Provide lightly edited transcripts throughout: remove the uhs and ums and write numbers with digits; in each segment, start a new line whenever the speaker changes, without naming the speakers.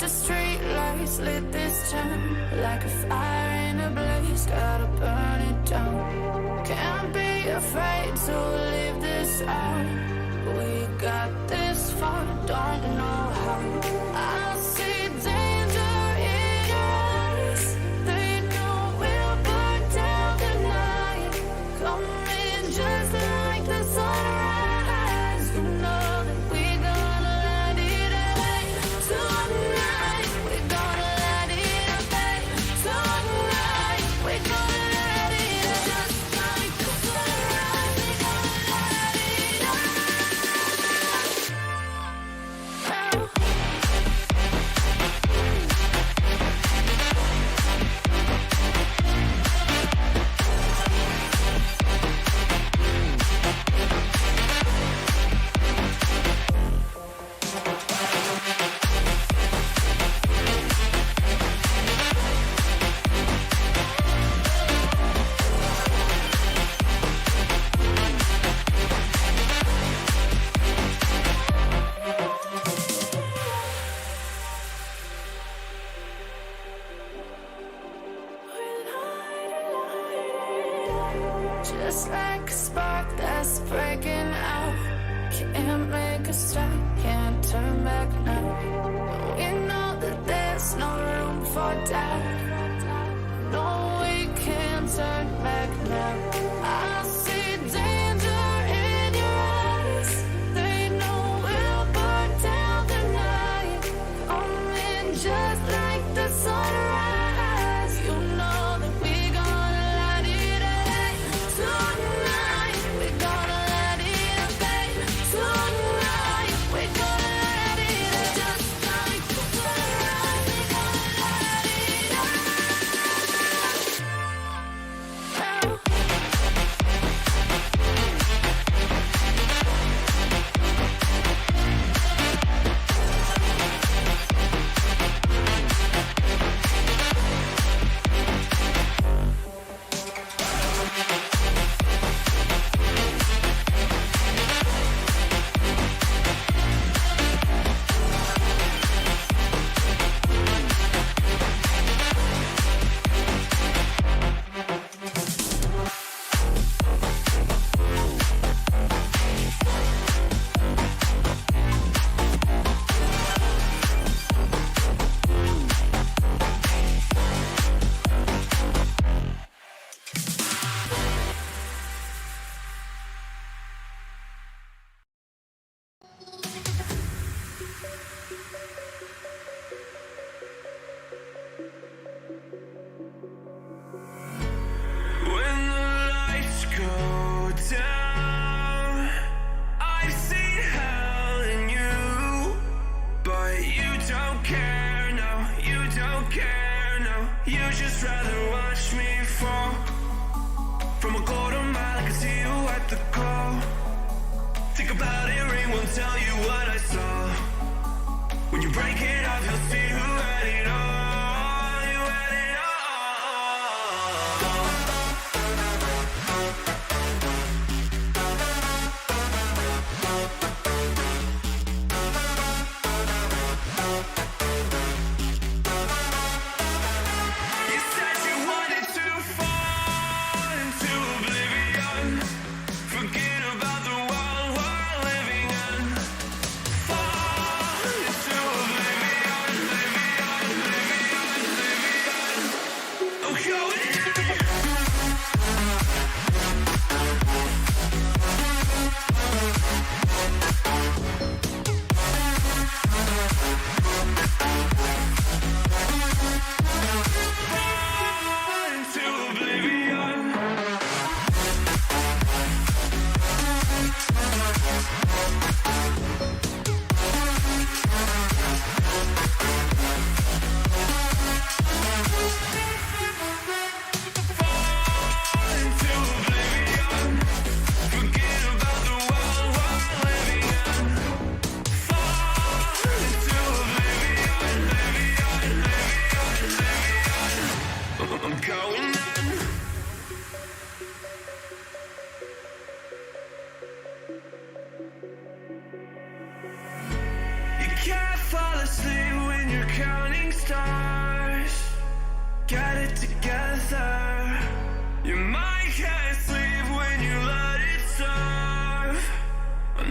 the street lights lit this town like a fire in a blaze, gotta burn it down. Can't be afraid to leave this out. We got this far, don't know how. I see danger in your eyes. They know we'll burn down the night. Coming just like the sunrise. You know that we gonna let it away. Tonight, we gonna let it away. Tonight, we gonna let it away. Just like the sunrise, we gonna let it away. Just like a spark that's breaking out. Can't make a stop, can't turn back now. We know that there's no room for doubt. No, we can't turn back now. I see danger in your eyes. They know we'll burn down the night. Coming just like the sunrise. You know that we gonna let it away. Tonight, we gonna let it away. Tonight, we gonna let it away. Just like the sunrise, we gonna let it away.
When the lights go down, I see hell in you, but you don't care, no, you don't care, no. You just rather watch me fall from a quarter mile. I can see you at the call. Think about it, ring won't tell you what I saw. When you break it off, you'll see who had it all. You had it all. You said you wanted to fall into oblivion. Forget about the world we're living in. Fall into oblivion, oblivion. counting stars. Get it together. You might can't sleep when you let it serve.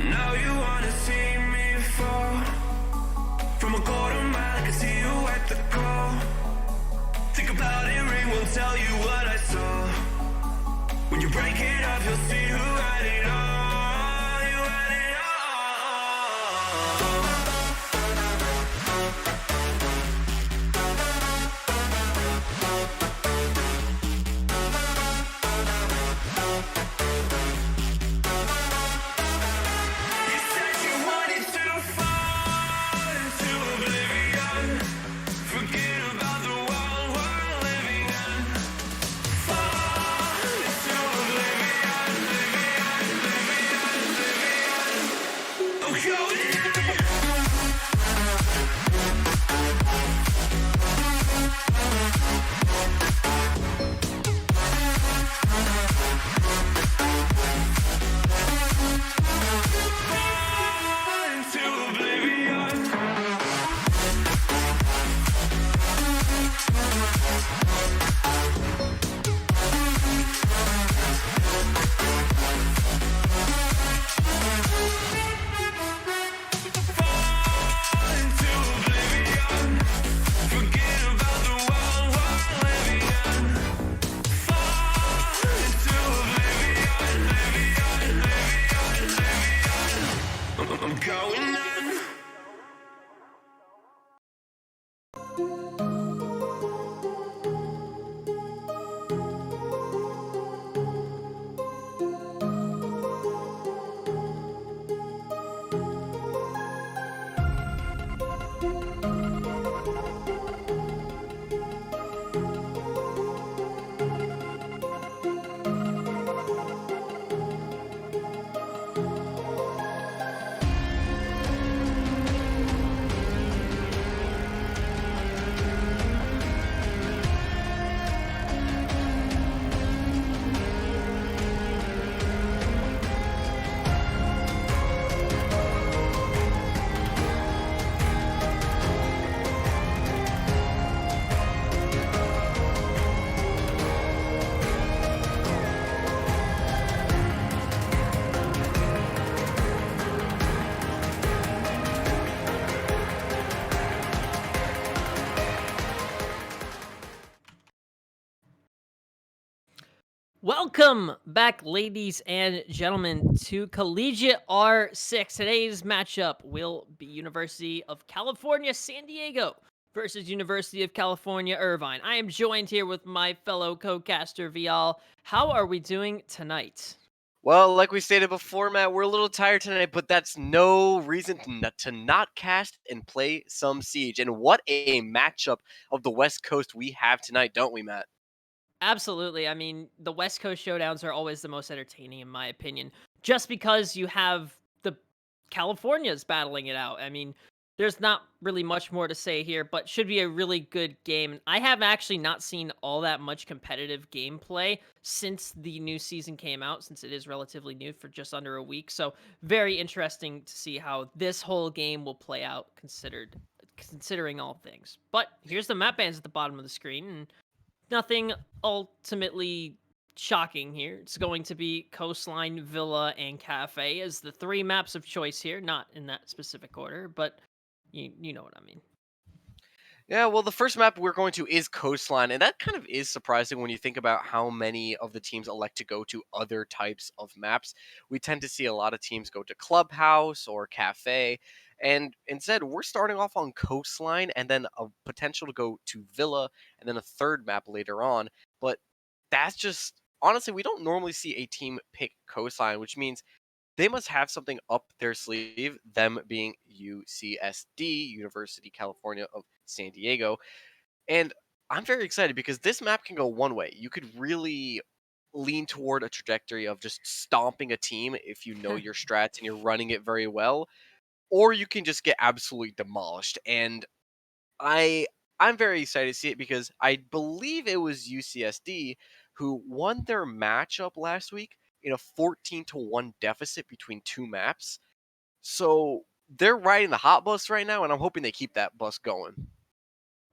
Now you wanna see me fall. From a quarter mile, I can see you at the call. Think about it, ring will tell you what I saw. When you break it up, you'll see who had it all. You had it all. You said you wanted to fall into oblivion. Forget about the world we're living in. Fall into oblivion, oblivion. I'm going in. Fall into oblivion. Fall into oblivion. Forget about the world we're living in. Fall into oblivion, oblivion. I'm going in.
Welcome back, ladies and gentlemen, to Collegiate R6. Today's matchup will be University of California, San Diego versus University of California, Irvine. I am joined here with my fellow co-caster, Vial. How are we doing tonight?
Well, like we stated before, Matt, we're a little tired tonight, but that's no reason to not cast and play some Siege. And what a matchup of the West Coast we have tonight, don't we, Matt?
Absolutely. I mean, the West Coast showdowns are always the most entertaining, in my opinion, just because you have the Californias battling it out. I mean, there's not really much more to say here, but should be a really good game. I have actually not seen all that much competitive gameplay since the new season came out, since it is relatively new for just under a week. So very interesting to see how this whole game will play out considering all things. But here's the map bands at the bottom of the screen, and nothing ultimately shocking here. It's going to be Coastline, Villa, and Cafe as the three maps of choice here. Not in that specific order, but you know what I mean.
Yeah, well, the first map we're going to is Coastline, and that kind of is surprising when you think about how many of the teams elect to go to other types of maps. We tend to see a lot of teams go to Clubhouse or Cafe, and instead we're starting off on Coastline and then a potential to go to Villa and then a third map later on. But that's just honestly, we don't normally see a team pick Coastline, which means they must have something up their sleeve, them being UCSD, University California of San Diego. And I'm very excited because this map can go one way. You could really lean toward a trajectory of just stomping a team if you know your strats and you're running it very well, or you can just get absolutely demolished. And I I'm very excited to see it because I believe it was UCSD who won their matchup last week in a 14-1 deficit between two maps. So they're riding the hot bus right now, and I'm hoping they keep that bus going.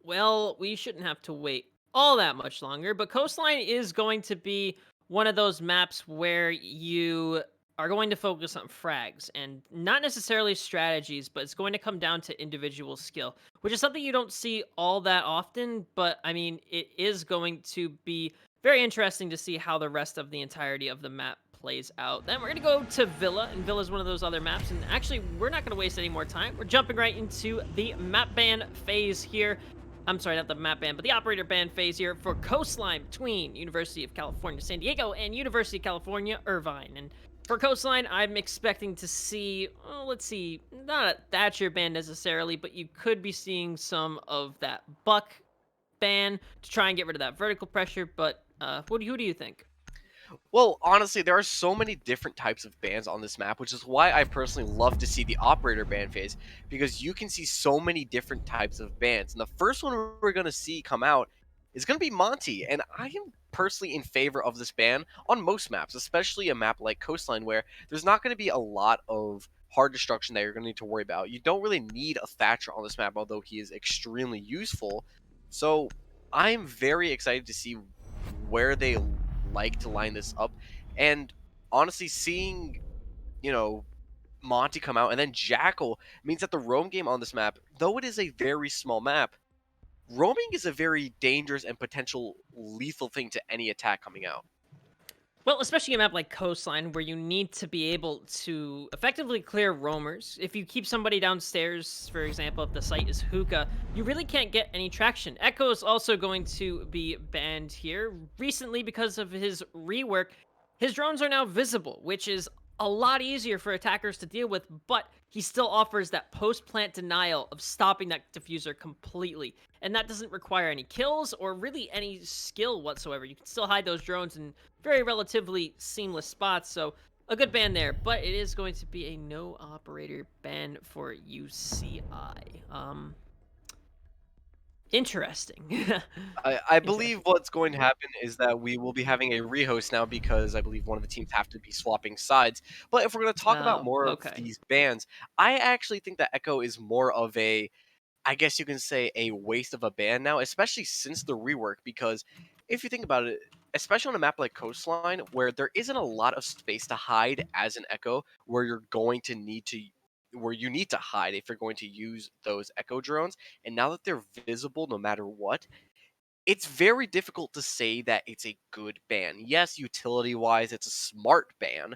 Well, we shouldn't have to wait all that much longer, but Coastline is going to be one of those maps where you are going to focus on frags and not necessarily strategies, but it's going to come down to individual skill, which is something you don't see all that often. But I mean, it is going to be very interesting to see how the rest of the entirety of the map plays out. Then we're going to go to Villa, and Villa is one of those other maps. And actually, we're not going to waste any more time. We're jumping right into the map ban phase here. I'm sorry, not the map ban, but the operator ban phase here for Coastline between University of California, San Diego and University of California, Irvine. And for Coastline, I'm expecting to see, let's see, not a Thatcher ban necessarily, but you could be seeing some of that Buck ban to try and get rid of that vertical pressure. But who do you think?
Well, honestly, there are so many different types of bans on this map, which is why I personally love to see the operator ban phase, because you can see so many different types of bans. And the first one we're going to see come out is going to be Monty, and I am personally in favor of this ban on most maps, especially a map like Coastline, where there's not going to be a lot of hard destruction that you're going to need to worry about. You don't really need a Thatcher on this map, although he is extremely useful. So I'm very excited to see where they like to line this up. And honestly, seeing, you know, Monty come out and then Jackal means that the roam game on this map, though it is a very small map, roaming is a very dangerous and potential lethal thing to any attack coming out.
Well, especially a map like Coastline, where you need to be able to effectively clear roamers. If you keep somebody downstairs, for example, if the site is hookah, you really can't get any traction. Echo is also going to be banned here. Recently, because of his rework, his drones are now visible, which is a lot easier for attackers to deal with, but he still offers that post-plant denial of stopping that diffuser completely. And that doesn't require any kills or really any skill whatsoever. You can still hide those drones in very relatively seamless spots, so a good ban there. But it is going to be a no operator ban for UCI. Interesting.
I believe
Interesting.
what's going to happen is that we will be having a rehost now because I believe one of the teams have to be swapping sides. But if we're going to talk about
Oh,
more of
okay.
these bans, I actually think that Echo is more of a, I guess you can say, a waste of a ban now, especially since the rework. Because if you think about it, especially on a map like Coastline, where there isn't a lot of space to hide as an Echo, where you need to hide if you're going to use those Echo drones, and now that they're visible no matter what, it's very difficult to say that it's a good ban. Yes, utility wise, it's a smart ban,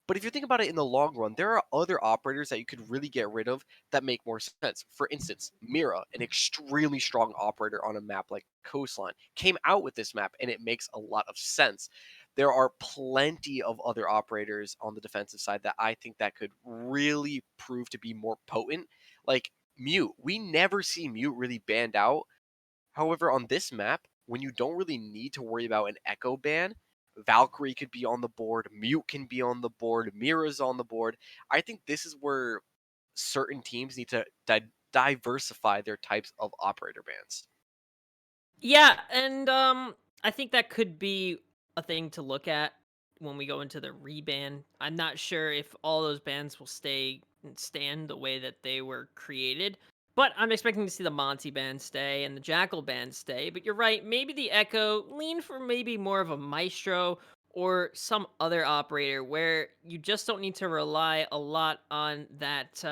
but if you think about it in the long run, there are other operators that you could really get rid of that make more sense. For instance, Mira, an extremely strong operator on a map like Coastline, came out with this map and it makes a lot of sense. There are plenty of other operators on the defensive side that I think that could really prove to be more potent. Like Mute. We never see Mute really banned out. However, on this map, when you don't really need to worry about an echo ban, Valkyrie could be on the board, Mute can be on the board, Mira's on the board. I think this is where certain teams need to diversify their types of operator bans.
Yeah, and I think that could be a thing to look at when we go into the reban. I'm not sure if all those bans will stay and stand the way that they were created, but I'm expecting to see the Monty ban stay and the Jackal ban stay. But you're right, maybe the Echo lean for maybe more of a Maestro or some other operator where you just don't need to rely a lot on that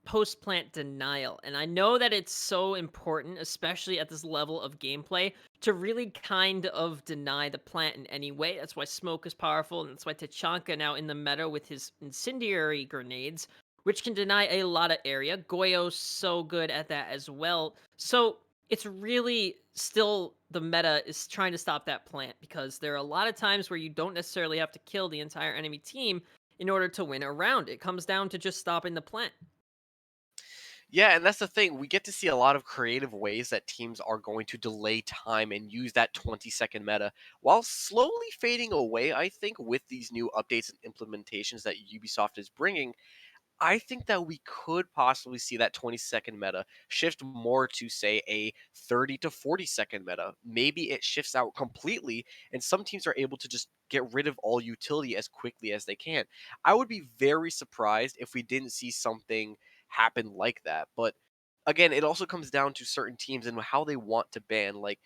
post plant denial. And I know that it's so important, especially at this level of gameplay, to really kind of deny the plant in any way. That's why Smoke is powerful, and that's why Tachanka now in the meta with his incendiary grenades, which can deny a lot of area. Goyo's so good at that as well. So it's really still the meta is trying to stop that plant because there are a lot of times where you don't necessarily have to kill the entire enemy team in order to win a round. It comes down to just stopping the plant.
Yeah, and that's the thing. We get to see a lot of creative ways that teams are going to delay time and use that 20-second meta while slowly fading away, I think, with these new updates and implementations that Ubisoft is bringing. I think that we could possibly see that 20-second meta shift more to, say, a 30 to 40-second meta. Maybe it shifts out completely, and some teams are able to just get rid of all utility as quickly as they can. I would be very surprised if we didn't see something happen like that. But again, it also comes down to certain teams and how they want to ban. Like,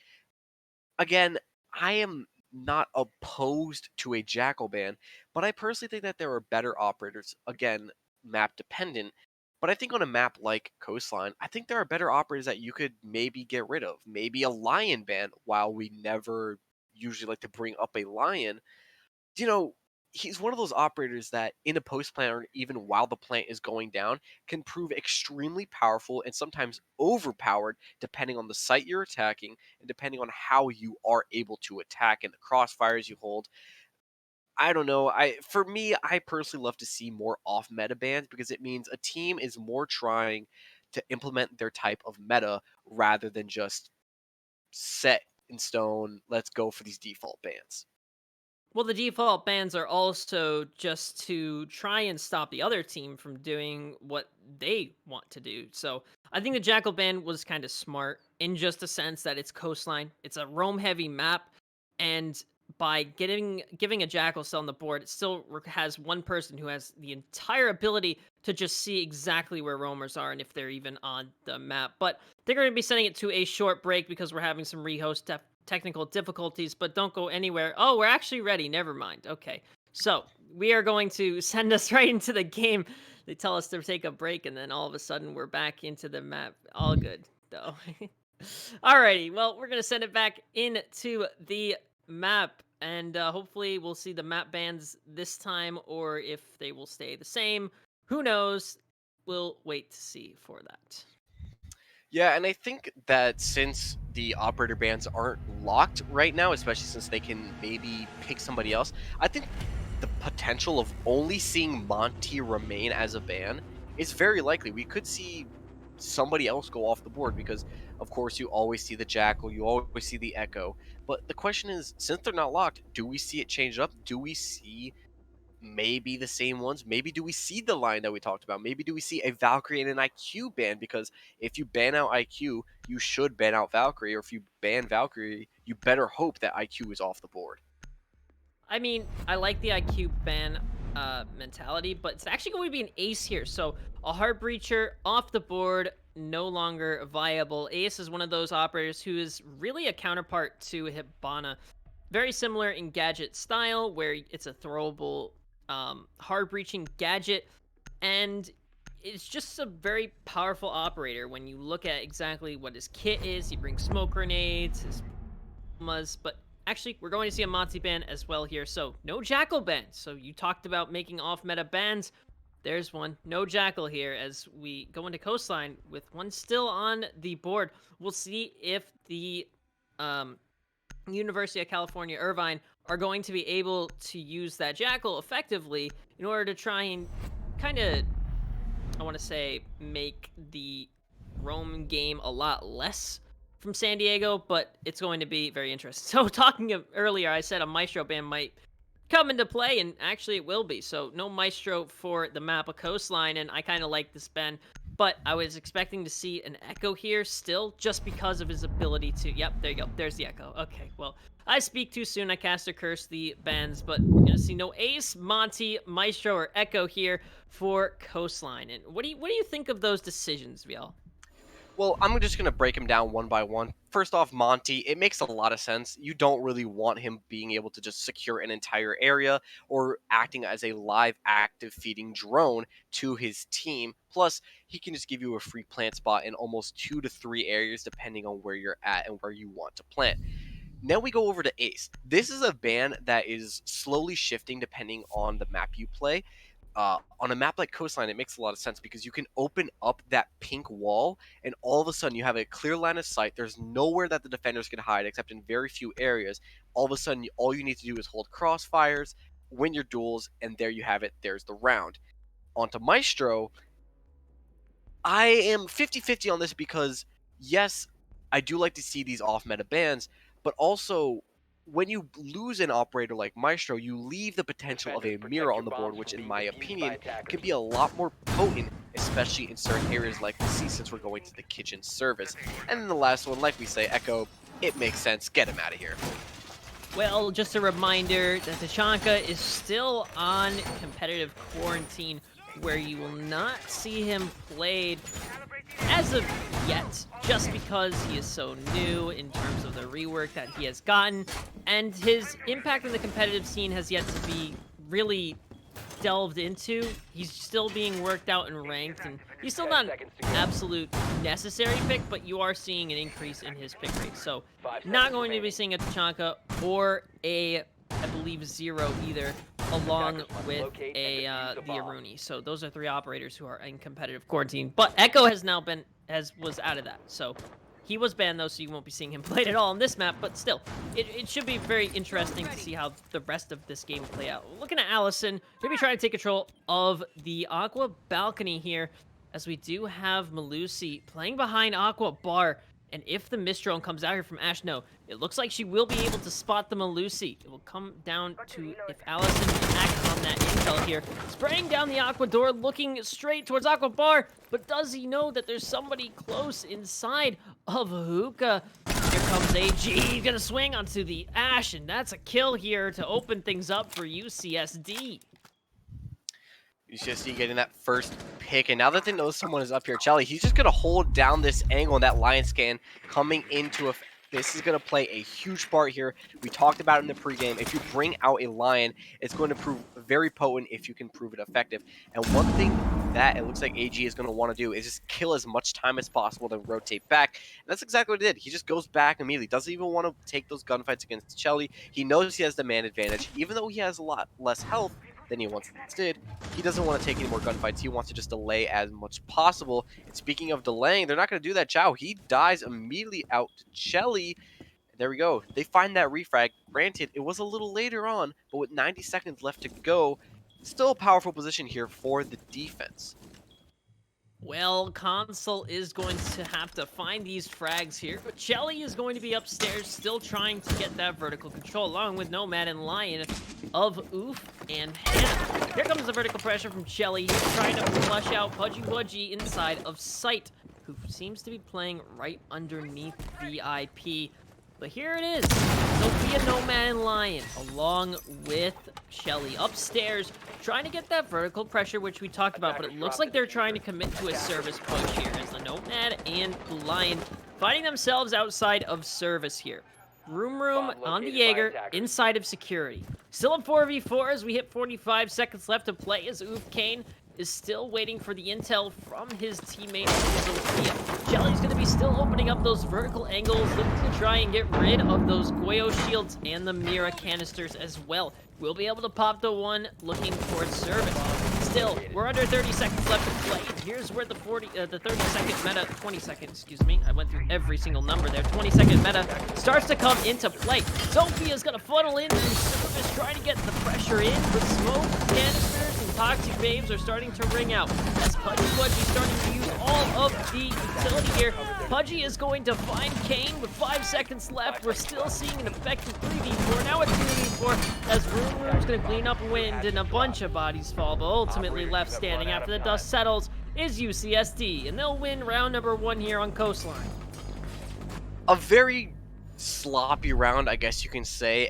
again, I am not opposed to a Jackal ban, but I personally think that there are better operators. Again, map dependent. But I think on a map like Coastline, I think there are better operators that you could maybe get rid of. Maybe a lion ban, while we never usually like to bring up a lion. You know, he's one of those operators that in a post plant or even while the plant is going down can prove extremely powerful and sometimes overpowered depending on the site you're attacking and depending on how you are able to attack and the crossfires you hold. I don't know. For me, I personally love to see more off meta bans because it means a team is more trying to implement their type of meta rather than just set in stone, let's go for these default bans.
Well, the default bans are also just to try and stop the other team from doing what they want to do. So I think the Jackal ban was kind of smart in just a sense that it's coastline. It's a roam heavy map, and by giving a Jackal cell on the board, it still has one person who has the entire ability to just see exactly where roamers are and if they're even on the map. But they're going to be sending it to a short break because we're having some rehost technical difficulties, but don't go anywhere. Oh, we're actually ready. Never mind. Okay. So we are going to send us right into the game. They tell us to take a break, and then all of a sudden we're back into the map. All good, though. Alrighty. Well, we're going to send it back into the map, and hopefully we'll see the map bans this time, or if they will stay the same. Who knows? We'll wait to see for that.
Yeah, and I think that since the operator bans aren't locked right now, especially since they can maybe pick somebody else, I think the potential of only seeing Monty remain as a ban is very likely. We could see somebody else go off the board because, of course, you always see the Jackal, you always see the Echo. But the question is, since they're not locked, do we see it change up? Do we see maybe the same ones? Maybe do we see the line that we talked about? Maybe do we see a Valkyrie and an IQ ban? Because if you ban out IQ, you should ban out Valkyrie, or if you ban Valkyrie, you better hope that IQ is off the board.
I mean, I like the IQ ban mentality, but it's actually going to be an ace here. So a Heart Breacher off the board, no longer viable. Ace is one of those operators who is really a counterpart to Hibana. Very similar in gadget style, where it's a throwable hard breaching gadget, and it's just a very powerful operator when you look at exactly what his kit is. He brings smoke grenades, his bombas, but actually we're going to see a Monty ban as well here, so no Jackal ban. So you talked about making off meta bans. There's one. No Jackal here as we go into Coastline with one still on the board. We'll see if the University of California, Irvine are going to be able to use that Jackal effectively in order to try and kind of, I want to say, make the roam game a lot less from San Diego, but it's going to be very interesting. So talking of earlier, I said a Maestro ban might come into play, and actually it will be. So no Maestro for the map of Coastline, and I kind of like this ban. But I was expecting to see an Echo here still, just because of his ability to... Yep, there you go. There's the Echo. Okay, well, I speak too soon. I cast or curse the bans, but we're going to see no Ace, Monty, Maestro, or Echo here for Coastline. And what do you think of those decisions, Viel?
Well, I'm just going to break him down one by one. First off, Monty, it makes a lot of sense. You don't really want him being able to just secure an entire area or acting as a live active feeding drone to his team. Plus, he can just give you a free plant spot in almost 2 to 3 areas depending on where you're at and where you want to plant. Now we go over to Ace. This is a ban that is slowly shifting depending on the map you play. On a map like Coastline, it makes a lot of sense because you can open up that pink wall, and all of a sudden you have a clear line of sight. There's nowhere that the defenders can hide except in very few areas. All of a sudden, all you need to do is hold crossfires, win your duels, and there you have it. There's the round. Onto Maestro, I am 50-50 on this because, yes, I do like to see these off-meta bans, but also, when you lose an operator like Maestro, you leave the potential of a mirror on the board, which in my opinion can be a lot more potent, especially in certain areas like we see since we're going to the kitchen service. And then the last one, like we say, Echo, it makes sense, get him out of here.
Well, just a reminder that Tachanka is still on competitive quarantine, where you will not see him played as of yet, just because he is so new in terms of the rework that he has gotten, and his impact on the competitive scene has yet to be really delved into. He's still being worked out and ranked, and he's still not an absolute necessary pick, but you are seeing an increase in his pick rate. So not going to be seeing a Tachanka or a, I believe, Zero either, along with a the Aruni. So those are 3 operators who are in competitive quarantine. But Echo has now been was out of that. So he was banned though, so you won't be seeing him played at all on this map, but still, it should be very interesting to see how the rest of this game play out. Looking at Allison, maybe trying to take control of the Aqua balcony here, as we do have Malusi playing behind Aqua Bar, and if the Mist Drone comes out here from Ash, no, it looks like she will be able to spot the Malusi. It will come down to if Allison can act on that intel here. Spraying down the Aqua door, looking straight towards Aqua Bar, but does he know that there's somebody close inside of Hookah? Here comes AG, he's gonna swing onto the Ash, and that's a kill here to open things up for UCSD.
UCSD getting that first pick, and now that they know someone is up here, Chelly, he's just going to hold down this angle, and that line scan coming into this is going to play a huge part here. We talked about it in the pregame. If you bring out a lion, it's going to prove very potent if you can prove it effective. And one thing that it looks like AG is going to want to do is just kill as much time as possible to rotate back. And that's exactly what he did. He just goes back immediately. Doesn't even want to take those gunfights against Chelly. He knows he has the man advantage, even though he has a lot less health than he once did. He doesn't want to take any more gunfights. He wants to just delay as much possible. And speaking of delaying, they're not going to do that. Chow, he dies immediately out to Chelly. There we go. They find that refrag. Granted, it was a little later on, but with 90 seconds left to go, still a powerful position here for the defense.
Well, Console is going to have to find these frags here, but Chelly is going to be upstairs still trying to get that vertical control, along with Nomad and Lion of Oof and Hannah. Here comes the vertical pressure from Chelly. He's trying to flush out Pudgy Wudgy inside of sight, who seems to be playing right underneath VIP. But here it is, Sophia, Nomad, and Lion, along with Chelly upstairs, trying to get that vertical pressure, which we talked about, but it looks like they're trying to commit to a service push here, as the Nomad and Lion finding themselves outside of service here. Room on the Jaeger, inside of security. Still a 4v4 as we hit 45 seconds left to play, as Oof Kane is still waiting for the intel from his teammate, Sophia. Chelly's going to be still opening up those vertical angles, looking to try and get rid of those Goyo shields and the Mira canisters as well. We'll be able to pop the one looking towards service. Still, we're under 30 seconds left to play. Here's where the 30-second meta, 20-second, excuse me. I went through every single number there. 20-second meta starts to come into play. Sophia's going to funnel in through service, trying to get the pressure in, but smoke, canisters, and toxic waves are starting to ring out. As Pudgy Wudgy starting to use all of the utility here. Pudgy is going to find Kane with 5 seconds left. We're still seeing an effective 3v4. Now a 2v4 as Room's going to clean up wind and a bunch of bodies fall, but ultimately left standing after the dust settles is UCSD, and they'll win round number 1 here on Coastline.
A very sloppy round, I guess you can say,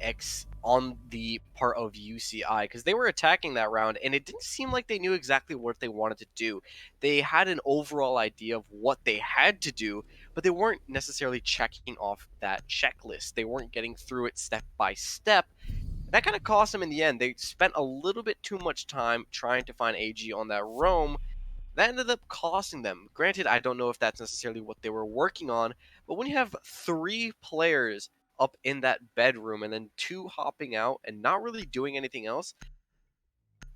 on the part of UCI, because they were attacking that round and it didn't seem like they knew exactly what they wanted to do. They had an overall idea of what they had to do, but they weren't necessarily checking off that checklist. They weren't getting through it step by step. That kind of cost them in the end. They spent a little bit too much time trying to find AG on that roam. That ended up costing them. Granted, I don't know if that's necessarily what they were working on, but when you have 3 players up in that bedroom and then 2 hopping out and not really doing anything else,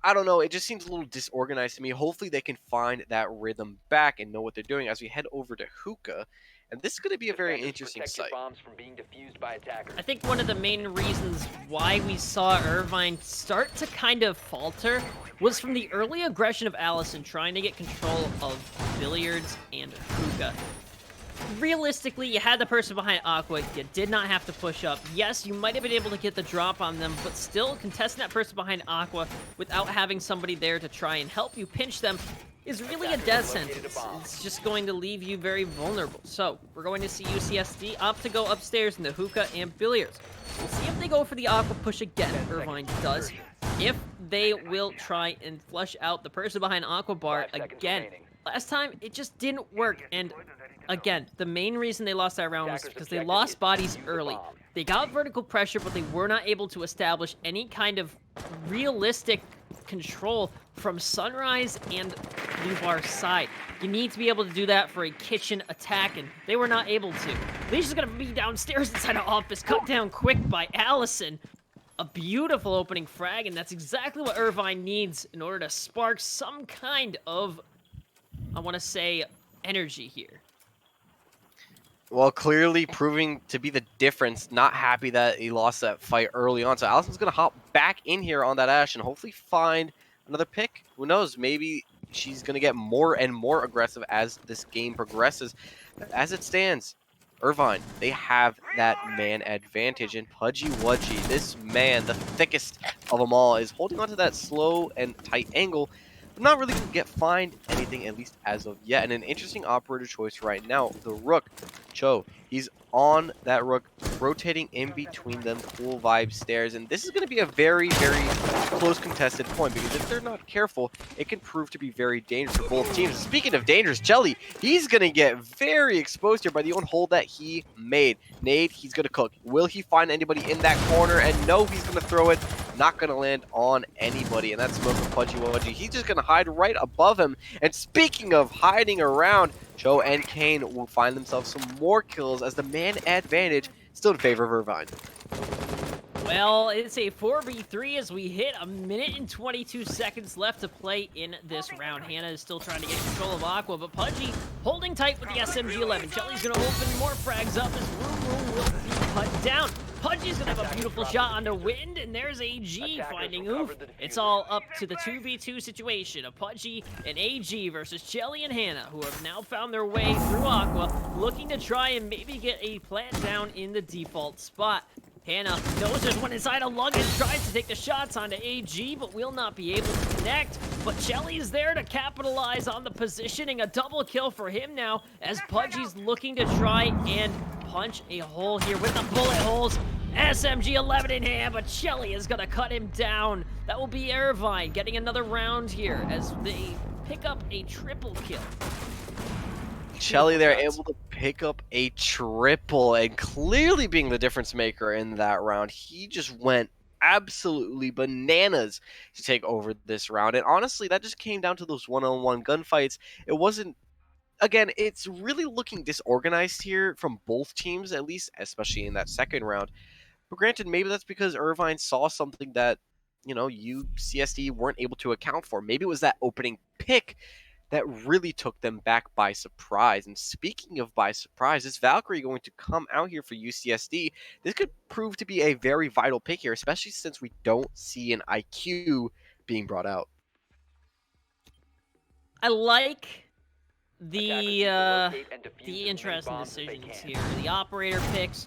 I don't know, it just seems a little disorganized to me. Hopefully they can find that rhythm back and know what they're doing as we head over to Hookah. And this is going to be a very interesting sight.
I think one of the main reasons why we saw Irvine start to kind of falter was from the early aggression of Allison trying to get control of Billiards and Hookah. Realistically, you had the person behind Aqua. You did not have to push up. Yes, you might have been able to get the drop on them, but still contesting that person behind Aqua without having somebody there to try and help you pinch them is really a death sentence. It's just going to leave you very vulnerable. So, we're going to see UCSD opt to go upstairs in the Hookah and Billiards. We'll see if they go for the Aqua push again. Irvine does. If they will try and flush out the person behind Aqua Bar again. Last time, it just didn't work, and Again, the main reason they lost that round was because they lost bodies early. They got vertical pressure, but they were not able to establish any kind of realistic control from Sunrise and Luvar's side. You need to be able to do that for a kitchen attack, and they were not able to. Leisha's gonna be downstairs inside of office, cut down quick by Allison. A beautiful opening frag, and that's exactly what Irvine needs in order to spark some kind of, I want to say, energy here.
Well, clearly proving to be the difference. Not happy that he lost that fight early on. So Allison's going to hop back in here on that Ashe and hopefully find another pick. Who knows? Maybe she's going to get more and more aggressive as this game progresses. As it stands, Irvine, they have that man advantage. And Pudgy Wudgy, this man, the thickest of them all, is holding onto that slow and tight angle. But not really going to find anything, at least as of yet. And an interesting operator choice right now, the Rook. Cho, he's on that Rook, rotating in between them, cool vibe stairs. And this is going to be a very, very close contested point, because if they're not careful, it can prove to be very dangerous for both teams. Speaking of dangerous, Jelly, he's going to get very exposed here by the own hole that he made. Nade, he's going to cook. Will he find anybody in that corner? And no, he's going to throw it. Not going to land on anybody, and that's Smoke from Pudgy Wudgy. He's just going to hide right above him. And speaking of hiding around, Cho and Kane will find themselves some more kills as the man advantage still in favor of Irvine.
Well, it's a 4v3 as we hit a minute and 22 seconds left to play in this round. Hannah is still trying to get control of Aqua, but Pudgy holding tight with the SMG-11. Jelly's going to open more frags up as Ruru will be cut down. Pudgy's going to have a beautiful shot on the wind, and there's AG finding Oof. It's all up to the 2v2 situation of Pudgy and AG versus Jelly and Hannah, who have now found their way through Aqua, looking to try and maybe get a plant down in the default spot. Hannah knows there's one inside a luggage, tries to take the shots onto AG, but will not be able to connect. But Jelly is there to capitalize on the positioning. A double kill for him now, as Pudgy's looking to try and punch a hole here with the bullet holes. SMG-11 in hand, but Jelly is going to cut him down. That will be Irvine getting another round here as they pick up a triple kill.
Shelly, they're able to pick up a triple and clearly being the difference maker in that round. He just went absolutely bananas to take over this round. And honestly, that just came down to those one-on-one gunfights. It wasn't, again, it's really looking disorganized here from both teams, at least, especially in that second round. But granted, maybe that's because Irvine saw something that, you know, you CSD weren't able to account for. Maybe it was that opening pick that really took them back by surprise. And speaking of by surprise, is Valkyrie going to come out here for UCSD? This could prove to be a very vital pick here, especially since we don't see an IQ being brought out.
I like the interesting decisions here. The operator picks.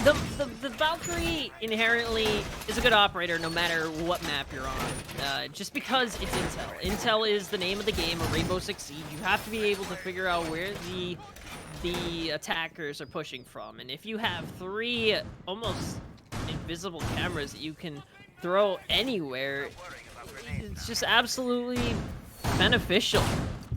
The Valkyrie inherently is a good operator no matter what map you're on, just because it's Intel. Intel is the name of the game of Rainbow Six Siege. You have to be able to figure out where the attackers are pushing from, and if you have 3 almost invisible cameras that you can throw anywhere, it's just absolutely beneficial.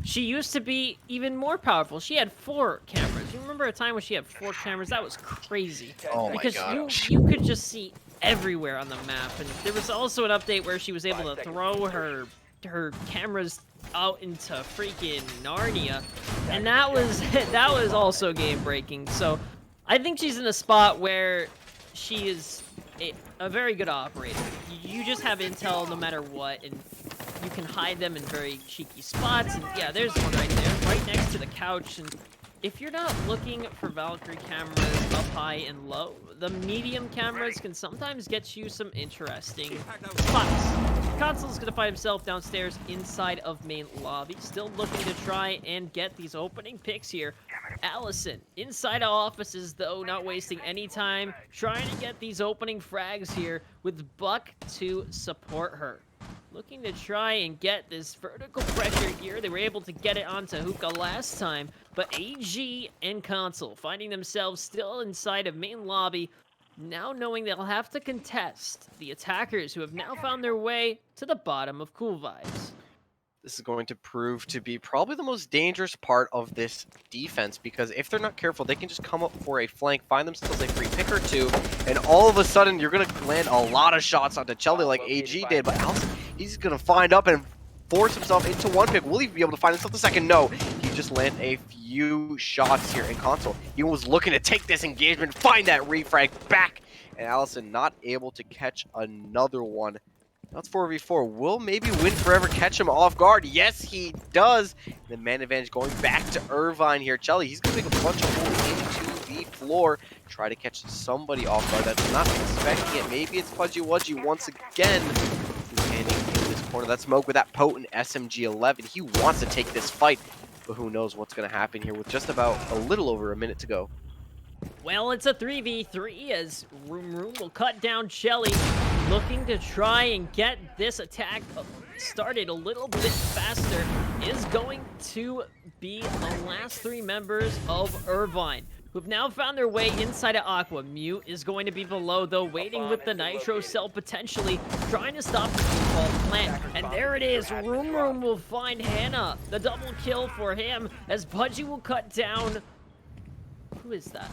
She used to be even more powerful. She had 4 cameras. You remember a time when she had 4 cameras? That was crazy.
Oh my
because
gosh.
you could just see everywhere on the map. And there was also an update where she was able to throw her cameras out into freaking Narnia, and that was also game breaking. So I think she's in a spot where she is a very good operator. You just have intel no matter what, and you can hide them in very cheeky spots. And yeah, there's one right there, right next to the couch. And if you're not looking for Valkyrie cameras up high and low, the medium cameras can sometimes get you some interesting spots. Console's gonna find himself downstairs inside of main lobby, still looking to try and get these opening picks here. Allison inside of offices though, not wasting any time, trying to get these opening frags here with Buck to support her. Looking to try and get this vertical pressure here. They were able to get it onto Hookah last time, but AG and Console finding themselves still inside of main lobby, now knowing they'll have to contest the attackers who have now found their way to the bottom of Cool Vibes.
This is going to prove to be probably the most dangerous part of this defense, because if they're not careful, they can just come up for a flank, find themselves a free pick or two, and all of a sudden you're going to land a lot of shots onto Chelly like AG did. But Allison, he's going to find up and force himself into one pick. Will he be able to find himself the second? No. He just landed a few shots here in console. He was looking to take this engagement, find that refrag back, and Allison not able to catch another one. That's 4v4. Will maybe Win Forever catch him off guard? Yes, he does. The man advantage going back to Irvine here. Chelly, he's going to make a bunch of holes into the floor. Try to catch somebody off guard that's not expecting it. Maybe it's Pudgy Wudgy once again. Standing in this corner. That smoke with that potent SMG-11. He wants to take this fight, but who knows what's going to happen here with just about a little over a minute to go.
Well, it's a 3v3 as Room will cut down Chelly, looking to try and get this attack started a little bit faster. Is going to be the last three members of Irvine, who've now found their way inside of Aqua. Mute is going to be below, though, waiting with the Nitro cell, potentially trying to stop the default plant. And there it is. Room will find Hannah. The double kill for him as Pudgy will cut down. Who is that?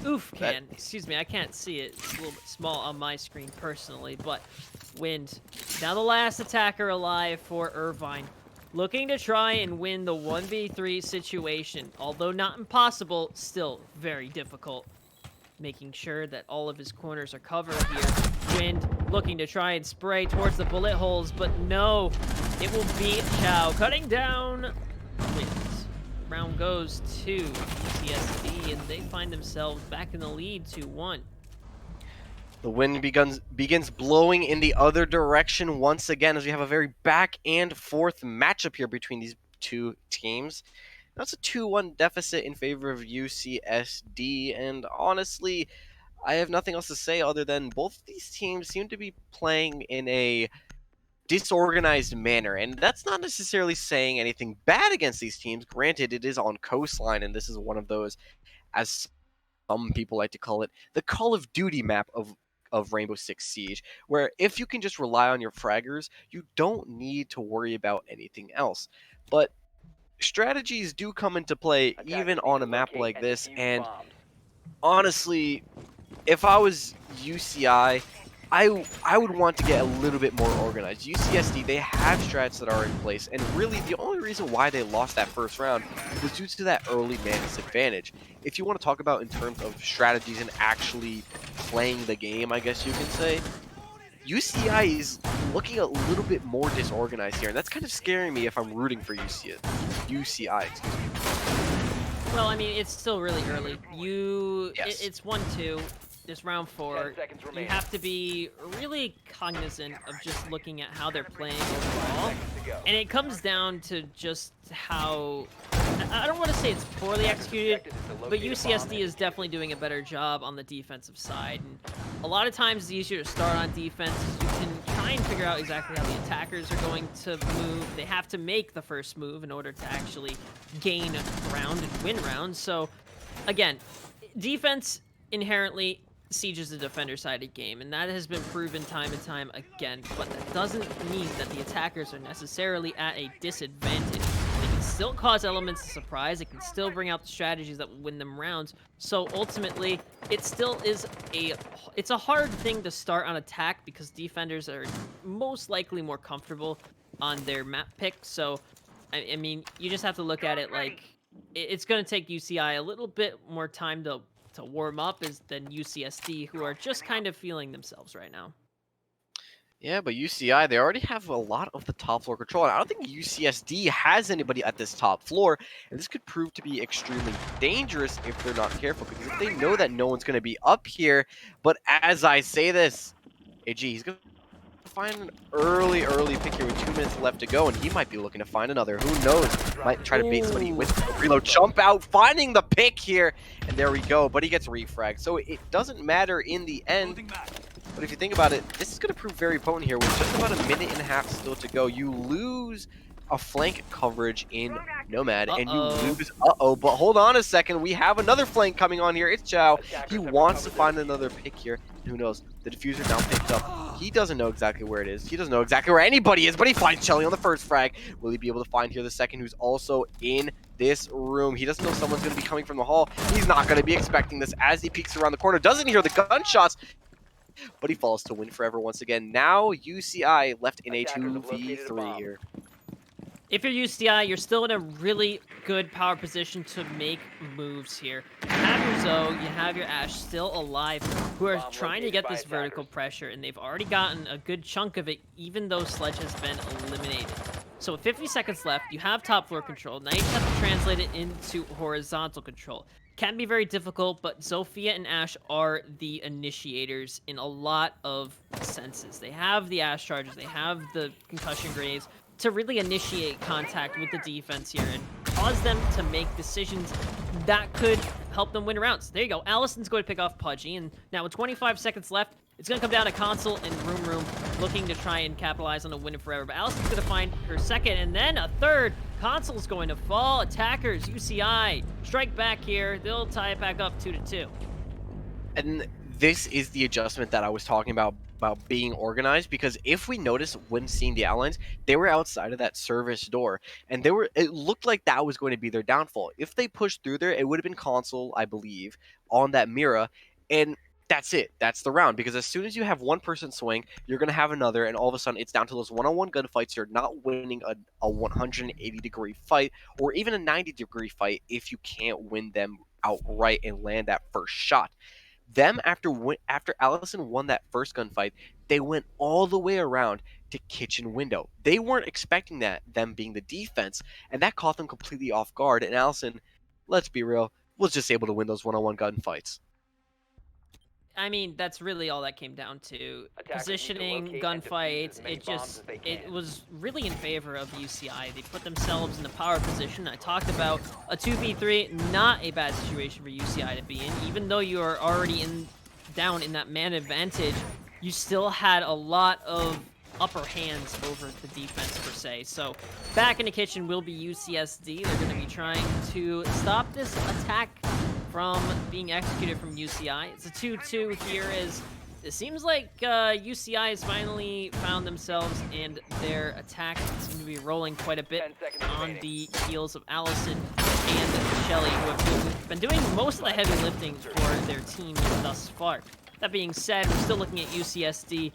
Oofcan. Excuse me, I can't see it. It's a little bit small on my screen personally, but Wind. Now the last attacker alive for Irvine. Looking to try and win the 1v3 situation. Although not impossible, still very difficult. Making sure that all of his corners are covered here. Wind looking to try and spray towards the bullet holes, but no. It will be Chow cutting down Wind. Round goes to UCSD, and they find themselves back in the lead 2-1.
The wind begins blowing in the other direction once again, as we have a very back and forth matchup here between these two teams. That's a 2-1 deficit in favor of UCSD, and honestly, I have nothing else to say other than both of these teams seem to be playing in a disorganized manner, and that's not necessarily saying anything bad against these teams. Granted, it is on Coastline, and this is one of those, as some people like to call it, the Call of Duty map of Rainbow Six Siege, where if you can just rely on your fraggers, you don't need to worry about anything else. But strategies do come into play even on a map like this, and honestly, if I was UCI, I would want to get a little bit more organized. UCSD, they have strats that are in place, and really the only reason why they lost that first round was due to that early man disadvantage. If you want to talk about in terms of strategies and actually playing the game, I guess you can say, UCI is looking a little bit more disorganized here, and that's kind of scaring me if I'm rooting for UCI. Excuse me.
Well, I mean, it's still really early.
Yes.
It's 1-2. This round 4, you have to be really cognizant of just looking at how they're playing overall. And it comes down to just how, I don't want to say it's poorly executed, but UCSD is definitely doing a better job on the defensive side. And a lot of times it's easier to start on defense. You can try and figure out exactly how the attackers are going to move. They have to make the first move in order to actually gain ground and win rounds. So again, defense inherently, Siege is a defender-sided game, and that has been proven time and time again, but that doesn't mean that the attackers are necessarily at a disadvantage. They can still cause elements of surprise, it can still bring out the strategies that will win them rounds, so ultimately, it still is it's a hard thing to start on attack because defenders are most likely more comfortable on their map pick, so, I mean, you just have to look at it like, it's going to take UCI a little bit more time to warm up than UCSD, who are just kind of feeling themselves right now.
Yeah, but UCI, they already have a lot of the top floor control, and I don't think UCSD has anybody at this top floor, and this could prove to be extremely dangerous if they're not careful, because if they know that no one's going to be up here, but as I say this, AG, he's going to find an early pick here with 2 minutes left to go, and he might be looking to find another. Who knows? Might try to bait somebody with the reload. Jump out, finding the pick here, and there we go. But he gets refragged, so it doesn't matter in the end. But if you think about it, this is going to prove very potent here with just about a minute and a half still to go. You lose a flank coverage in Nomad, and you
Uh-oh.
lose. But hold on a second. We have another flank coming on here. It's Chow. He wants to find another pick here. Who knows? The diffuser now picked up. He doesn't know exactly where it is. He doesn't know exactly where anybody is, but he finds Shelly on the first frag. Will he be able to find here the second, who's also in this room? He doesn't know someone's going to be coming from the hall. He's not going to be expecting this as he peeks around the corner. Doesn't hear the gunshots, but he falls to win forever once again. Now UCI left in a 2v3 here.
If you're UCI, you're still in a really good power position to make moves here. You have your Zoe, you have your Ashe still alive, who are trying to get this vertical pressure, and they've already gotten a good chunk of it, even though Sledge has been eliminated. So with 50 seconds left, you have top floor control. Now you just have to translate it into horizontal control. Can be very difficult, but Zofia and Ashe are the initiators in a lot of senses. They have the Ashe charges, they have the concussion grenades, to really initiate contact with the defense here and cause them to make decisions that could help them win rounds. There you go. Allison's going to pick off Pudgy, and now with 25 seconds left, it's going to come down to Console and Room looking to try and capitalize on a win it forever. But Allison's going to find her second, and then a third. Console's going to fall. Attackers, UCI, strike back here. They'll tie it back up 2-2.
And this is the adjustment that I was talking about being organized, because if we notice when seeing the outlines, they were outside of that service door, and it looked like that was going to be their downfall. If they pushed through there, it would have been Console, I believe, on that Mira, and that's it. That's the round, because as soon as you have one person swing, you're going to have another, and all of a sudden it's down to those one-on-one gunfights. You're not winning a 180-degree fight or even a 90-degree fight if you can't win them outright and land that first shot. Them, after Allison won that first gunfight, they went all the way around to kitchen window. They weren't expecting that, them being the defense, and that caught them completely off guard. And Allison, let's be real, was just able to win those one-on-one gunfights.
I mean, that's really all that came down to. Positioning, gunfights, it was really in favor of UCI. They put themselves in the power position. I talked about a 2v3, not a bad situation for UCI to be in. Even though you are already down in that man advantage, you still had a lot of upper hands over the defense per se. So back in the kitchen will be UCSD. They're going to be trying to stop this attack from being executed from UCI. It's a 2-2 here, as it seems like UCI has finally found themselves, and their attack seems to be rolling quite a bit on the heels of Allison and Shelly, who have been doing most of the heavy lifting for their team thus far. That being said, we're still looking at UCSD.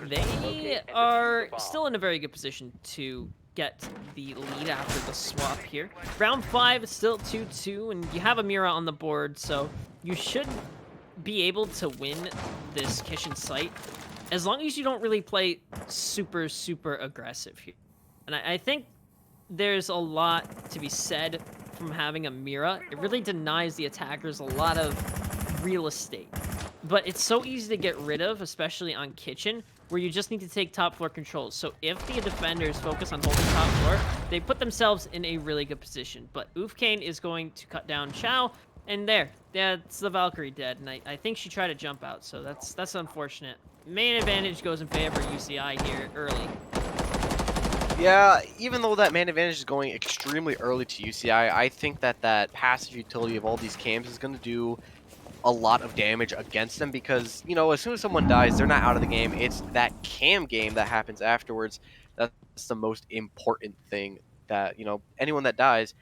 They are still in a very good position to get the lead after the swap here. Round 5 is still 2-2, and you have a Mira on the board, so you should be able to win this kitchen site as long as you don't really play super aggressive here. And I think there's a lot to be said from having a Mira. It really denies the attackers a lot of real estate, but it's so easy to get rid of, especially on kitchen, where you just need to take top floor control. So if the defenders focus on holding top floor, they put themselves in a really good position. But Oofkane is going to cut down Chow, and that's the Valkyrie dead, and I think she tried to jump out, so that's unfortunate. Main advantage goes in favor of UCI here early.
Yeah, even though that man advantage is going extremely early to UCI, I think that passive utility of all these cams is going to do a lot of damage against them, because, you know, as soon as someone dies, they're not out of the game. It's that cam game that happens afterwards. That's the most important thing that, you know, anyone that dies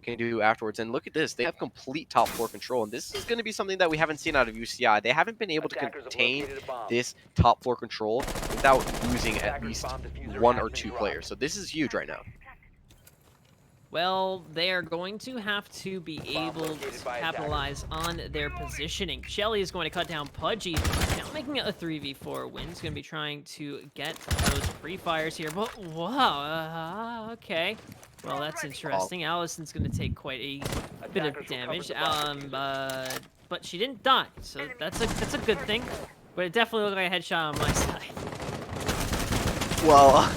can do afterwards. And look at this. They have complete top floor control, and this is going to be something that we haven't seen out of UCI. They haven't been able to contain this top floor control without losing at least one or two players. So this is huge right now.
Well, they are going to have to be able to capitalize on their positioning. Shelly is going to cut down Pudgy, now making it a 3v4 win. He's going to be trying to get those pre-fires here, but wow, okay. Well, that's interesting. Allison's going to take quite a bit of damage, but she didn't die, so that's a good thing. But it definitely looked like a headshot on my side.
Well,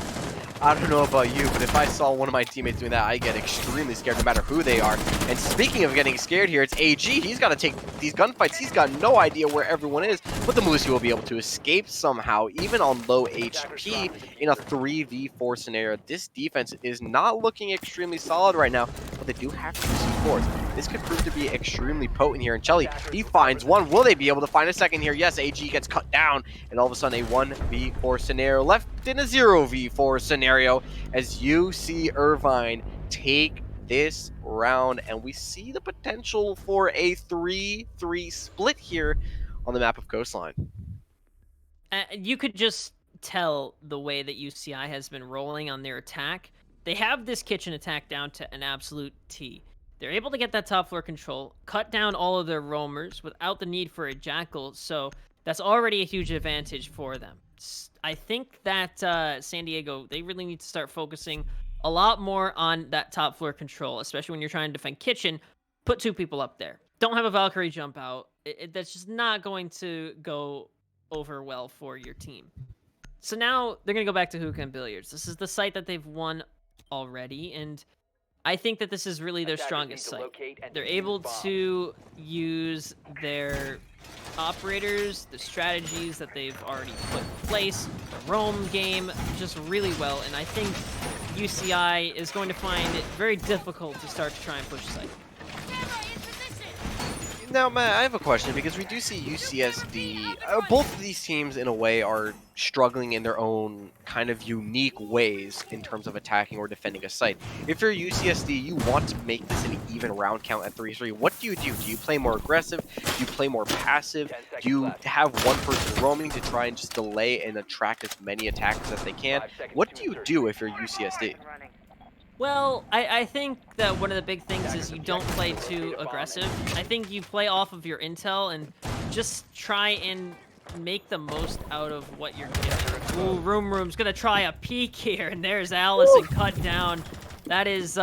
I don't know about you, but if I saw one of my teammates doing that, I get extremely scared no matter who they are. And speaking of getting scared here, it's AG. He's got to take these gunfights. He's got no idea where everyone is, but the Malusi will be able to escape somehow, even on low HP in a 3v4 scenario. This defense is not looking extremely solid right now, but they do have 2 C4s. This could prove to be extremely potent here. And Chelly, he finds one. Will they be able to find a second here? Yes, AG gets cut down, and all of a sudden a 1v4 scenario left in a 0v4 scenario as you see Irvine take this round, and we see the potential for a 3-3 split here on the map of Coastline.
You could just tell the way that UCI has been rolling on their attack. They have this kitchen attack down to an absolute T. They're able to get that top floor control, cut down all of their roamers without the need for a jackal, so that's already a huge advantage for them. I think that San Diego, they really need to start focusing a lot more on that top floor control, especially when you're trying to defend kitchen. Put 2 people up there. Don't have a Valkyrie jump out. That's just not going to go over well for your team. So now they're going to go back to hookah and billiards. This is the site that they've won already, and I think that this is really their strongest site. They're able to use their operators, the strategies that they've already put in place, the roam game, just really well, and I think UCI is going to find it very difficult to start to try and push site.
Now, Matt, I have a question, because we do see UCSD, both of these teams in a way are struggling in their own kind of unique ways in terms of attacking or defending a site. If you're UCSD, you want to make this an even round count at 3-3. What do? Do you play more aggressive? Do you play more passive? Do you have one person roaming to try and just delay and attract as many attackers as they can? What do you do if you're UCSD?
Well, I think that one of the big things is you don't play too aggressive. I think you play off of your intel and just try and make the most out of what you're given. Ooh, Room's gonna try a peek here, and there's Allison cut down. That is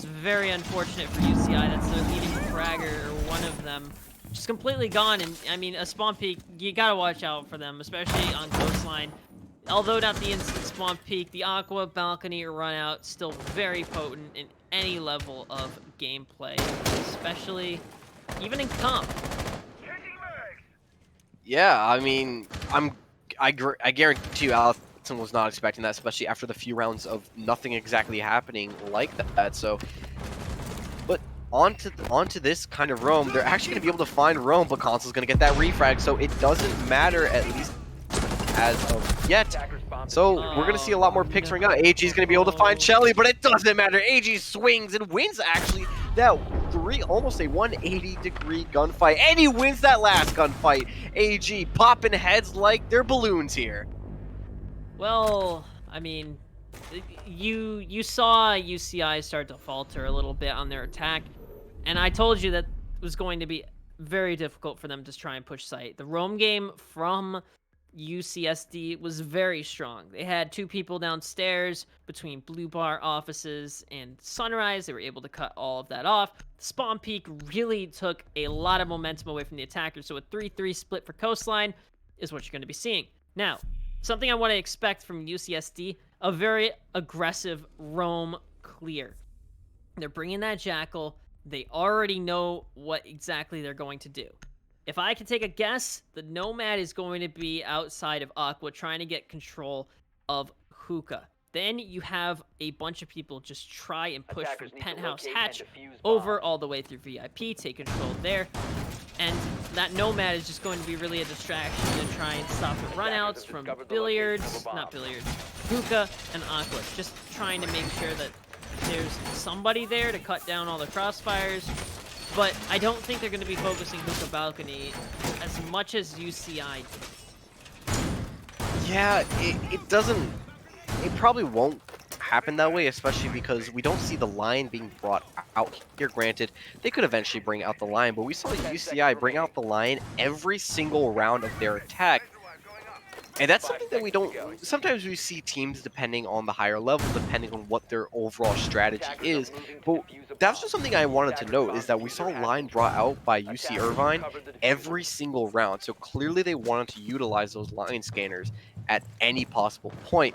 very unfortunate for UCI. That's their leading fragger, or one of them. Just completely gone, and I mean, a spawn peek, you gotta watch out for them, especially on Coastline. Although not the instant spawn peak, the Aqua, Balcony, or Run Out still very potent in any level of gameplay, especially even in comp.
Yeah, I mean, I guarantee you Allison was not expecting that, especially after the few rounds of nothing exactly happening like that. So, but onto this kind of roam, they're actually going to be able to find roam, but Console's going to get that refrag, so it doesn't matter, at least as of yet. So we're going to see a lot more picks ring out. AG's going to be able to find Chelly, but it doesn't matter. AG swings and wins, actually, that almost a 180-degree gunfight, and he wins that last gunfight. AG popping heads like they're balloons here.
Well, I mean, you saw UCI start to falter a little bit on their attack, and I told you that it was going to be very difficult for them to try and push site. The roam game from UCSD was very strong. They had 2 people downstairs between Blue Bar offices and Sunrise. They were able to cut all of that off. The spawn peak really took a lot of momentum away from the attackers, so a 3-3 split for Coastline is what you're going to be seeing. Now, something I want to expect from UCSD, a very aggressive roam clear. They're bringing that Jackal. They already know what exactly they're going to do. If I can take a guess, the Nomad is going to be outside of Aqua trying to get control of Hookah. Then you have a bunch of people just try and push from Penthouse Hatch over all the way through VIP, take control there. And that Nomad is just going to be really a distraction to try and stop the runouts from Hookah and Aqua. Just trying to make sure that there's somebody there to cut down all the crossfires. But I don't think they're going to be focusing Hookah Balcony as much as UCI did.
Yeah, it probably won't happen that way, especially because we don't see the line being brought out here. Granted, they could eventually bring out the line, but we saw UCI bring out the line every single round of their attack. And that's something that we don't... Sometimes we see teams, depending on the higher level, depending on what their overall strategy is. But that's just something I wanted to note, is that we saw a line brought out by UC Irvine every single round. So clearly they wanted to utilize those line scanners at any possible point.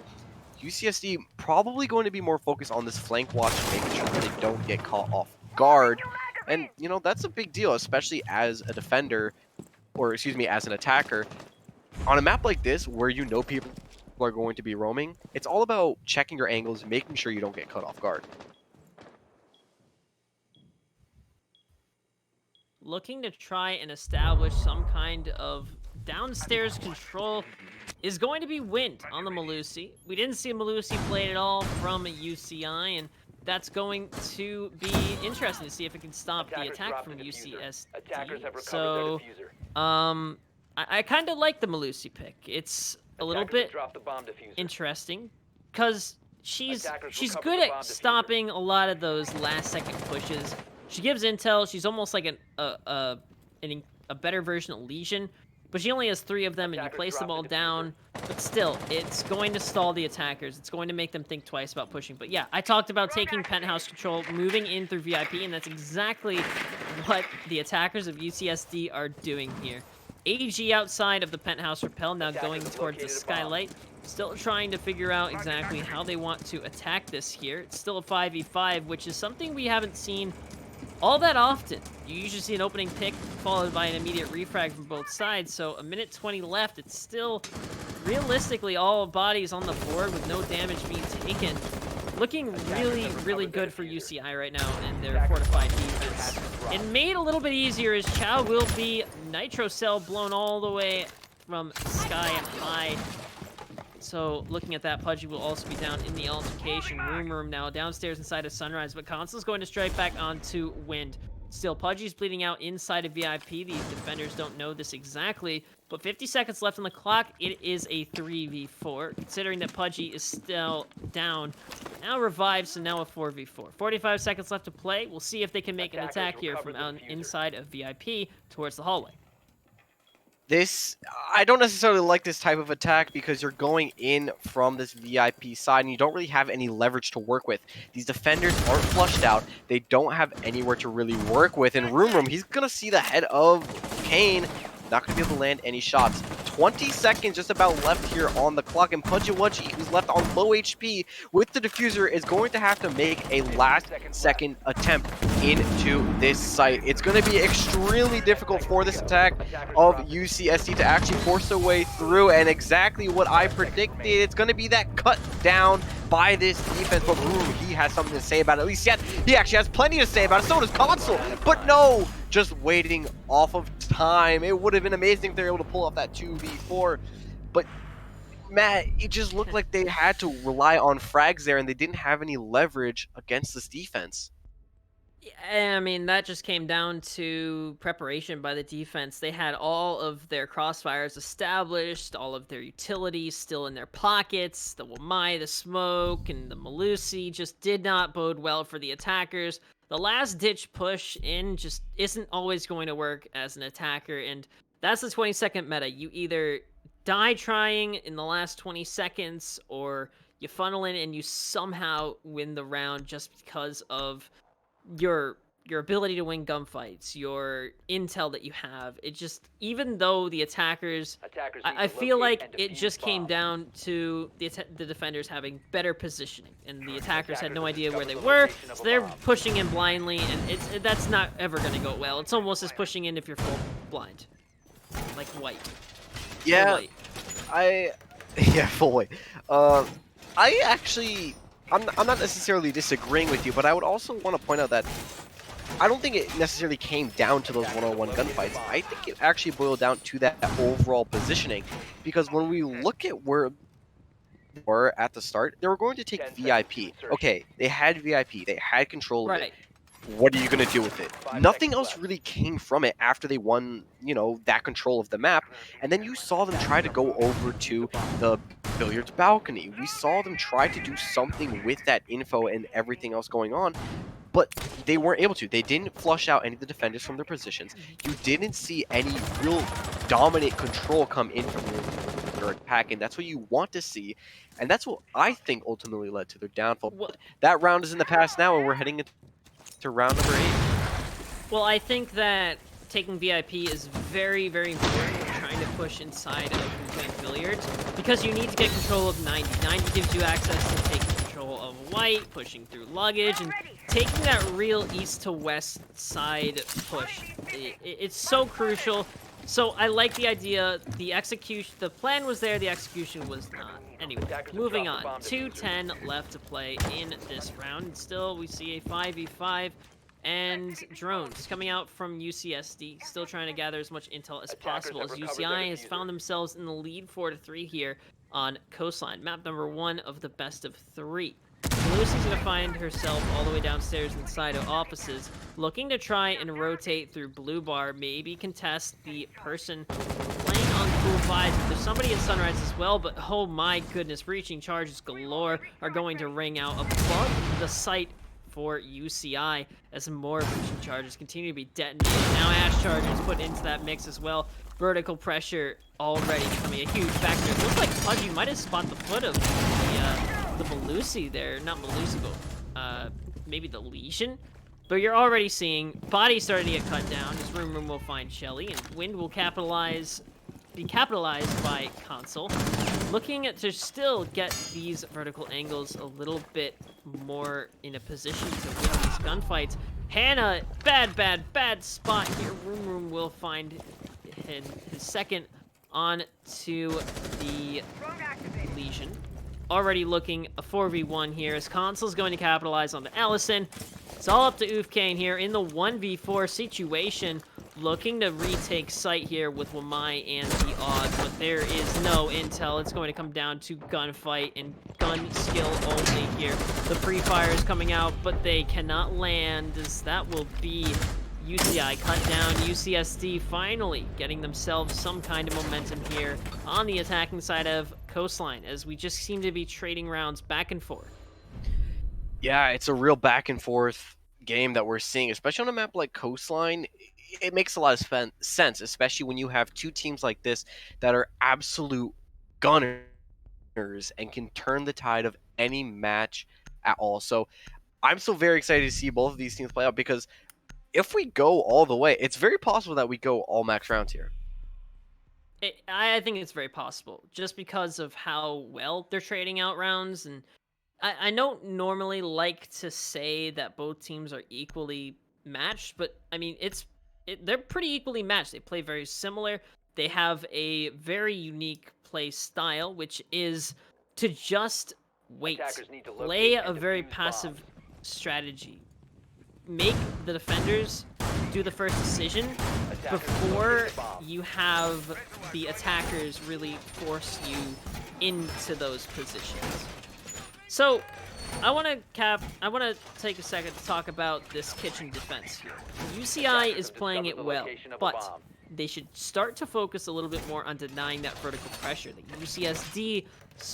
UCSD probably going to be more focused on this flank watch, making sure that they don't get caught off guard. And, you know, that's a big deal, especially as a defender, or excuse me, as an attacker. On a map like this, where you know people are going to be roaming, it's all about checking your angles, making sure you don't get caught off guard.
Looking to try and establish some kind of downstairs control is going to be Wind on the Malusi. We didn't see Malusi played at all from UCI, and that's going to be interesting to see if it can stop the attack from UCSD. So, I kind of like the Malusi pick. It's a little bit interesting because she's good at stopping a lot of those last-second pushes. She gives intel. She's almost like a better version of Legion, but she only has 3 of them, and you place them all down. But still, it's going to stall the attackers. It's going to make them think twice about pushing. But yeah, I talked about taking penthouse control, moving in through VIP, and that's exactly what the attackers of UCSD are doing here. AG outside of the penthouse rappel, now going towards the skylight. Still trying to figure out exactly how they want to attack this here. It's still a 5v5, which is something we haven't seen all that often. You usually see an opening pick followed by an immediate refrag from both sides, so a minute 20 left. It's still realistically all bodies on the board with no damage being taken. Looking really, really good for UCI right now in their fortified defense. It made a little bit easier as Chow will be Nitro Cell blown all the way from sky high. So looking at that, Pudgy will also be down in the altercation. Room now downstairs inside of Sunrise, but Consul's going to strike back onto Wind. Still, Pudgy's bleeding out inside of VIP. These defenders don't know this exactly, but 50 seconds left on the clock. It is a 3v4, considering that Pudgy is still down. Now revived, so now a 4v4. 45 seconds left to play. We'll see if they can make an attack here from inside of VIP towards the hallway.
I don't necessarily like this type of attack because you're going in from this VIP side and you don't really have any leverage to work with. These defenders aren't flushed out. They don't have anywhere to really work with. And Room, he's going to see the head of Kane. Not going to be able to land any shots. 20 seconds just about left here on the clock. And Pudgy Wudgy, who's left on low HP with the diffuser, is going to have to make a last-second attempt into this site. It's going to be extremely difficult for this attack of UCSD to actually force their way through. And exactly what I predicted, it's going to be that cut down by this defense. But Room, he has something to say about it. At least he actually has plenty to say about it. So does Console. But no! Just waiting off of time. It would have been amazing if they were able to pull off that 2v4. But, Matt, it just looked like they had to rely on frags there, and they didn't have any leverage against this defense.
Yeah, I mean, that just came down to preparation by the defense. They had all of their crossfires established, all of their utilities still in their pockets. The Wamai, the Smoke, and the Malusi just did not bode well for the attackers. The last-ditch push in just isn't always going to work as an attacker, and that's the 20-second meta. You either die trying in the last 20 seconds, or you funnel in and you somehow win the round just because of your ability to win gunfights, your intel that you have. It just, even though the attackers I feel like it just came down to the defenders having better positioning, and the attackers had no idea where they were, so they're pushing in blindly, and that's not ever going to go well. It's almost as pushing in if you're full blind, like white.
Yeah, full white. I'm not necessarily disagreeing with you, but I would also want to point out that I don't think it necessarily came down to those one-on-one gunfights. I think it actually boiled down to that overall positioning, because when we look at where they were at the start, they were going to take VIP. Okay, they had VIP, they had control of it. What are you going to do with it? Nothing else really came from it after they won, you know, that control of the map. And then you saw them try to go over to the billiards balcony. We saw them try to do something with that info and everything else going on, but they weren't able to. They didn't flush out any of the defenders from their positions. You didn't see any real dominant control come in from their attack, and that's what you want to see. And that's what I think ultimately led to their downfall. But that round is in the past now, and we're heading into round number 8.
Well, I think that taking VIP is very, very important when trying to push inside of playing billiards, because you need to get control of 90. 90 gives you access to taking control of white, pushing through luggage, and taking that real east to west side push. It's so crucial. So I like the idea. The execution, the plan was there, the execution was not. Anyway, moving on. 2:10 left to play in this round. Still, we see a 5v5. And drones coming out from UCSD, still trying to gather as much intel as possible, as UCI has found themselves in the lead 4-3 here on Coastline. Map number 1 of the best of 3. Lucy's going to find herself all the way downstairs inside of offices, looking to try and rotate through blue bar, maybe contest the person playing on cool vibes. There's somebody in Sunrise as well, but oh my goodness, breaching charges galore are going to ring out above the site for UCI as more breaching charges continue to be detonated. Now Ash charges put into that mix as well. Vertical pressure already becoming a huge factor. It looks like Pudgy might have spotted the foot of the Malusi there. Not Malusi, but maybe the Lesion. But you're already seeing bodies starting to get cut down as Room will find Shelly, and Wind will be capitalized by Console. Looking to still get these vertical angles a little bit more in a position to win these gunfights. Hannah, bad spot here. Room will find his second on to the Lesion. Already looking a 4v1 here as Console's going to capitalize on the Ellison. It's all up to Ufkane here in the 1v4 situation. Looking to retake site here with Wamai and the odds, but there is no intel. It's going to come down to gunfight and gun skill only here. The pre-fire is coming out, but they cannot land, as that will be UCI cut down. UCSD finally getting themselves some kind of momentum here on the attacking side of Coastline, as we just seem to be trading rounds back and forth.
Yeah, it's a real back and forth game that we're seeing, especially on a map like Coastline. It makes a lot of sense, especially when you have two teams like this that are absolute gunners and can turn the tide of any match at all. So I'm still very excited to see both of these teams play out, because if we go all the way, it's very possible that we go all max rounds here.
I think it's very possible, just because of how well they're trading out rounds. And I don't normally like to say that both teams are equally matched, but I mean, they're pretty equally matched. They play very similar. They have a very unique play style, which is to just wait. Play a very passive strategy. Make the defenders do the first decision before you have the attackers really force you into those positions. So I want to take a second to talk about this kitchen defense here. UCI is playing it well, but they should start to focus a little bit more on denying that vertical pressure. The UCSD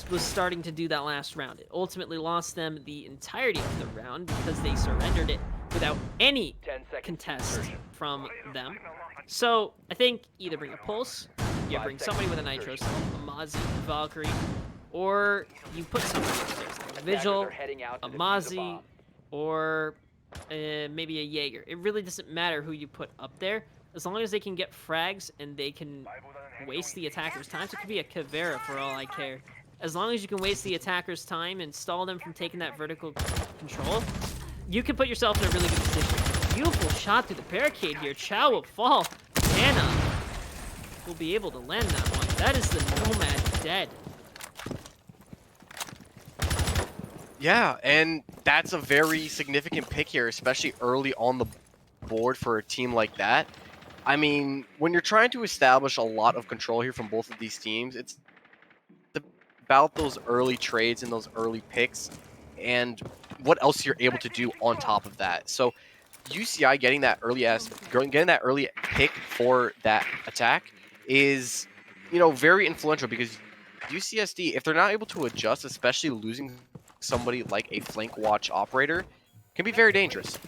was starting to do that last round. It ultimately lost them the entirety of the round because they surrendered it without any contest from them. So I think either bring a Pulse, you bring somebody with a Nitro, a Mozzie, Valkyrie, or you put somebody upstairs, like a Vigil, a Mozzie, or maybe a Jaeger. It really doesn't matter who you put up there, as long as they can get frags and they can waste the attacker's time. So it could be a Caveira for all I care. As long as you can waste the attacker's time and stall them from taking that vertical control, you can put yourself in a really good position. Beautiful shot through the barricade here. Chow will fall. Hannah will be able to land that one. That is the Nomad dead.
Yeah, and that's a very significant pick here, especially early on the board for a team like that. I mean, when you're trying to establish a lot of control here from both of these teams, it's about those early trades and those early picks and what else you're able to do on top of that. So UCI getting that early pick for that attack is, you know, very influential, because UCSD, if they're not able to adjust, especially losing somebody like a flank watch operator, can be very dangerous.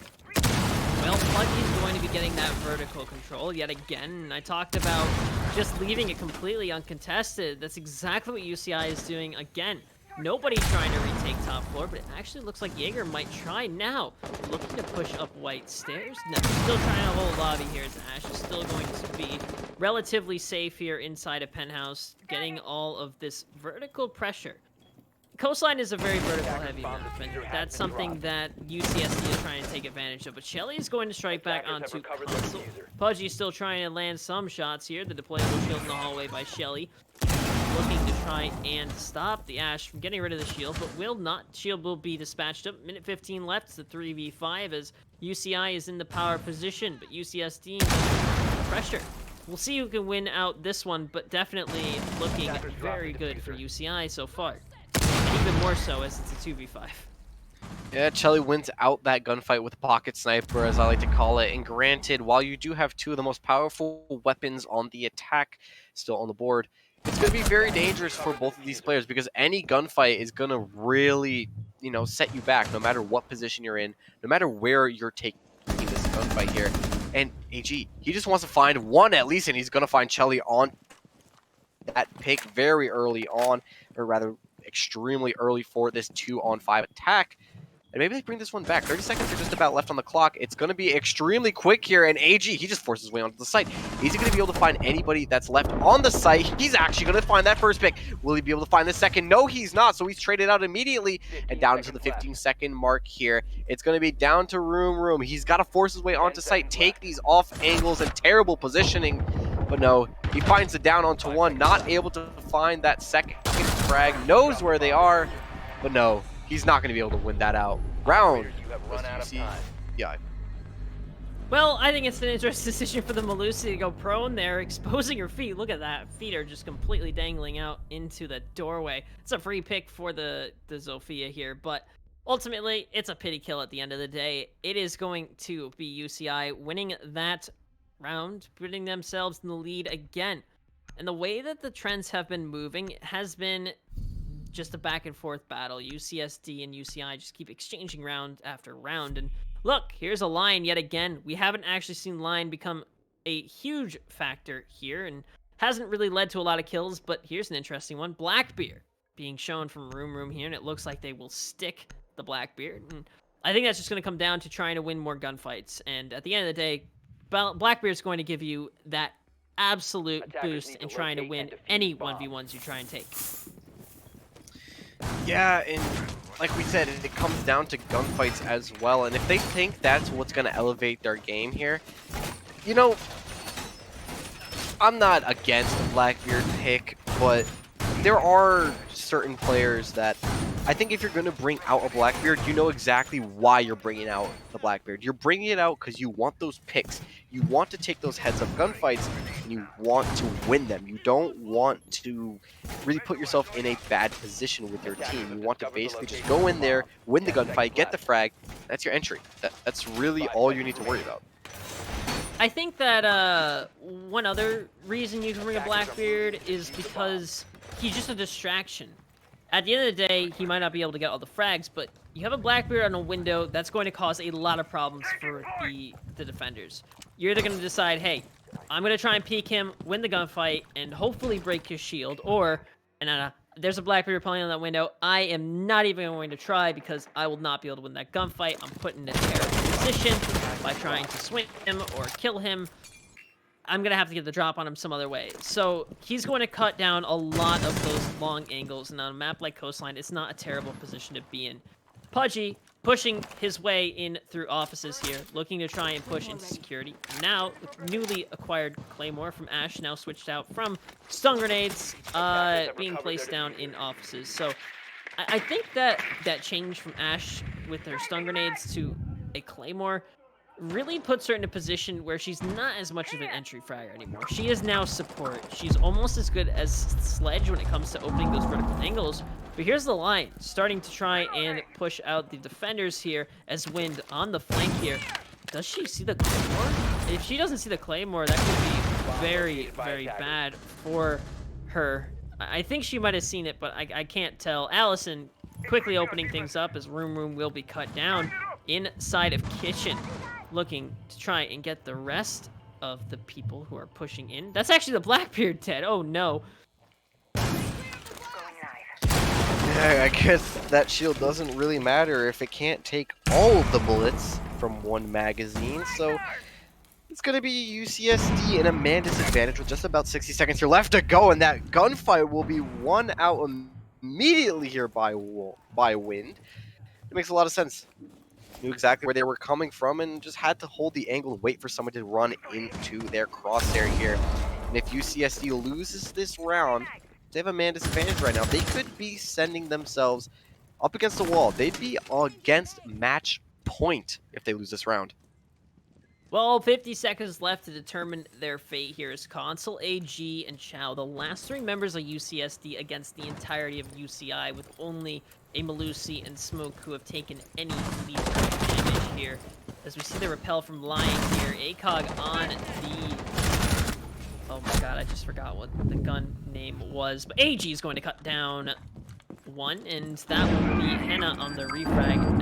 Well, Pudgy's going to be getting that vertical control yet again, and I talked about just leaving it completely uncontested. That's exactly what UCI is doing again. Nobody trying to retake take top floor, but it actually looks like Jaeger might try now. Looking to push up white stairs. No, still trying to hold lobby here as Ash is still going to be relatively safe here inside a penthouse, getting all of this vertical pressure. Coastline is a very vertical heavy map, and that's something that UCSD is trying to take advantage of. But Shelly is going to strike back onto Console. Pudgy is still trying to land some shots here. The deployable shield in the hallway by Shelly. Looking to try and stop the Ash from getting rid of the shield, but will not. Shield will be dispatched up. Minute 15 left. It's the 3v5 as UCI is in the power position, but UCSD pressure. We'll see who can win out this one, but definitely looking very good for UCI so far. And even more so as it's a 2v5.
Yeah, Chelly wins out that gunfight with a pocket sniper, as I like to call it. And granted, while you do have two of the most powerful weapons on the attack still on the board, it's going to be very dangerous for both of these players because any gunfight is going to really, set you back no matter what position you're in, no matter where you're taking this gunfight here. And AG, he just wants to find one at least, and he's going to find Chelly on that pick very early on, or rather extremely early for this 2-on-5 attack. And maybe they bring this one back. 30 seconds are just about left on the clock. It's going to be extremely quick here. And AG, he just forces his way onto the site. Is he going to be able to find anybody that's left on the site? He's actually going to find that first pick. Will he be able to find the second? No, he's not. So he's traded out immediately. And down to the 15-second mark here. It's going to be down to Room. He's got to force his way onto site, take these off angles and terrible positioning. But no, he finds the down onto one. Not able to find that second frag. Knows where they are. But no. He's not going to be able to win that out. Round. Yeah.
Well, I think it's an interesting decision for the Melusi to go prone there, exposing her feet. Look at that. Feet are just completely dangling out into the doorway. It's a free pick for the Zofia here, but ultimately, it's a pity kill at the end of the day. It is going to be UCI winning that round, putting themselves in the lead again. And the way that the trends have been moving has been just a back and forth battle. UCSD and UCI just keep exchanging round after round. And look, here's a line yet again. We haven't actually seen line become a huge factor here and hasn't really led to a lot of kills, but here's an interesting one. Blackbeard being shown from Room here, and it looks like they will stick the Blackbeard. And I think that's just going to come down to trying to win more gunfights. And at the end of the day, Blackbeard's going to give you that absolute boost in trying to win any 1v1s you try and take.
Yeah, and like we said, it comes down to gunfights as well. And if they think that's what's going to elevate their game here, I'm not against the Blackbeard pick, but there are certain players that I think if you're going to bring out a Blackbeard, you know exactly why you're bringing out the Blackbeard. You're bringing it out because you want those picks. You want to take those heads-up gunfights, and you want to win them. You don't want to really put yourself in a bad position with your team. You want to basically just go in there, win the gunfight, get the frag. That's your entry. That's really all you need to worry about.
I think that one other reason you can bring a Blackbeard is because he's just a distraction. At the end of the day, he might not be able to get all the frags, but you have a Blackbeard on a window, that's going to cause a lot of problems for the defenders. You're either going to decide, hey, I'm going to try and peek him, win the gunfight, and hopefully break his shield, or, there's a Blackbeard playing on that window, I am not even going to try because I will not be able to win that gunfight. I'm put in a terrible position by trying to swing him or kill him. I'm going to have to get the drop on him some other way. So he's going to cut down a lot of those long angles. And on a map like Coastline, it's not a terrible position to be in. Pudgy pushing his way in through offices here, looking to try and push into security. Now, the newly acquired Claymore from Ash, now switched out from stun grenades being placed down in offices. So I think that change from Ash with her stun grenades to a Claymore really puts her in a position where she's not as much of an entry fragger anymore. She is now support. She's almost as good as Sledge when it comes to opening those vertical angles. But here's the line, starting to try and push out the defenders here as Wind on the flank here. Does she see the Claymore? If she doesn't see the Claymore, that could be very, very bad for her. I think she might have seen it, but I can't tell. Allison quickly opening things up as Room will be cut down inside of Kitchen, looking to try and get the rest of the people who are pushing in. That's actually the Blackbeard, Ted. Oh, no.
Yeah, I guess that shield doesn't really matter if it can't take all of the bullets from one magazine, so it's going to be UCSD in a man disadvantage with just about 60 seconds here left to go, and that gunfight will be won out immediately here by Wind. It makes a lot of sense. Knew exactly where they were coming from and just had to hold the angle and wait for someone to run into their crosshair here. And if UCSD loses this round, they have a man disadvantage right now. They could be sending themselves up against the wall. They'd be against match point if they lose this round.
Well, 50 seconds left to determine their fate here as Console, AG, and Chow, the last three members of UCSD against the entirety of UCI, with only a Malusi and Smoke who have taken any lead damage here. As we see the repel from Lion here, ACOG on the... Oh my god, I just forgot what the gun name was. But AG is going to cut down one, and that will be Henna on the refragged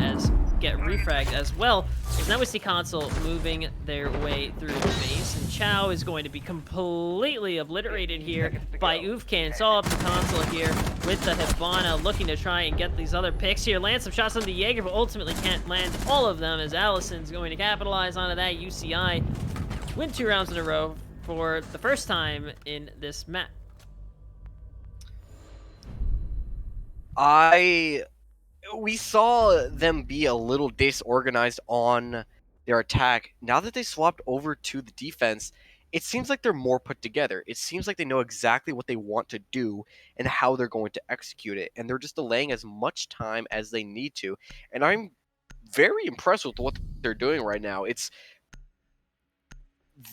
as well. Because now we see Console moving their way through the base, and Chow is going to be completely obliterated here by Ufcan. It's all up to Console here with the Hibana looking to try and get these other picks here. Land some shots on the Jaeger, but ultimately can't land all of them as Allison's going to capitalize onto that. UCI win 2 rounds in a row for the first time in this map.
We saw them be a little disorganized on their attack. Now that they swapped over to the defense, it seems like they're more put together. It seems like they know exactly what they want to do and how they're going to execute it. And they're just delaying as much time as they need to. And I'm very impressed with what they're doing right now. It's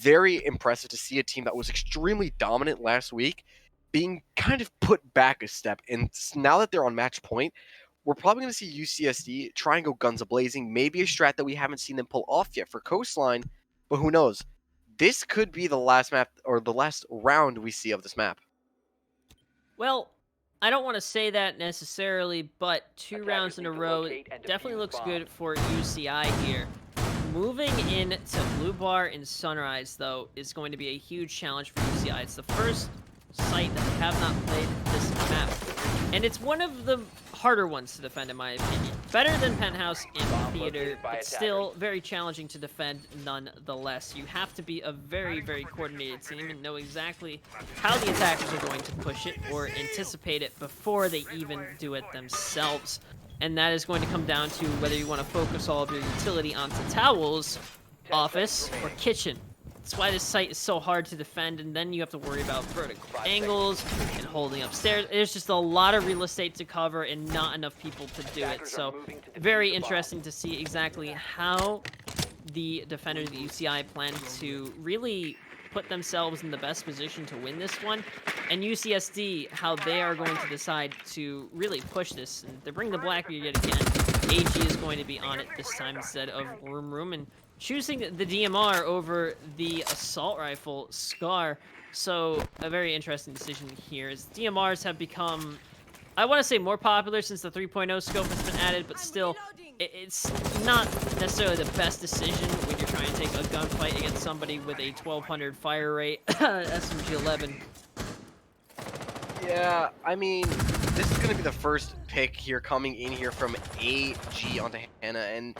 very impressive to see a team that was extremely dominant last week being kind of put back a step. And now that they're on match point, we're probably going to see UCSD try and go guns a-blazing, maybe a strat that we haven't seen them pull off yet for Coastline, but who knows? This could be the last map, or the last round we see of this map.
Well, I don't want to say that necessarily, but 2 rounds in a row definitely looks good for UCI here. Moving into Blue Bar and Sunrise, though, is going to be a huge challenge for UCI. It's the first site that they have not played this map, and it's one of the harder ones to defend, in my opinion. Better than Penthouse and Theater, but still very challenging to defend nonetheless. You have to be a very, very coordinated team and know exactly how the attackers are going to push it or anticipate it before they even do it themselves. And that is going to come down to whether you want to focus all of your utility onto towels, office, or kitchen. That's why this site is so hard to defend, and then you have to worry about vertical angles and holding upstairs. There's just a lot of real estate to cover and not enough people to do it. So very interesting to see exactly how the defenders of the UCI plan to really put themselves in the best position to win this one, and UCSD, how they are going to decide to really push this. And they bring the Blackbeard yet again. AG is going to be on it this time instead of Room, and choosing the DMR over the assault rifle Scar. So a very interesting decision here, as DMRs have become, I want to say, more popular since the 3.0 scope has been added, but still, it's not necessarily the best decision when you're trying to take a gunfight against somebody with a 1200 fire rate SMG-11.
Yeah, I mean, this is going to be the first pick here coming in here from AG onto Hannah, and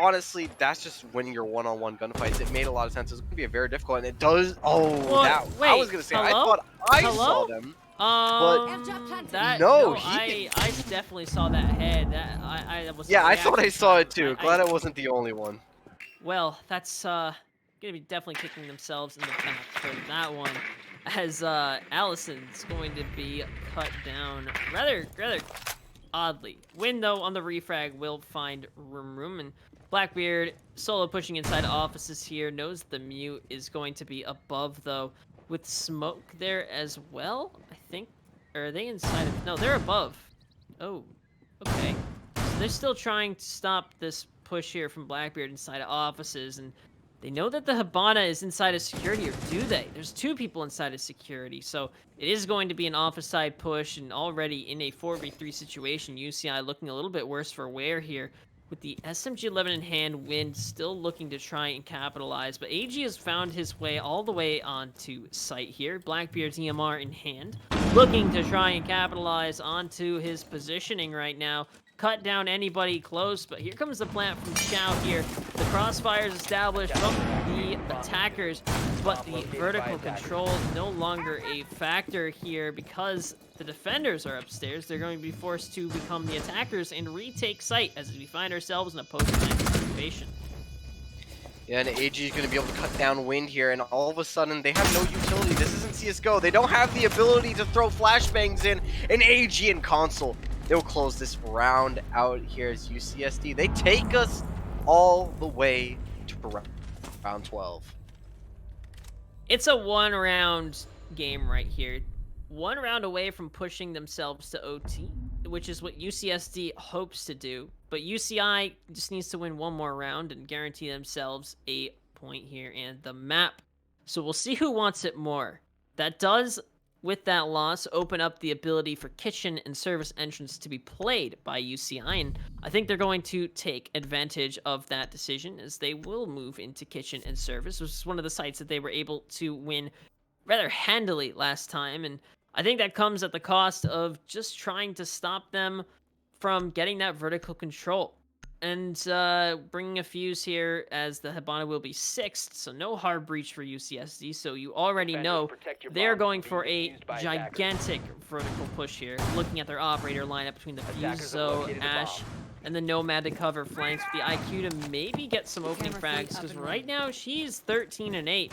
honestly, that's just winning your one-on-one gunfights. It made a lot of sense. It's going to be a very difficult, and it does. Oh,
well,
that,
wait,
I was going to say,
hello?
I thought I
Hello?
saw them.
That,
no,
I definitely saw that head. I was.
Yeah, I thought I saw it too. Glad I wasn't the only one.
Well, that's gonna be definitely kicking themselves in the back for that one, as Allison's going to be cut down rather oddly. Win though on the refrag will find Room, and Blackbeard solo pushing inside offices here, knows the mute is going to be above though, with Smoke there as well, I think. Or are they inside of... No, they're above. Oh, okay. So they're still trying to stop this push here from Blackbeard inside of offices, and they know that the Hibana is inside of security, or do they? There's 2 people inside of security, so it is going to be an office side push, and already in a 4v3 situation, UCI looking a little bit worse for wear here, with the SMG-11 in hand, Wind still looking to try and capitalize, but AG has found his way all the way onto site here. Blackbeard's EMR in hand, looking to try and capitalize onto his positioning right now. Cut down anybody close, but here comes the plant from Xiao here. The crossfire is established from the attackers, but the vertical control no longer a factor here because the defenders are upstairs. They're going to be forced to become the attackers and retake site as we find ourselves in a post-plant situation.
Yeah, and AG is going to be able to cut down Wind here, and all of a sudden they have no utility. This isn't CSGO. They don't have the ability to throw flashbangs in, and AG and Console. They'll close this round out here as UCSD. They take us all the way to round 12.
It's a one-round game right here. One round away from pushing themselves to OT, which is what UCSD hopes to do. But UCI just needs to win one more round and guarantee themselves a point here and the map. So we'll see who wants it more. That does, with that loss, open up the ability for kitchen and service entrance to be played by UCI, and I think they're going to take advantage of that decision as they will move into kitchen and service, which is one of the sites that they were able to win rather handily last time, and I think that comes at the cost of just trying to stop them from getting that vertical control. And bringing a fuse here as the Hibana will be 6th, so no hard breach for UCSD, so you already know they're going for a gigantic vertical push here. Looking at their operator lineup between the Fuso, Ash, and the Nomad to cover flanks with the IQ to maybe get some opening frags, because right now she's 13-8.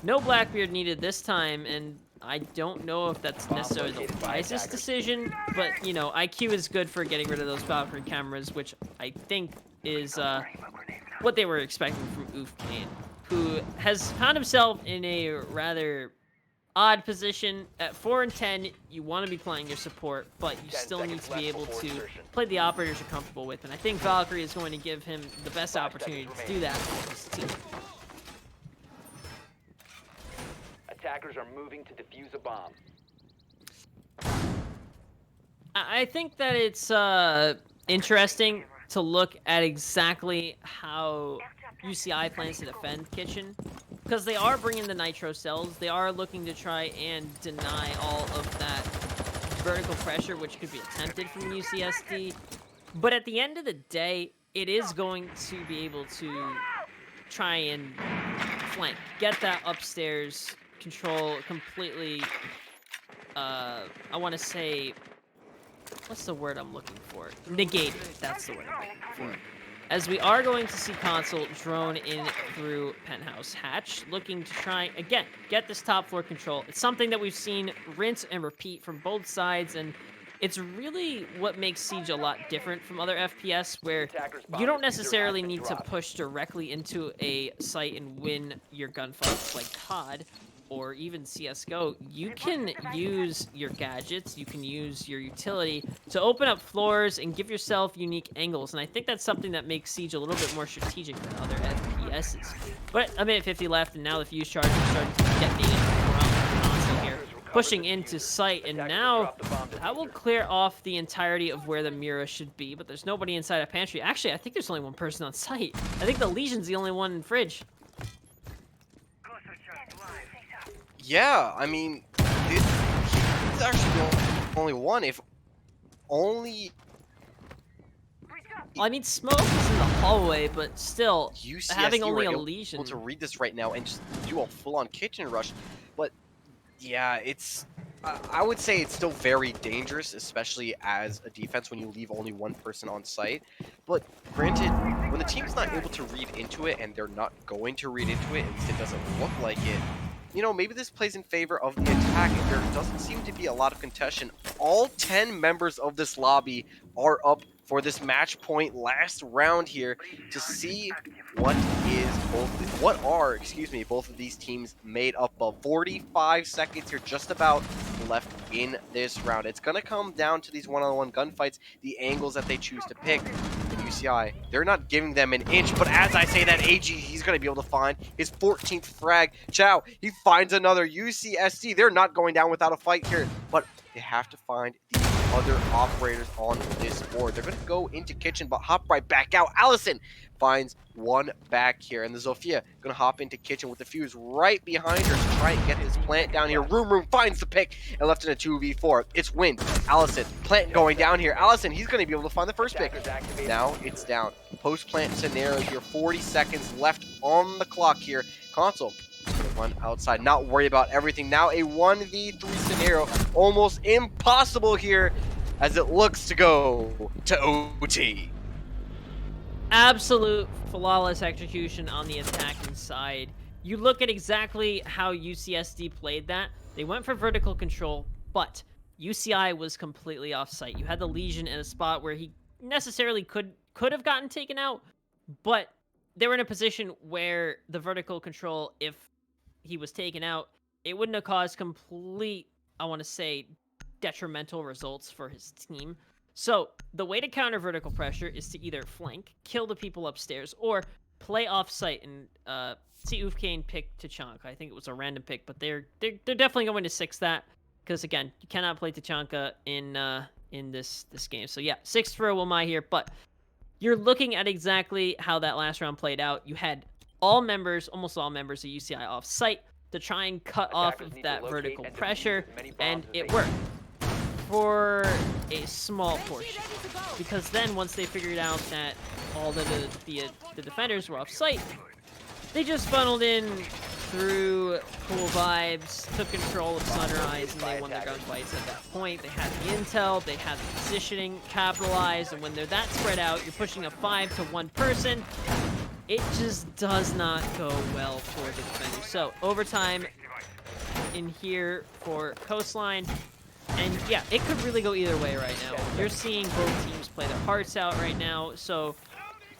No Blackbeard needed this time, and I don't know if that's necessarily the wisest decision, but, you know, IQ is good for getting rid of those Valkyrie cameras, which I think is what they were expecting from Oof Kane, who has found himself in a rather odd position. At 4 and 10, you want to be playing your support, but you still need to be able to play the operators you're comfortable with, and I think Valkyrie is going to give him the best opportunity to do that with his team.
Attackers are moving to defuse a bomb.
I think that it's interesting to look at exactly how UCI plans to defend Kitchen, because they are bringing the nitro cells. They are looking to try and deny all of that vertical pressure, which could be attempted from UCSD. But at the end of the day, it is going to be able to try and flank, get that upstairs control completely. I want to say, what's the word I'm looking for? Negated. That's the word I'm looking for. As we are going to see Console drone in through Penthouse Hatch, looking to try, again, get this top floor control. It's something that we've seen rinse and repeat from both sides, and it's really what makes Siege a lot different from other FPS, where you don't necessarily need to push directly into a site and win your gunfights like COD or even CSGO. You can use your gadgets, you can use your utility to open up floors and give yourself unique angles, and I think that's something that makes Siege a little bit more strategic than other FPSs. But a minute 50 left, and now the fuse charge is starting to get me around Console here, pushing into site, and now that will clear off the entirety of where the Mira should be, but there's nobody inside a pantry. Actually, I think there's only one person on site. I think the Legion's the only one in fridge.
Yeah, I mean, this is actually the only one. If only...
Well, I mean, Smoke is in the hallway, but still,
UCSD
having only a
were
Legion.
able to read this right now and just do a full-on kitchen rush. But, yeah, it's... I would say it's still very dangerous, especially as a defense when you leave only one person on site. But granted, when the team's not able to read into it, and they're not going to read into it, at least it doesn't look like it, you know, maybe this plays in favor of the attack. There doesn't seem to be a lot of contention. All 10 members of this lobby are up for this match point last round here to see what are both of these teams made up of. 45 seconds here just about left in this round. It's gonna come down to these one-on-one gunfights, the angles that they choose to pick. UCI, they're not giving them an inch, but as I say that, AG, he's going to be able to find his 14th frag. Chow, he finds another. UCSD, they're not going down without a fight here, but they have to find the other operators on this board. They're going to go into kitchen, but hop right back out. Allison finds one back here, and the Zofia going to hop into kitchen with the fuse right behind her to try and get this plant down here. Room finds the pick and left in a 2v4. It's Wind, Allison, plant going down here. Allison, he's going to be able to find the first pick. Now it's down. Post-plant scenario here, 40 seconds left on the clock here. Console run outside, not worry about everything. Now a 1v3 scenario, almost impossible here as it looks to go to OT.
Absolute flawless execution on the attacking side. You look at exactly how UCSD played that. They went for vertical control, but UCI was completely off-site. You had the Legion in a spot where he necessarily could have gotten taken out, but they were in a position where the vertical control, if he was taken out, it wouldn't have caused complete, I want to say, detrimental results for his team. So the way to counter vertical pressure is to either flank, kill the people upstairs, or play off-site and see Ufkane pick Tachanka. I think it was a random pick, but they're definitely going to 6 that, because again, you cannot play Tachanka in this game. So yeah, 6 for Womai here, but you're looking at exactly how that last round played out. You had almost all members of UCI off-site to try and cut off of that vertical pressure, and it worked for a small portion. Because then once they figured out that all the defenders were off-site, they just funneled in through cool vibes, took control of Sunrise, and they won their gunfights at that point. They had the intel, they had the positioning, capitalized, and when they're that spread out, you're pushing a 5 to 1 person. It just does not go well for the defenders. So, overtime in here for Coastline. And yeah, it could really go either way right now. You're seeing both teams play their hearts out right now. So,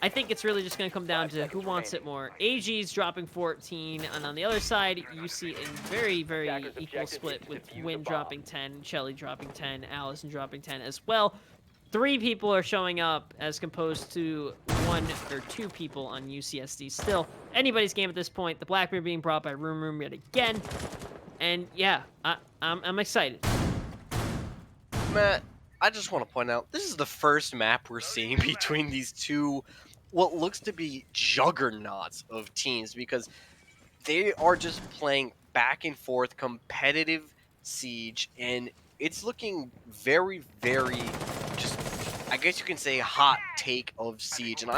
I think it's really just going to come down to who wants it more. AG's dropping 14, and on the other side, you see a very, very equal split with Wind dropping 10, Shelly dropping 10, Allison dropping 10 as well. 3 people are showing up as opposed to 1 or 2 people on UCSD. Still, anybody's game at this point. The Blackbeard being brought by Room yet again. And yeah, I'm excited.
Matt, I just want to point out, this is the first map we're seeing between these two, what looks to be juggernauts of teams, because they are just playing back and forth competitive Siege, and it's looking very, very, just, I guess you can say, hot take of Siege, and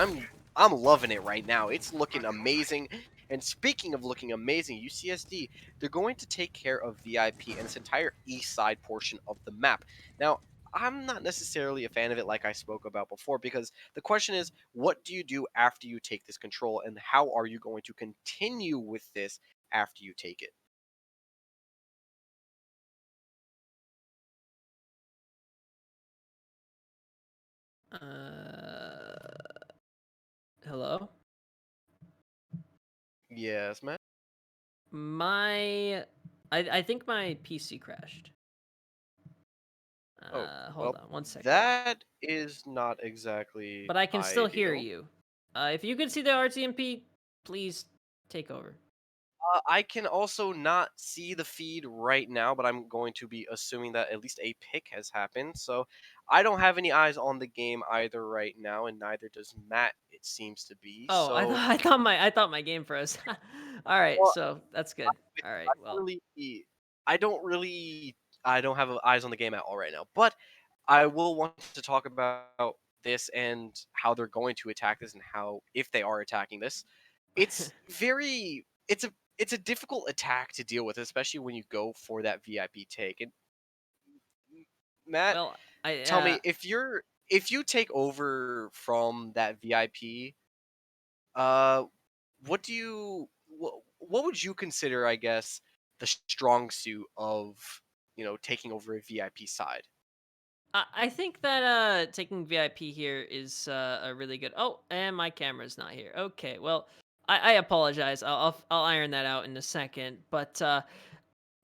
I'm loving it right now. It's looking amazing. And speaking of looking amazing, UCSD, they're going to take care of VIP and this entire east side portion of the map. Now, I'm not necessarily a fan of it like I spoke about before, because the question is, what do you do after you take this control, and how are you going to continue with this after you take it?
Hello?
Yes, Matt?
I think my PC crashed. Hold on 1 second.
That is not exactly
But I can still hear
ideal.
you. If you can see the RTMP, please take over.
I can also not see the feed right now, but I'm going to be assuming that at least a pick has happened. So I don't have any eyes on the game either right now, and neither does Matt, it seems to be.
Oh,
So
I thought my game froze. All right,
well,
so that's good. All right, well,
I don't have eyes on the game at all right now. But I will want to talk about this and how they're going to attack this, and how, if they are attacking this, it's very it's a difficult attack to deal with, especially when you go for that VIP take. And Matt,
well,
tell me, if you take over from that VIP, uh, what would you consider, I guess, the strong suit of, taking over a VIP side?
I think that taking VIP here is a really good. Oh, and my camera's not here. Okay, well, I apologize. I'll iron that out in a second. But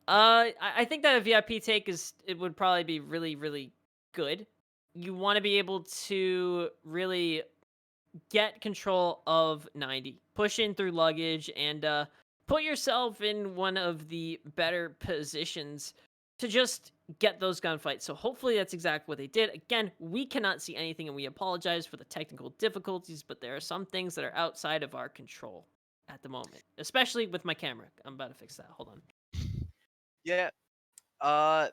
I think that a VIP take it would probably be really, really good. You want to be able to really get control of 90, push in through luggage, and put yourself in one of the better positions to just get those gunfights. So hopefully that's exactly what they did. Again, we cannot see anything and we apologize for the technical difficulties, but there are some things that are outside of our control at the moment, especially with my camera. I'm about to fix that. Hold on.
Yeah, uh,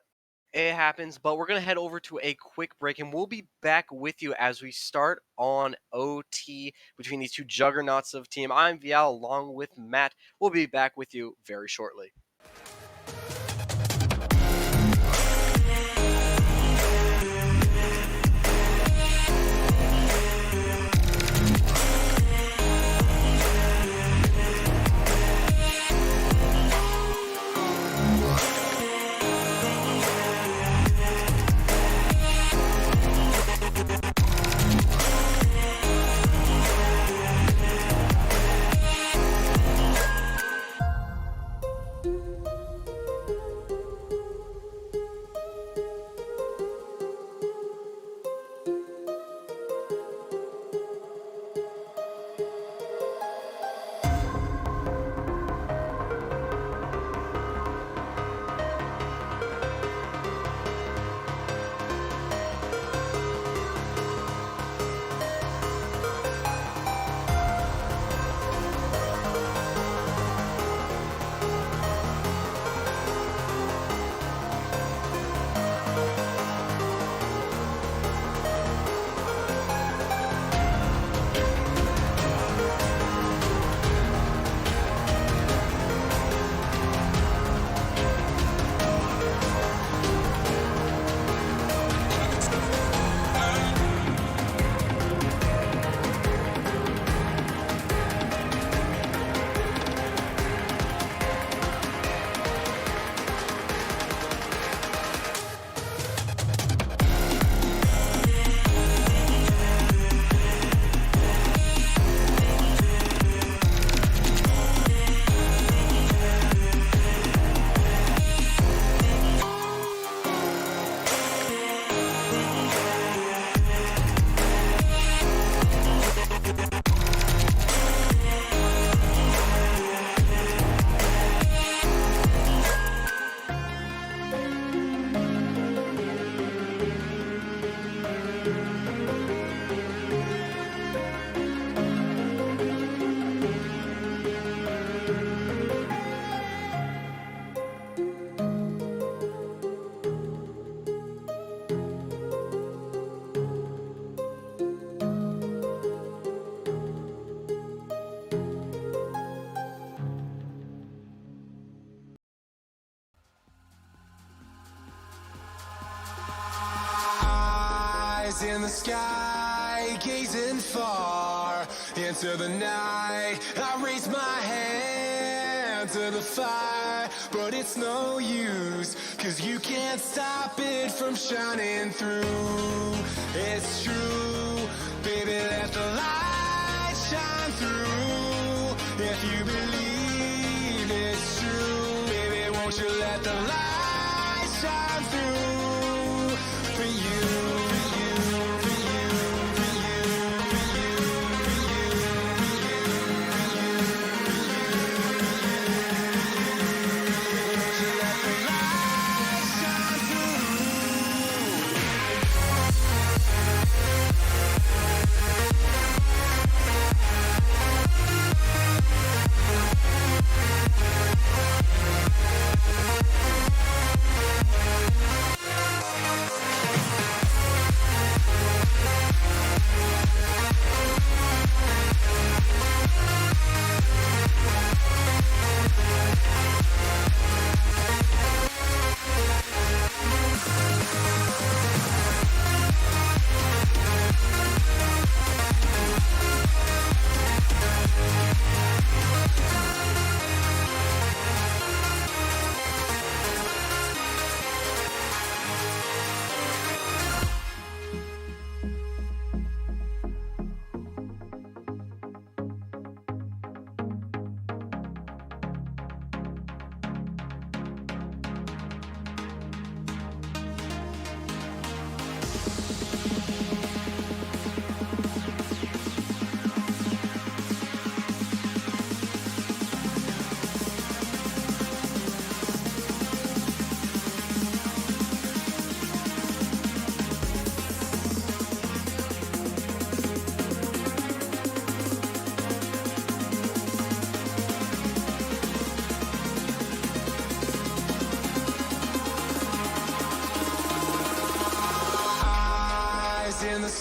it happens, but we're going to head over to a quick break and we'll be back with you as we start on OT between these two juggernauts of team. I'm Vial along with Matt. We'll be back with you very shortly.
Eyes in the sky, gazing far into the night. I raise my hand to the fire, but it's no use, 'cause you can't stop it from shining through. It's true, baby, let the light shine through. If you believe it's true, baby, won't you let the light shine through for you.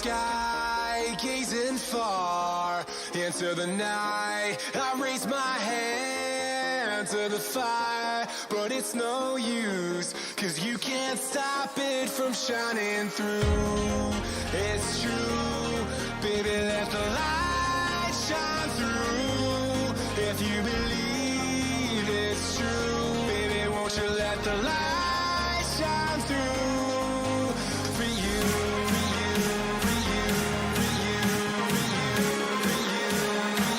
sky, gazing far into the night. I raise my hand to the fire, but it's no use, 'cause you can't stop it from shining through. It's true, baby, let the light shine through. If you believe it's true, baby, won't you let the light shine through for you, for you, for you, for you, for you, for you,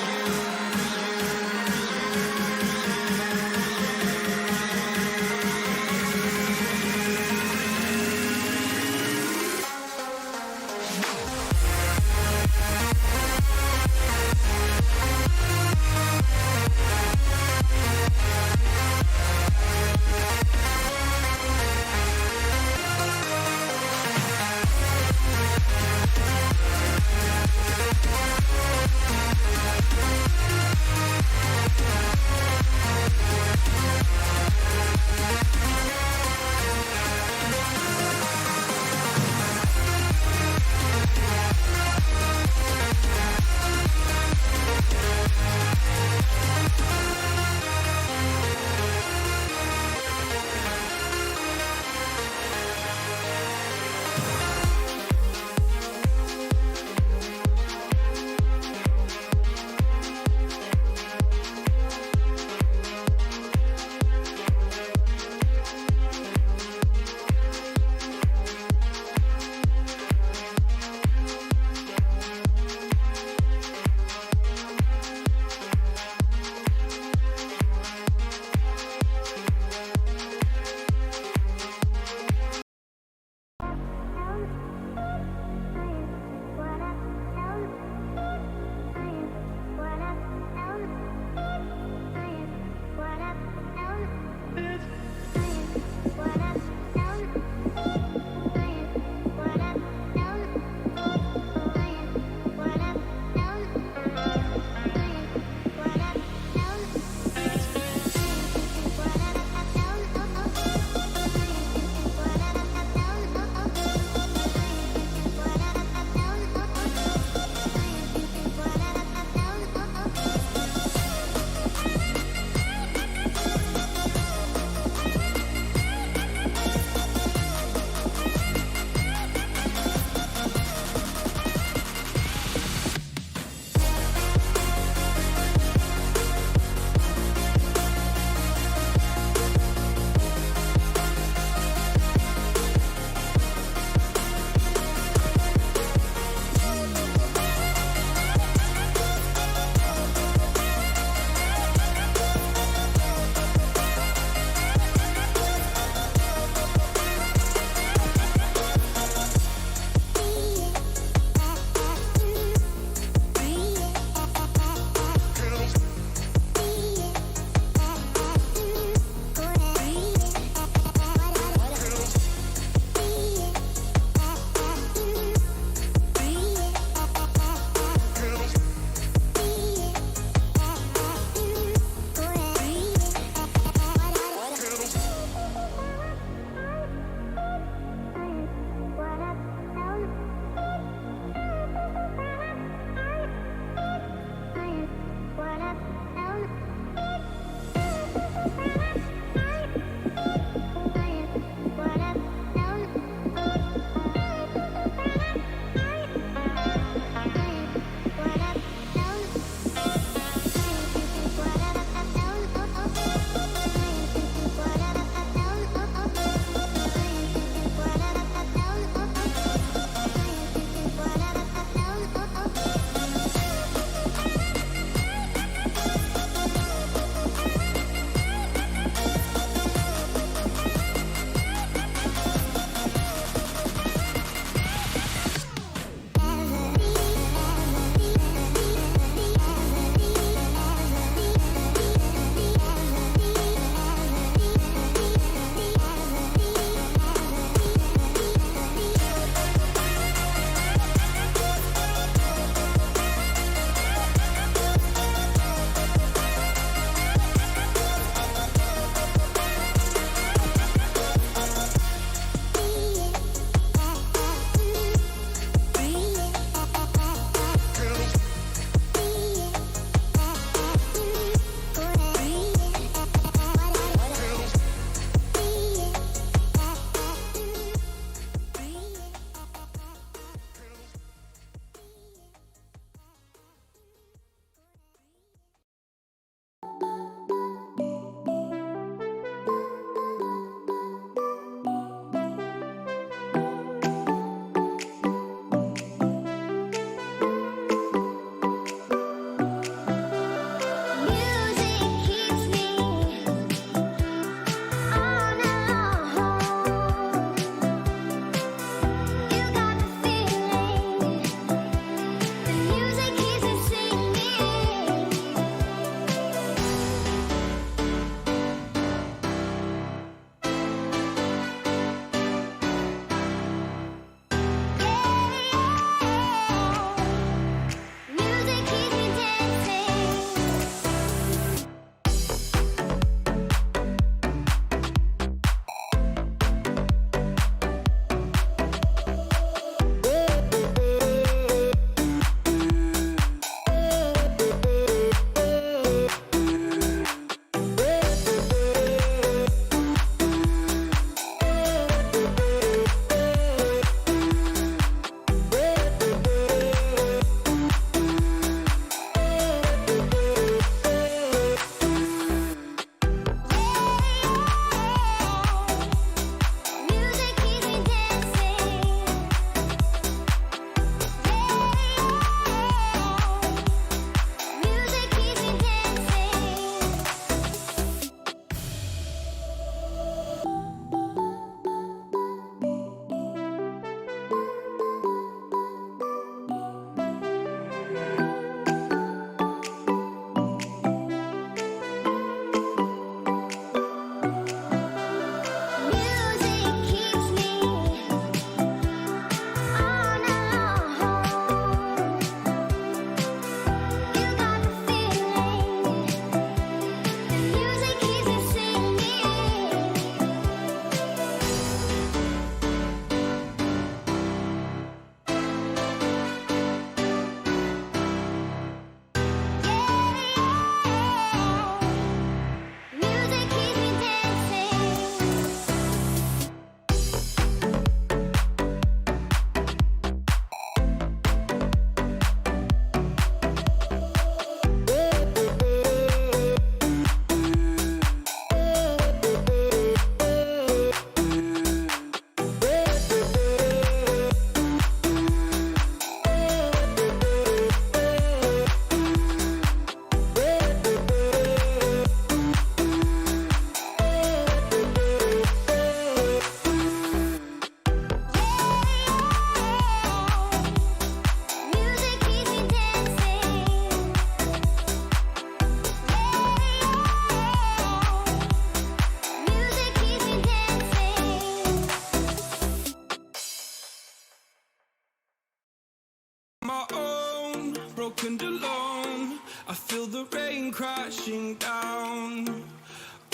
broken alone. I feel the rain crashing down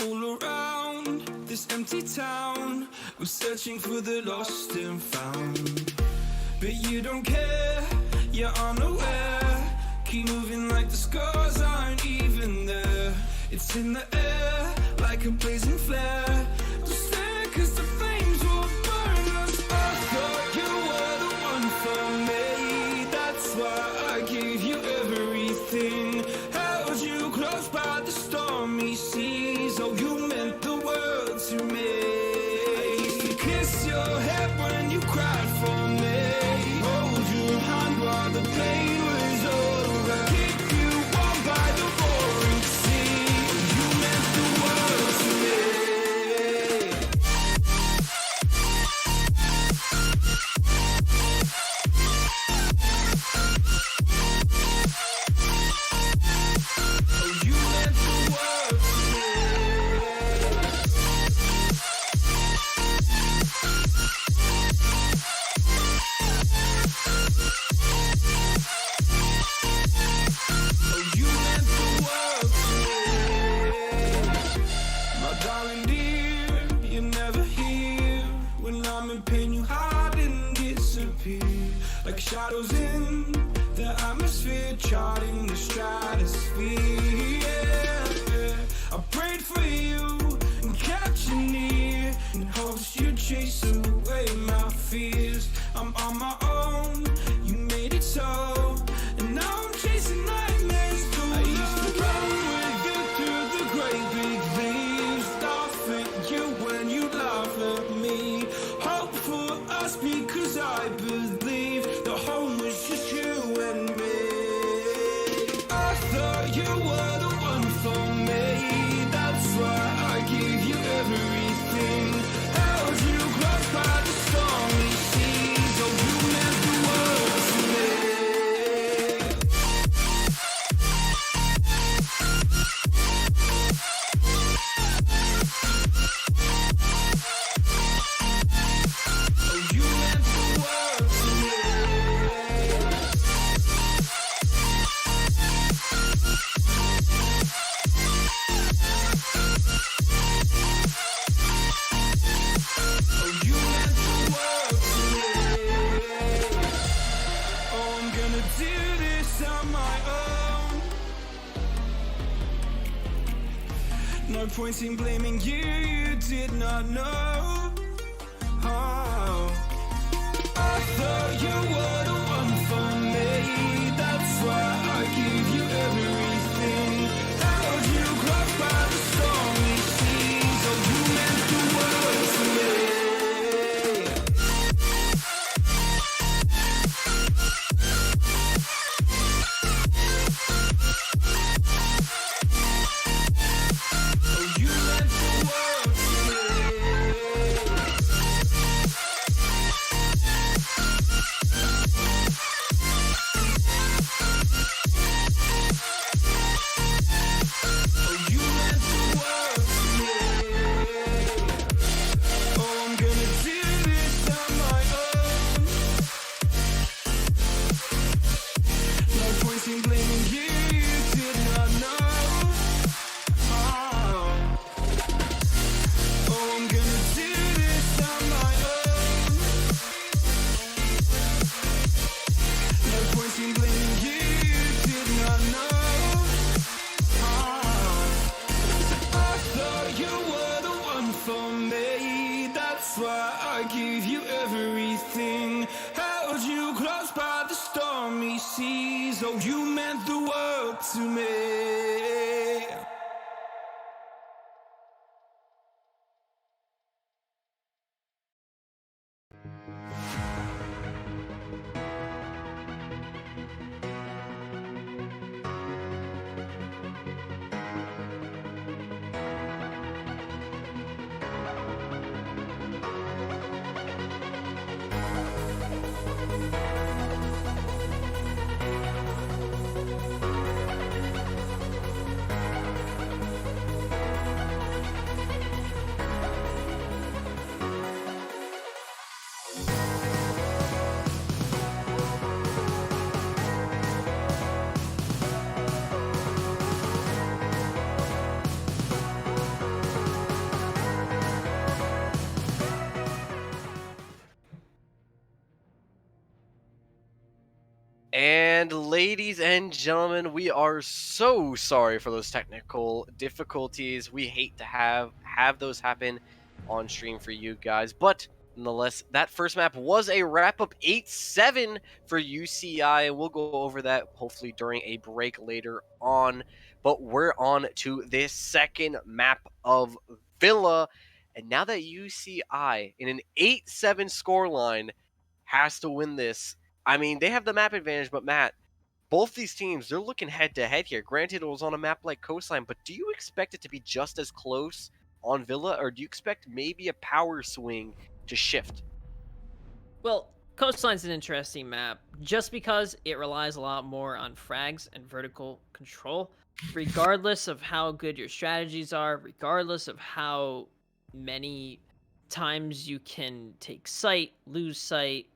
all around this empty town. I'm searching for the lost and found, but you don't care, you're unaware. Keep moving like the scars aren't even there. It's in the air like a blazing flare. Don't stare 'cause the flames will burn us. I thought you were the one for me. That's why I gave you everything. Held you close by the stormy seas. Oh, you meant the world to me. I used to kiss your head when you cried for me. Hold your hand while the pain was over. Keep you warm by the roaring sea. You meant the world to me. Oh, you meant the world to me. Oh, you meant the world to me. My darling dear, you're never here. When I'm in pain, you hide and disappear. Like shadows in the atmosphere, charting the stratosphere. Yeah. I prayed for you and kept you near in hopes you'd chase away my fears. I'm on my own, you made it so, and now I'm chasing nightmares too. I used to run with you through the great big leaves, laugh at you when you laugh at me. Hope for us because I believe the home was just you and me. I thought you were the one for me. That's why I gave you everything. Held you close by the stormy seas. Oh, you meant the world to me. Oh, you meant the world to me. Oh, you meant the world to me. Oh, I'm gonna do this on my own. No point in blaming you, you did not know. Oh, I thought you were the one for me. That's why I gave you everything. Held you close by the stormy seas. Oh, you meant the world to me. Oh, you meant the world to me. Oh, you meant the world to me. Oh, I'm gonna do this on my own. No point in blaming you, you did not know. Oh, I'm gonna do this on my own. No point in blaming you, you did not know. I thought you were the one for me. That's why I gave you everything. Held you close by the stormy seas. Oh, you meant the world to me.
And ladies and gentlemen, we are so sorry for those technical difficulties. We hate to have those happen on stream for you guys, but nonetheless, that first map was a wrap up 8-7 for UCI, and we'll go over that hopefully during a break later on. But we're on to this second map of Villa, and now that UCI in an 8-7 scoreline has to win this. I mean, they have the map advantage, but Matt, both these teams, they're looking head to head here. Granted, it was on a map like Coastline, but do you expect it to be just as close on Villa, or do you expect maybe a power swing to shift?
Well, Coastline's an interesting map just because it relies a lot more on frags and vertical control. Regardless of how good your strategies are, regardless of how many times you can take sight, lose sight,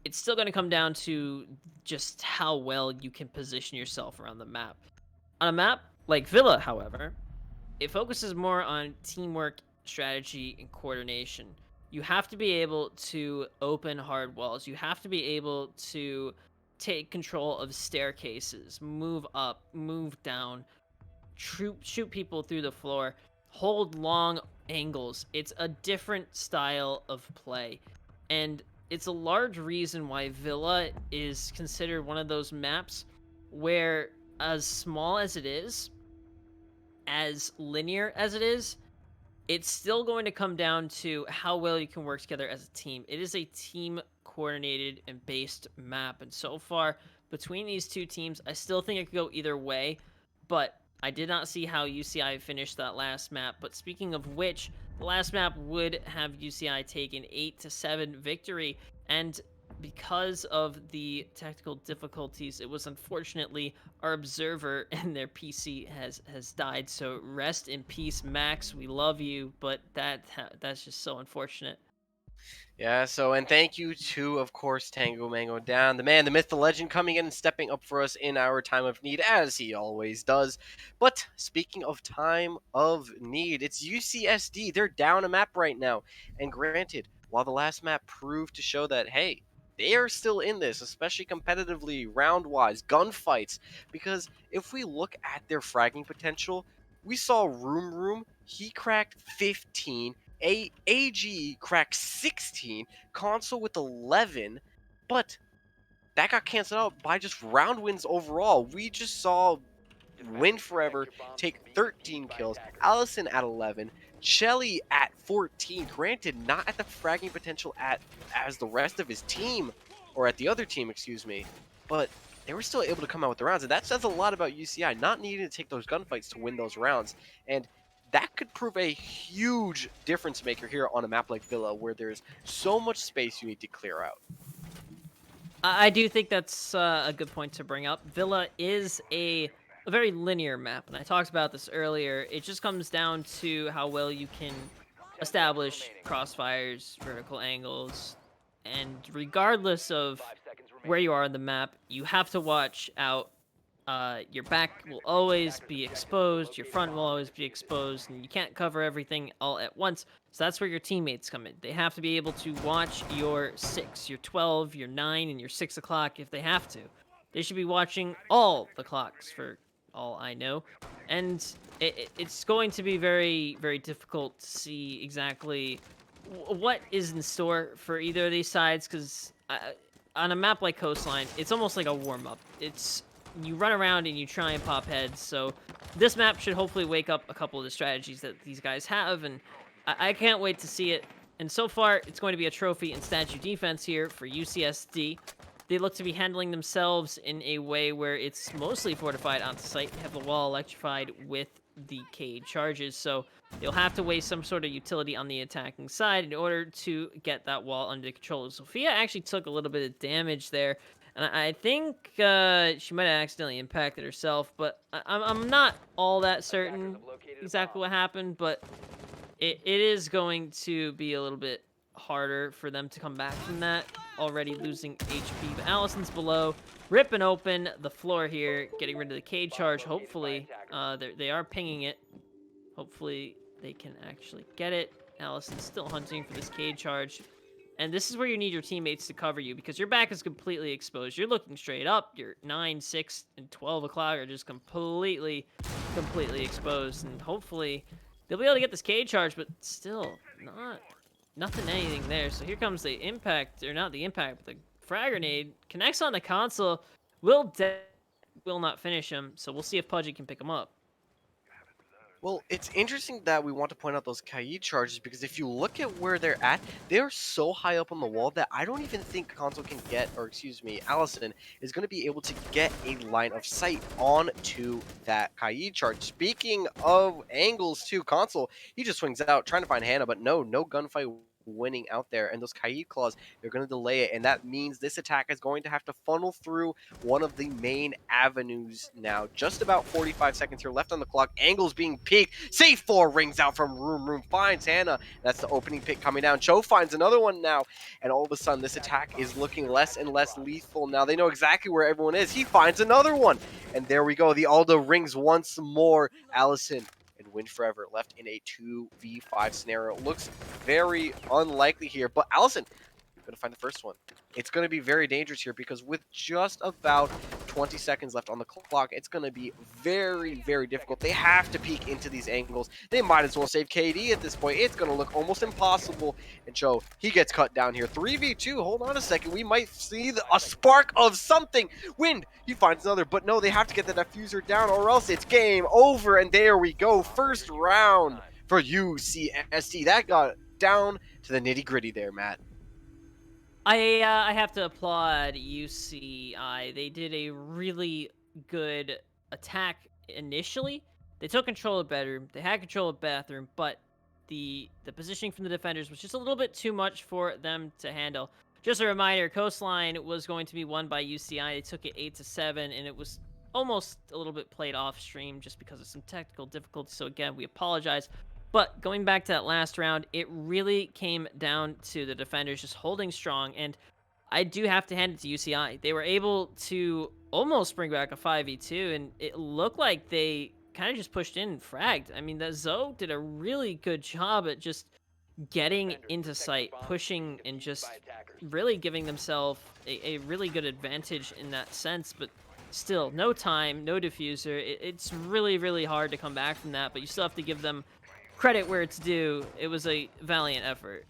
it's still going to come down to just how well you can position yourself around the map. On a map like Villa, however, it focuses more on teamwork, strategy, and coordination. You have to be able to open hard walls. You have to be able to take control of staircases, move up, move down, shoot people through the floor, hold long angles. It's a different style of play. And it's a large reason why Villa is considered one of those maps where, as small as it is, as linear as it is, it's still going to come down to how well you can work together as a team. It is a team coordinated and based map. And so far, between these two teams, I still think it could go either way. But I did not see how UCI finished that last map. But speaking of which, the last map would have UCI take an 8-7 victory. And because of the technical difficulties, it was unfortunately our observer and their PC has died. So rest in peace, Max. We love you, but that's just so unfortunate.
Yeah, so, and thank you to, of course, Tango Mango Down, the man, the myth, the legend, coming in and stepping up for us in our time of need, as he always does. But speaking of time of need, it's UCSD. They're down a map right now. And granted, while the last map proved to show that, hey, they are still in this, especially competitively, round-wise, gunfights, because if we look at their fragging potential, we saw Room, he cracked 15, AG cracked 16, Console with 11, but that got canceled out by just round wins overall. We just saw Win Forever take 13 kills, Allison at 11, Shelly at 14. Granted, not at the fragging potential as the rest of his team, or at the other team, excuse me, but they were still able to come out with the rounds, and that says a lot about UCI not needing to take those gunfights to win those rounds. And that could prove a huge difference maker here on a map like Villa, where there's so much space you need to clear out.
I do think that's a good point to bring up. Villa is a very linear map, and I talked about this earlier. It just comes down to how well you can establish crossfires, vertical angles, and regardless of where you are on the map, you have to watch out. Your back will always be exposed, your front will always be exposed, and you can't cover everything all at once. So that's where your teammates come in. They have to be able to watch your 6, your 12, your 9, and your 6 o'clock if they have to. They should be watching all the clocks for all I know. And it's going to be very, very difficult to see exactly what is in store for either of these sides, because on a map like Coastline, it's almost like a warm-up. You run around and you try and pop heads, so this map should hopefully wake up a couple of the strategies that these guys have, and I can't wait to see it. And so far, it's going to be a trophy and statue defense here for UCSD. They look to be handling themselves in a way where it's mostly fortified onto site. They have the wall electrified with the cage charges, so they'll have to waste some sort of utility on the attacking side in order to get that wall under control. Sophia actually took a little bit of damage there, and I think she might have accidentally impacted herself, but I'm not all that certain exactly what happened, but it is going to be a little bit harder for them to come back from that, already losing HP. But Allison's below, ripping open the floor here, getting rid of the cage charge, hopefully. They are pinging it. Hopefully they can actually get it. Allison's still hunting for this cage charge. And this is where you need your teammates to cover you because your back is completely exposed. You're looking straight up. Your 9, 6, and 12 o'clock are just completely exposed. And hopefully they'll be able to get this K charge, but still nothing anything there. So here comes the impact, or not the impact, but the frag grenade connects on the console. Will not finish him. So we'll see if Pudgy can pick him up.
Well, it's interesting that we want to point out those Kaid charges because if you look at where they're at, they're so high up on the wall that I don't even think Console can get, or excuse me, Allison is going to be able to get a line of sight onto that Kaid charge. Speaking of angles too, Console, he just swings out trying to find Hannah, but no gunfight winning out there, and those Kaid claws, they're going to delay it, and that means this attack is going to have to funnel through one of the main avenues now. Just about 45 seconds here left on the clock. Angles being peaked. Safe 4 rings out from Room, finds Hannah. That's the opening pick coming down. Cho finds another one now, and all of a sudden this attack is looking less and less lethal now. They know exactly where everyone is. He finds another one, and there we go. The Aldo rings once more. Allison and Win Forever left in a 2v5 scenario. Looks very unlikely here, but Allison gonna find the first one. It's gonna be very dangerous here because with just about 20 seconds left on the clock, it's gonna be very difficult. They have to peek into these angles. They might as well save KD at this point. It's gonna look almost impossible. And Joe, he gets cut down here. 3v2. Hold on a second. We might see a spark of something. Wind, he finds another, but no, they have to get the diffuser down or else it's game over. And there we go. First round for UCSD. That got down to the nitty gritty there, Matt.
I have to applaud UCI. They did a really good attack initially. They took control of bedroom. They had control of bathroom, but the positioning from the defenders was just a little bit too much for them to handle. Just a reminder, Coastline was going to be won by UCI. They took it 8-7, and it was almost a little bit played off stream just because of some technical difficulties. So again, we apologize. But going back to that last round, it really came down to the defenders just holding strong, and I do have to hand it to UCI. They were able to almost bring back a 5v2, and it looked like they kind of just pushed in and fragged. I mean, the Zoe did a really good job at just getting into sight, pushing, and just really giving themselves a really good advantage in that sense, but still, no time, no diffuser. It's really hard to come back from that, but you still have to give them credit where it's due. It was a valiant effort.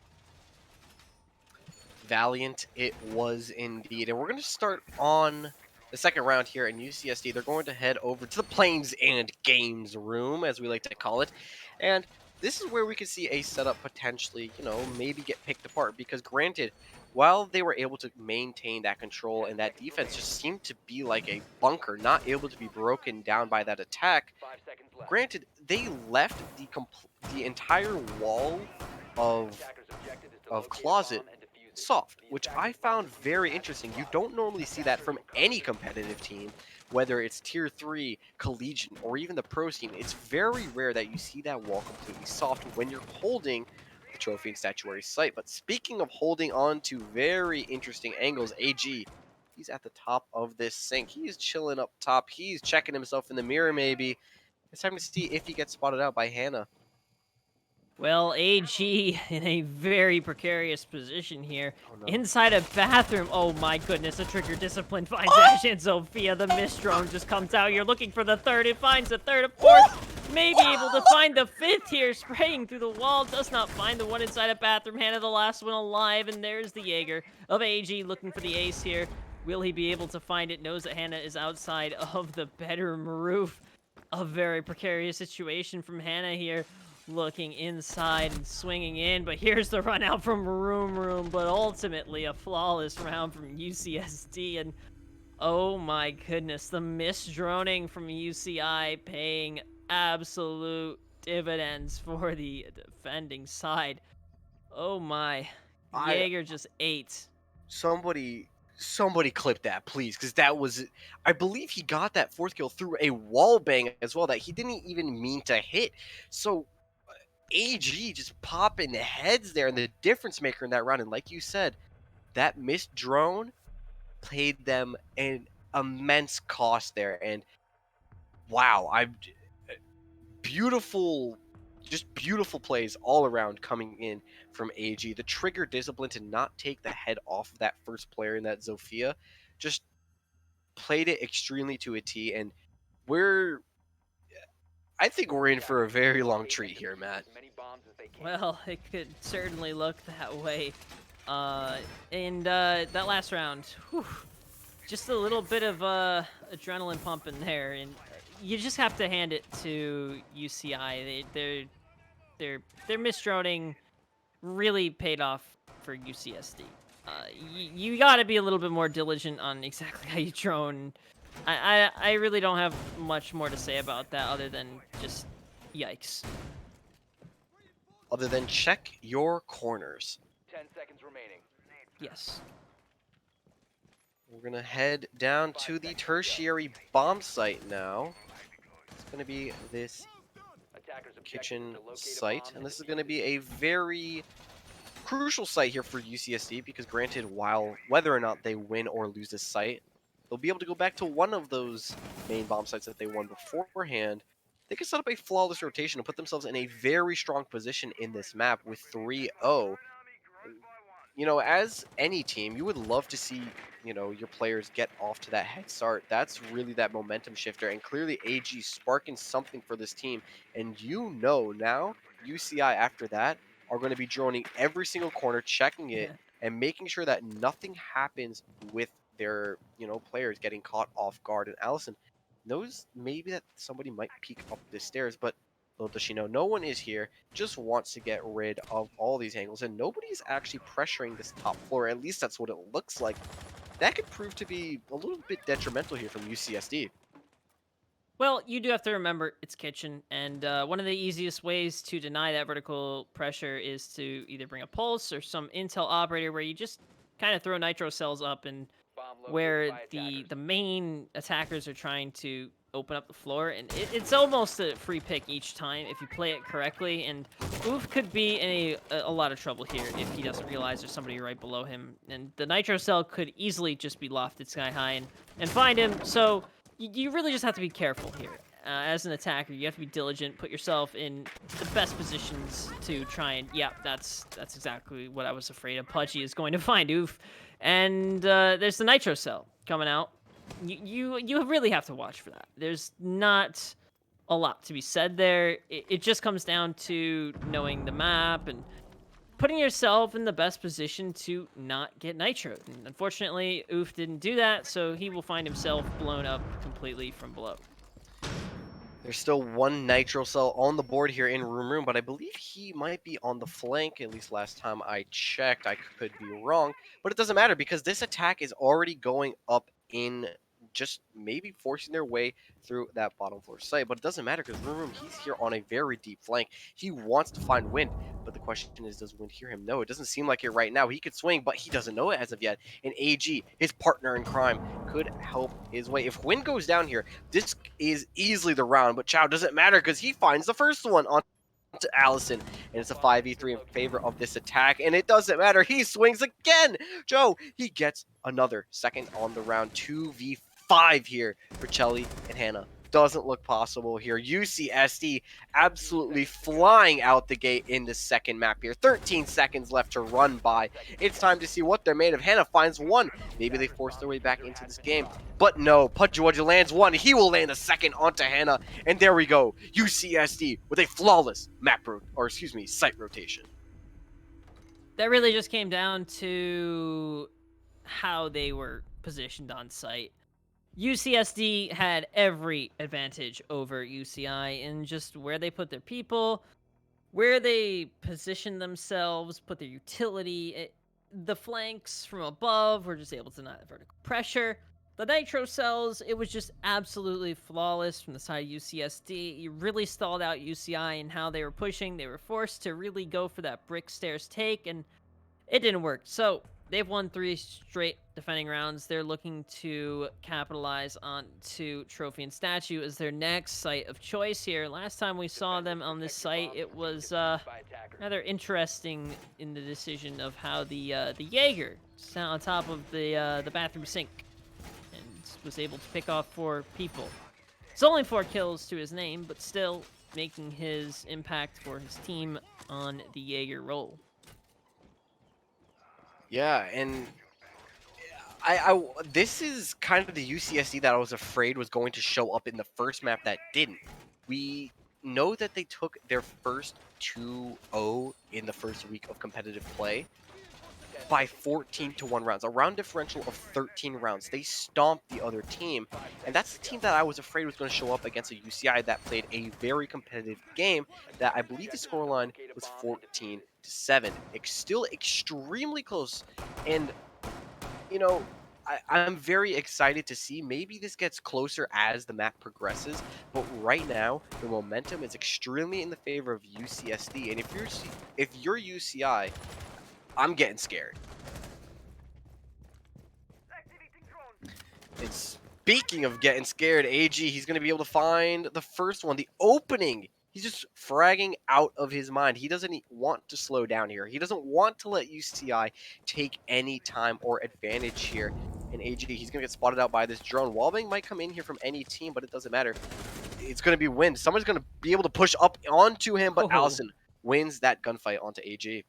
Valiant it was indeed. And we're going to start on the second round here in UCSD. They're going to head over to the Planes and Games room, as we like to call it. And this is where we could see a setup potentially, maybe get picked apart. Because granted, while they were able to maintain that control and that defense just seemed to be like a bunker, not able to be broken down by that attack, granted, they left the entire wall of closet soft, which I found very interesting. You don't normally see that from any competitive team, whether it's tier 3, collegiate, or even the pro team. It's very rare that you see that wall completely soft when you're holding the trophy and statuary site. But speaking of holding on to very interesting angles, AG, he's at the top of this sink. He's chilling up top. He's checking himself in the mirror maybe. It's time to see if he gets spotted out by Hannah.
Well, AG in a very precarious position here.
Oh, no.
Inside a bathroom. Oh my goodness, a trigger discipline finds Ash and Sophia. The mist drone just comes out. You're looking for the third. It finds the third, of course. Maybe able to find the fifth here. Spraying through the wall. Does not find the one inside a bathroom. Hannah, the last one alive. And there's the Jaeger of AG looking for the ace here. Will he be able to find it? Knows that Hannah is outside of the bedroom roof. A very precarious situation from Hannah here. Looking inside and swinging in, but here's the run out from Room, but ultimately a flawless round from UCSD, and oh my goodness, the misdroning from UCI paying absolute dividends for the defending side. Oh my, Jaeger just ate.
Somebody clip that, please, because that was, I believe he got that fourth kill through a wall bang as well that he didn't even mean to hit. So AG just popping heads there and the difference maker in that round. And like you said, that missed drone paid them an immense cost there. And wow, beautiful Just beautiful plays all around coming in from AG. The trigger discipline to not take the head off of that first player in that Zofia just played it extremely to a T. And I think we're in for a very long treat here, Matt.
Well, it could certainly look that way. And that last round, whew, just a little bit of adrenaline pump in there, and you just have to hand it to UCI. Their misdroning really paid off for UCSD. You got to be a little bit more diligent on exactly how you drone. I really don't have much more to say about that other than just yikes.
Other than check your corners.
10 seconds remaining.
Yes.
We're going to head down to the tertiary bomb site now. It's going to be this
Attackers objective
kitchen
to locate a
site,
bomb
and this is going to be a very crucial site here for UCSD because granted, whether or not they win or lose this site, they'll be able to go back to one of those main bomb sites that they won beforehand. They can set up a flawless rotation and put themselves in a very strong position in this map with 3-0. You know, as any team, you would love to see, you know, your players get off to that head start. That's really that momentum shifter, and clearly AG sparking something for this team. And you know now, UCI after that are going to be droning every single corner, checking it, and making sure that nothing happens with their, you know, players getting caught off guard. And Allison knows maybe that somebody might peek up the stairs, but little does she know, no one is here, just wants to get rid of all these angles, and nobody's actually pressuring this top floor. At least that's what it looks like. That could prove to be a little bit detrimental here from UCSD.
Well, you do have to remember it's kitchen, and one of the easiest ways to deny that vertical pressure is to either bring a pulse or some intel operator where you just kind of throw nitro cells up, and
Bomb located
where
by
the
attackers.
main attackers are trying to open up the floor, and it's almost a free pick each time if you play it correctly. And Oof could be in a lot of trouble here if he doesn't realize there's somebody right below him, and the nitro cell could easily just be lofted sky high and find him. So you really just have to be careful here. As an attacker, you have to be diligent, put yourself in the best positions to try and, yeah, that's exactly what I was afraid of. Pudgy is going to find Oof. And there's the nitro cell coming out. You really have to watch for that. There's not a lot to be said there. It just comes down to knowing the map and putting yourself in the best position to not get nitro. And unfortunately, Oof didn't do that, so he will find himself blown up completely from below.
There's still one nitro cell on the board here in room, but I believe he might be on the flank, at least last time I checked. I could be wrong, but it doesn't matter because this attack is already going up in, just maybe forcing their way through that bottom floor site. But it doesn't matter because room, he's here on a very deep flank. He wants to find Wind, but the question is, does Wind hear him? No, it doesn't seem like it right now. He could swing, but he doesn't know it as of yet. And AG, his partner in crime, could help his way. If Wind goes down here, this is easily the round, but Chow doesn't matter because he finds the first one on to Allison, and it's a 5v3 in favor of this attack, and it doesn't matter. He swings again. Joe, he gets another second on the round. 2v5 here for Chelly and Hannah. Doesn't look possible here. UCSD absolutely flying out the gate in the second map here. 13 seconds left to run by. It's time to see what they're made of. Hannah finds one. Maybe they force their way back into this game. But no, Pudgewaja lands one. He will land a second onto Hannah. And there we go. UCSD with a flawless site rotation.
That really just came down to how they were positioned on site. UCSD had every advantage over UCI in just where they put their people, where they positioned themselves, put their utility. The flanks from above were just able to deny the vertical pressure. The nitro cells, it was just absolutely flawless from the side of UCSD. You really stalled out UCI in how they were pushing. They were forced to really go for that brick stairs take, and it didn't work. So they've won 3 straight defending rounds. They're looking to capitalize onto Trophy and Statue as their next site of choice here. Last time we saw them on this site, it was rather interesting in the decision of how the Jaeger sat on top of the bathroom sink and was able to pick off 4 people. It's only 4 kills to his name, but still, making his impact for his team on the Jaeger roll.
Yeah, and this is kind of the UCSD that I was afraid was going to show up in the first map that didn't. We know that they took their first 2-0 in the first week of competitive play by 14-1 rounds, a round differential of 13 rounds. They stomped the other team, and that's the team that I was afraid was going to show up against a UCI that played a very competitive game that I believe the scoreline was 14-7. It's still extremely close, and you know, I'm very excited to see. Maybe this gets closer as the map progresses, but right now the momentum is extremely in the favor of UCSD. And if you're UCI, I'm getting scared. And speaking of getting scared, AG, he's going to be able to find the first one, the opening. He's just fragging out of his mind. He doesn't want to slow down here. He doesn't want to let UCI take any time or advantage here. And AG, he's going to get spotted out by this drone. Wallbang might come in here from any team, but it doesn't matter. It's going to be Wind. Someone's going to be able to push up onto him, but Allison wins that gunfight onto AG.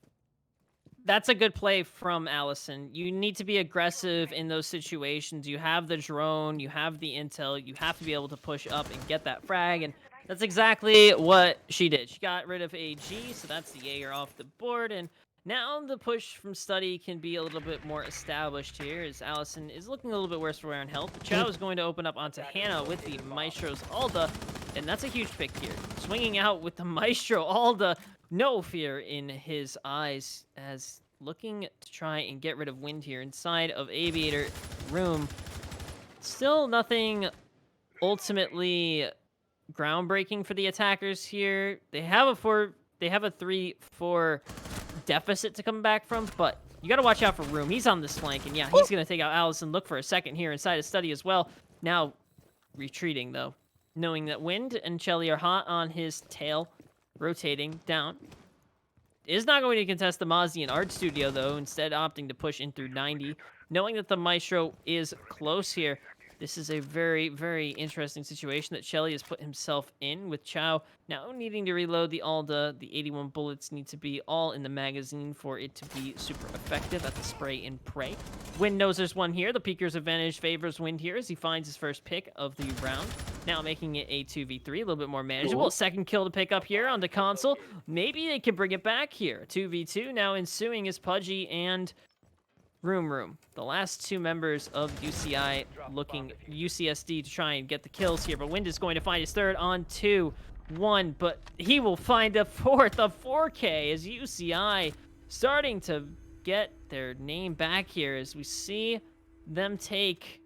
That's a good play from Allison. You need to be aggressive in those situations. You have the drone, you have the intel, you have to be able to push up and get that frag, and that's exactly what she did. She got rid of AG, so that's the Jaeger off the board, and now the push from Study can be a little bit more established here, as Allison is looking a little bit worse for wear on health. But Chow is going to open up onto Hannah with the Maestro's Alda, and that's a huge pick here. Swinging out with the Maestro Alda, no fear in his eyes, as looking to try and get rid of Wind here inside of Aviator room. Still nothing ultimately groundbreaking for the attackers here. They have a 3-4 deficit to come back from, but you got to watch out for Room. He's on this flank, and yeah, he's going to take out Allison. Look for a second here inside of Study as well. Now retreating, though, knowing that Wind and Shelly are hot on his tail, rotating down. Is not going to contest the Mozzie and Art Studio, though, instead opting to push in through 90. Knowing that the Maestro is close here, this is a very, very interesting situation that Shelly has put himself in, with Chow now needing to reload the Alda. The 81 bullets need to be all in the magazine for it to be super effective at the spray and pray. Wind knows there's one here. The Peeker's advantage favors Wind here as he finds his first pick of the round. Now making it a 2v3, a little bit more manageable. Second kill to pick up here on the console. Maybe they can bring it back here. 2v2 now ensuing is Pudgy and Room. The last two members of UCI looking UCSD to try and get the kills here, but Wind is going to find his third on 2-1, but he will find a fourth of 4K as UCI starting to get their name back here as we see them take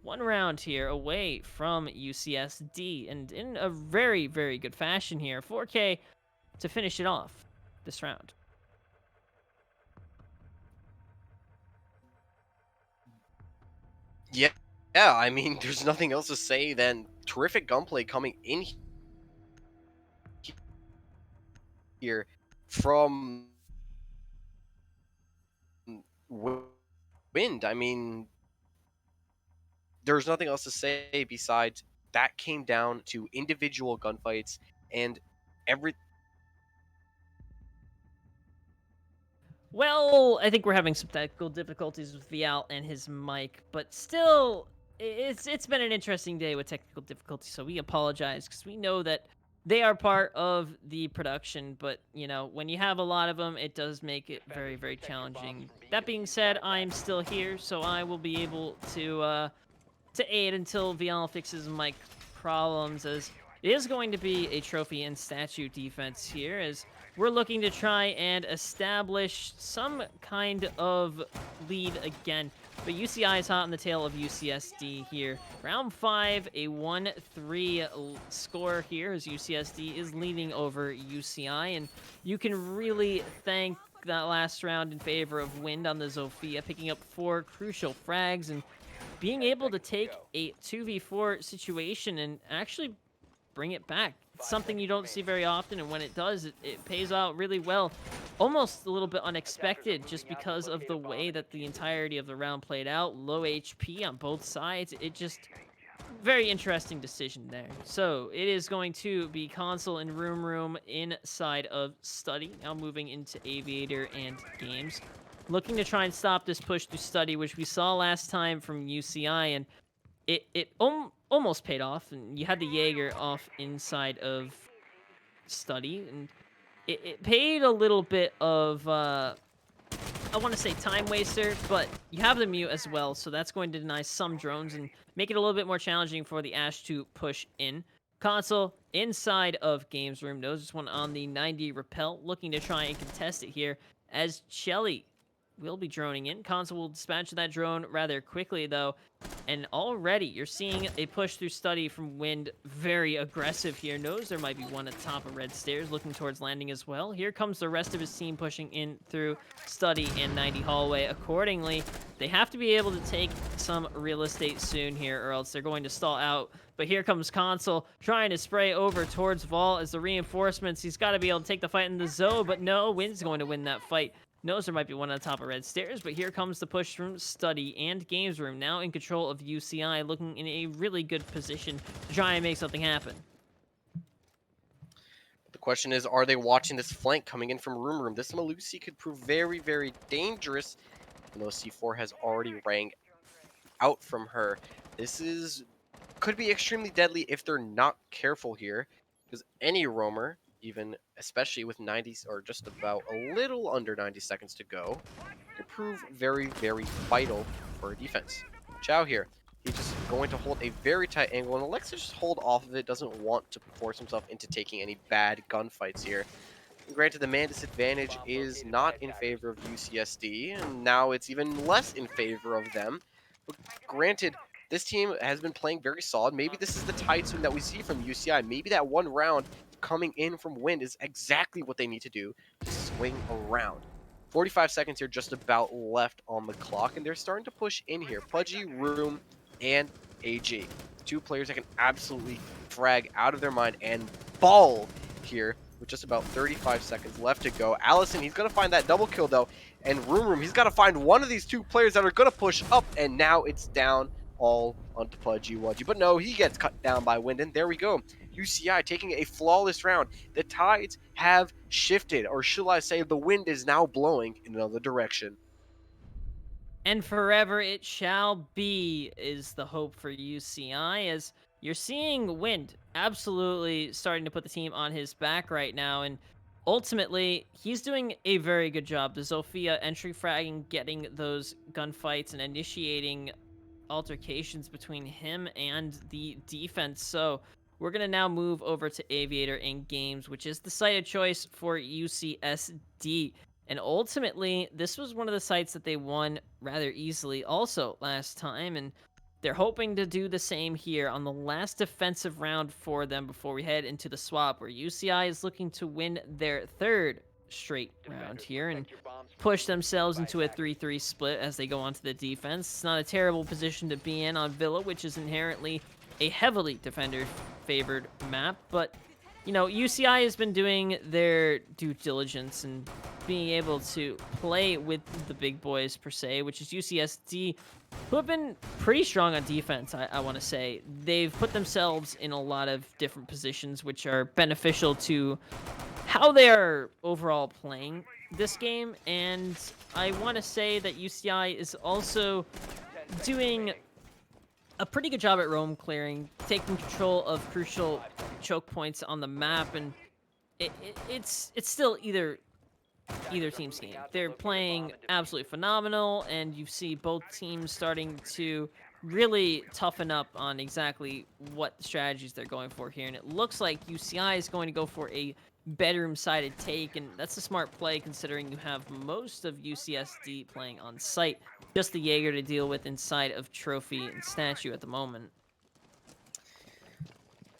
one round here away from UCSD, and in a very, very good fashion here. 4K to finish it off this round.
Yeah, I mean, there's nothing else to say than terrific gunplay coming in here from Wind. I mean, there's nothing else to say besides that came down to individual gunfights and every.
Well, I think we're having some technical difficulties with Vial and his mic, but still, it's been an interesting day with technical difficulties, so we apologize, because we know that they are part of the production, but, you know, when you have a lot of them, it does make it very, very challenging. That being said, I'm still here, so I will be able to aid until Vial fixes mic problems, as it is going to be a trophy and statue defense here, as we're looking to try and establish some kind of lead again. But UCI is hot on the tail of UCSD here. Round 5, a 1-3 score here as UCSD is leading over UCI. And you can really thank that last round in favor of Wind on the Zofia, picking up 4 crucial frags and being able to take a 2v4 situation and actually bring it back. It's something you don't see very often, and when it does, it pays out really well. Almost a little bit unexpected, just because of the way that the entirety of the round played out. Low HP on both sides. It just very interesting decision there. So it is going to be console and room inside of study. Now moving into aviator and games. Looking to try and stop this push through study, which we saw last time from UCI, and it almost paid off. And you had the Jaeger off inside of study, and it paid a little bit of I want to say time waster, but you have the mute as well, so that's going to deny some drones and make it a little bit more challenging for the Ash to push in. Console inside of games room knows this one on the 90 repel, looking to try and contest it here as Shelly will be droning in. Console will dispatch that drone rather quickly though, and already you're seeing a push through study from Wind, very aggressive here. Knows there might be one at the top of red stairs looking towards landing as well. Here comes the rest of his team pushing in through study and 90 hallway. Accordingly, they have to be able to take some real estate soon here or else they're going to stall out. But here comes Console trying to spray over towards Vault as the reinforcements. He's got to be able to take the fight in the zone, but no, Wind's going to win that fight. Knows there might be one on top of red stairs, but here comes the push from study and games room, now in control of UCI, looking in a really good position to try and make something happen.
The question is, are they watching this flank coming in from room? This Malusi could prove very, very dangerous, even though C4 has already rang out from her. This could be extremely deadly if they're not careful here, because any roamer, even especially with 90 or just about a little under 90 seconds to go, could prove very, very vital for defense. Chow here, he's just going to hold a very tight angle, and Alexa just hold off of it, doesn't want to force himself into taking any bad gunfights here. And granted, the man disadvantage is not in favor of UCSD, and now it's even less in favor of them. But granted, this team has been playing very solid. Maybe this is the tide swing that we see from UCI. Maybe that one round coming in from Wind is exactly what they need to do to swing around. 45 seconds here just about left on the clock, and they're starting to push in here. Pudgy, Room, and AG. Two players that can absolutely frag out of their mind and ball here with just about 35 seconds left to go. Allison, he's going to find that double kill, though. And Room, he's got to find one of these two players that are going to push up, and now it's down all onto Pudgy Wudgy. But no, he gets cut down by Wind, and there we go. UCI taking a flawless round. The tides have shifted, or shall I say, the wind is now blowing in another direction.
And forever it shall be is the hope for UCI, as you're seeing Wind absolutely starting to put the team on his back right now, and ultimately he's doing a very good job. The Zofia entry fragging, getting those gunfights and initiating altercations between him and the defense. So we're going to now move over to Aviator in games, which is the site of choice for UCSD. And ultimately, this was one of the sites that they won rather easily also last time, and they're hoping to do the same here on the last defensive round for them before we head into the swap, where UCI is looking to win their third straight round here and push themselves into a 3-3 split as they go onto the defense. It's not a terrible position to be in on Villa, which is inherently a heavily defender-favored map, but you know, UCI has been doing their due diligence and being able to play with the big boys, per se, which is UCSD, who have been pretty strong on defense, I want to say. They've put themselves in a lot of different positions, which are beneficial to how they are overall playing this game, and I want to say that UCI is also doing a pretty good job at roam clearing, taking control of crucial choke points on the map, and it's still either team's game. They're playing absolutely phenomenal, and you see both teams starting to really toughen up on exactly what strategies they're going for here, and it looks like UCI is going to go for a bedroom-sided take, and that's a smart play considering you have most of UCSD playing on site. Just the Jaeger to deal with inside of Trophy and Statue at the moment.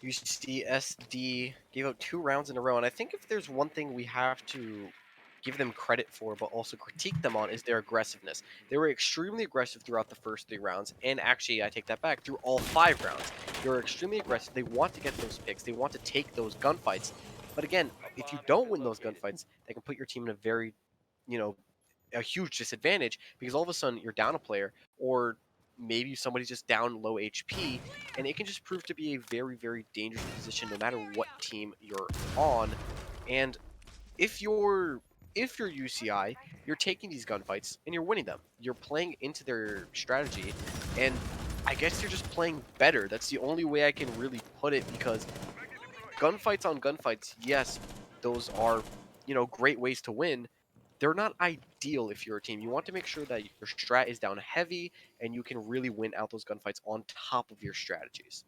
UCSD gave out 2 rounds in a row, and I think if there's one thing we have to give them credit for, but also critique them on, is their aggressiveness. They were extremely aggressive throughout the first 3 rounds, and actually, I take that back, through all 5 rounds. They were extremely aggressive. They want to get those picks. They want to take those gunfights. But again, if you don't win those gunfights, they can put your team in a very, a huge disadvantage, because all of a sudden you're down a player, or maybe somebody's just down low HP, and it can just prove to be a very, very dangerous position no matter what team you're on. And if you're UCI, you're taking these gunfights and you're winning them. You're playing into their strategy, and I guess you're just playing better. That's the only way I can really put it, because gunfights on gunfights, yes, those are, great ways to win. They're not ideal if you're a team. You want to make sure that your strat is down heavy and you can really win out those gunfights on top of your strategies.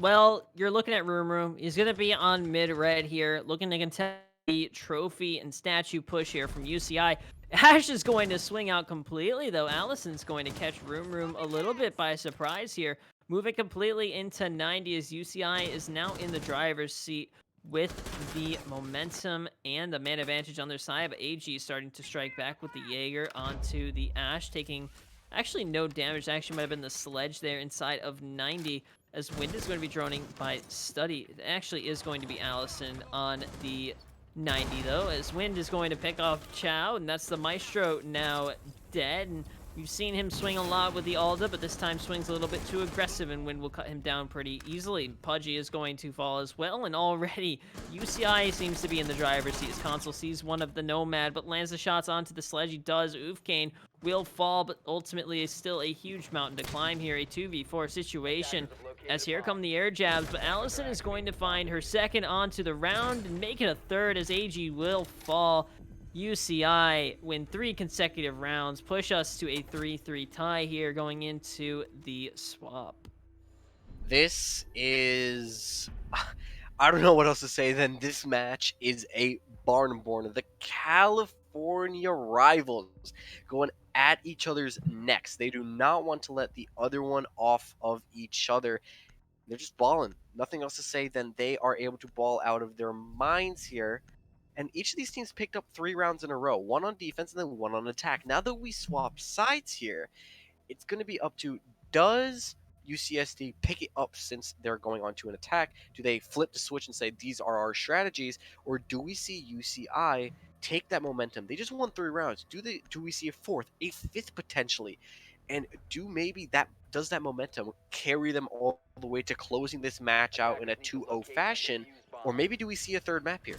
Well, you're looking at Room Room. He's going to be on mid-red here, looking to contest the trophy and statue push here from UCI. Ash is going to swing out completely, though. Allison's going to catch Room Room a little bit by surprise here, moving completely into 90 as UCI is now in the driver's seat with the momentum and the man advantage on their side. But AG starting to strike back with the Jaeger onto the Ash, taking actually no damage. Actually might have been the sledge there inside of 90, as Wind is going to be droning by Study. It actually is going to be Allison on the 90, though, as Wind is going to pick off Chow, and that's the Maestro now dead. And we've seen him swing a lot with the Alda, but this time swings a little bit too aggressive, and Wind will cut him down pretty easily. Pudgy is going to fall as well, and already UCI seems to be in the driver's seat as Console sees one of the Nomad, but lands the shots onto the sledge. He does. Oofkane will fall, but ultimately is still a huge mountain to climb here. A 2v4 situation, as here come the air jabs, but Allison is going to find her second onto the round and make it a third as AG will fall. UCI win 3 consecutive rounds, push us to a 3-3 tie here going into the swap.
This is... I don't know what else to say than this match is a barn burner. The California rivals going at each other's necks. They do not want to let the other one off of each other. They're just balling. Nothing else to say than they are able to ball out of their minds here. And each of these teams picked up 3 rounds in a row. 1 on defense and then 1 on attack. Now that we swap sides here, it's going to be up to, does UCSD pick it up since they're going on to an attack? Do they flip the switch and say, these are our strategies? Or do we see UCI take that momentum? They just won 3 rounds. Do we see a 4th, a 5th potentially? And does that momentum carry them all the way to closing this match out in a 2-0 fashion? Or maybe do we see a 3rd map here?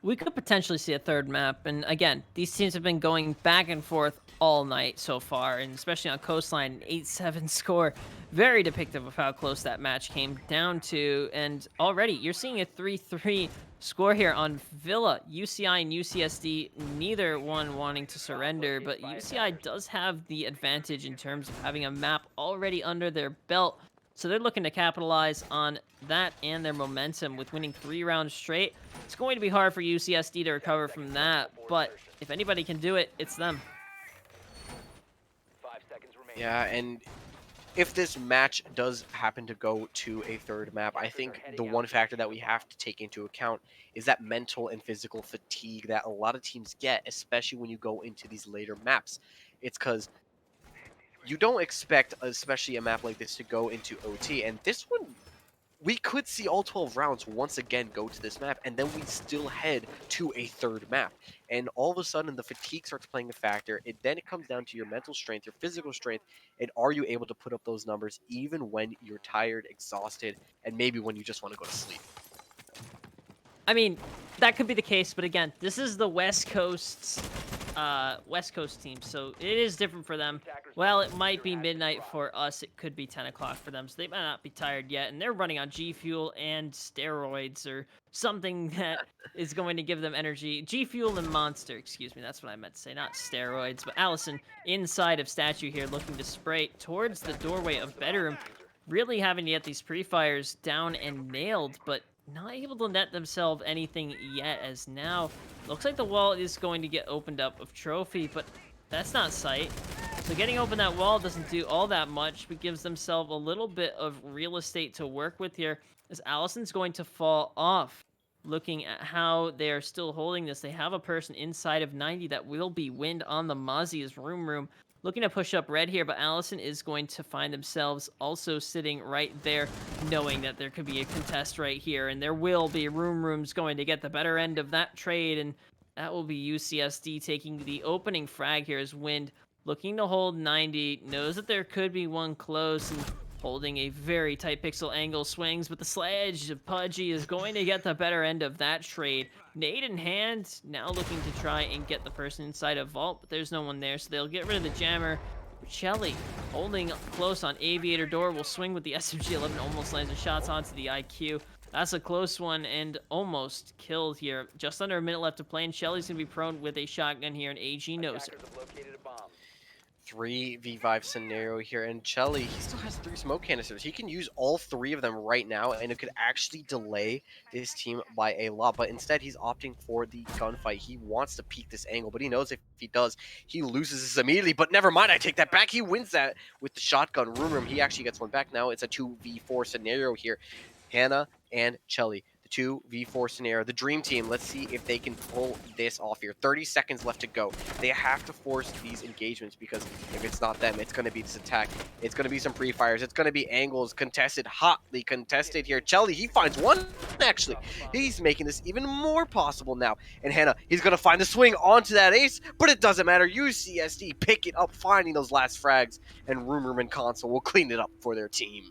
We could potentially see a 3rd map, and again, these teams have been going back and forth all night so far, and especially on Coastline, an 8-7 score. Very depictive of how close that match came down to, and already you're seeing a 3-3 score here on Villa. UCI and UCSD, neither one wanting to surrender, but UCI does have the advantage in terms of having a map already under their belt. So they're looking to capitalize on that and their momentum with winning 3 rounds straight. It's going to be hard for UCSD to recover from that, but if anybody can do it, it's them.
5 seconds remaining.
Yeah, and if this match does happen to go to a 3rd map, I think the one factor that we have to take into account is that mental and physical fatigue that a lot of teams get, especially when you go into these later maps. It's because you don't expect, especially a map like this, to go into OT, and this one, we could see all 12 rounds once again go to this map, and then we still head to a 3rd map. And all of a sudden, the fatigue starts playing a factor. Then it comes down to your mental strength, your physical strength, and are you able to put up those numbers even when you're tired, exhausted, and maybe when you just want to go to sleep?
I mean, that could be the case, but again, this is the West Coast team, so it is different for them. Well, it might be midnight for us, it could be 10 o'clock for them, so they might not be tired yet, and they're running on G Fuel and steroids or something that is going to give them energy. G Fuel and Monster, excuse me, that's what I meant to say, not steroids. But Allison inside of Statue here, looking to spray towards the doorway of Bedroom, really having to get these pre-fires down and nailed, but not able to net themselves anything yet, as now looks like the wall is going to get opened up of Trophy, but that's not sight. So getting open that wall doesn't do all that much, but gives themselves a little bit of real estate to work with here, as Allison's going to fall off. Looking at how they are still holding this, they have a person inside of 90 that will be Wind on the Mozzie's Room. Looking to push up red here, but Allison is going to find themselves also sitting right there, knowing that there could be a contest right here, and there will be. Room's going to get the better end of that trade, and that will be UCSD taking the opening frag here as Wind looking to hold 90, knows that there could be one close, and holding a very tight pixel angle swings, but the sledge of Pudgy is going to get the better end of that trade. Nade in hand, now looking to try and get the person inside a vault, but there's no one there, so they'll get rid of the jammer. Shelly holding close on Aviator door, will swing with the SMG-11, almost lands the shots onto the IQ. That's a close one and almost killed here. Just under a minute left to play, and Shelly's going to be prone with a shotgun here, and AG knows it.
Attackers have located a bomb.
3v5 scenario here, and Chelly, he still has 3 smoke canisters. He can use all 3 of them right now, and it could actually delay this team by a lot, but instead he's opting for the gunfight. He wants to peek this angle, but he knows if he does, he loses this immediately, but never mind, I take that back. He wins that with the shotgun. Room, he actually gets one back now. It's a 2v4 scenario here. Hannah and Chelly, 2v4 scenario. The dream team, let's see if they can pull this off here. 30 seconds left to go. They have to force these engagements, because if it's not them, it's going to be this attack. It's going to be some pre-fires. It's going to be angles contested, hotly contested here. Chelly, he finds one, actually. He's making this even more possible now. And Hannah, he's going to find the swing onto that ace, but it doesn't matter. UCSD pick it up, finding those last frags, and Room and Console will clean it up for their team.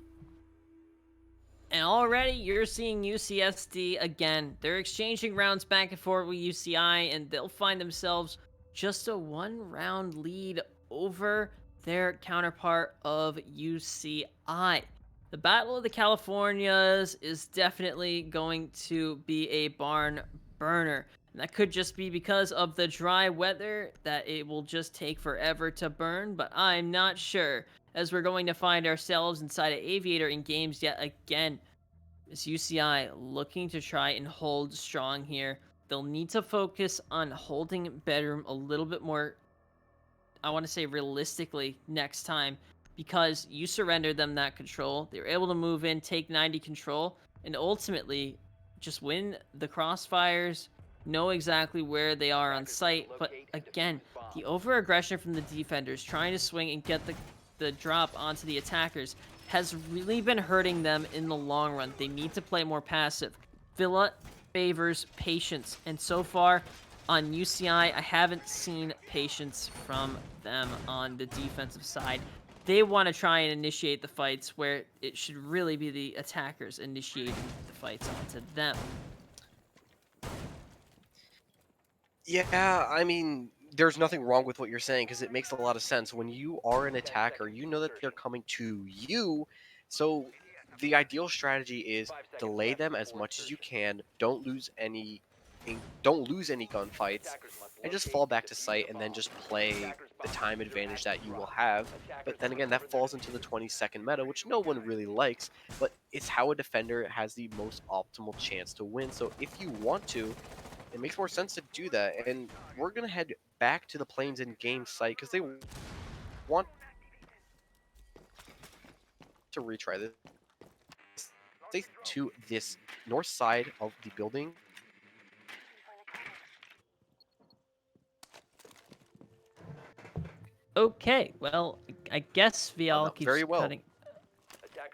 And already you're seeing UCSD again. They're exchanging rounds back and forth with UCI, and they'll find themselves just a 1-round lead over their counterpart of UCI. The Battle of the Californias is definitely going to be a barn burner. And that could just be because of the dry weather, that it will just take forever to burn, but I'm not sure, as we're going to find ourselves inside of Aviator in games yet again. Is UCI looking to try and hold strong here? They'll need to focus on holding Bedroom a little bit more, I want to say realistically, next time, because you surrendered them that control. They were able to move in, take 90 control, and ultimately just win the crossfires, know exactly where they are on site. But again, the over-aggression from the defenders, trying to swing and get the drop onto the attackers, has really been hurting them in the long run. They need to play more passive. Villa favors patience, and so far on UCI, I haven't seen patience from them on the defensive side. They want to try and initiate the fights, where it should really be the attackers initiating the fights onto them.
Yeah, I mean, there's nothing wrong with what you're saying, because it makes a lot of sense. When you are an attacker, you know that they're coming to you. So the ideal strategy is delay them as much as you can. Don't lose any gunfights, and just fall back to site, and then just play the time advantage that you will have. But then again, that falls into the 20-second meta, which no one really likes, but it's how a defender has the most optimal chance to win. So if you want to, it makes more sense to do that. And we're going to head back to the Plains in game site, because they want to retry this. Stay to this north side of the building.
Okay, well, I guess VL keeps
very well.
cutting.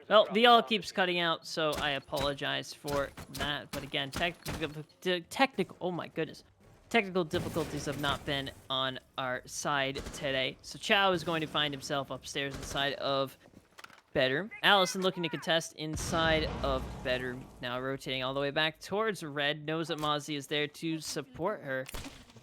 Well, VL keeps cutting out, so I apologize for that. But again, technical, oh my goodness. Technical difficulties have not been on our side today. So Chow is going to find himself upstairs inside of Bedroom. Allison looking to contest inside of Bedroom. Now rotating all the way back towards Red. Knows that Mozzie is there to support her.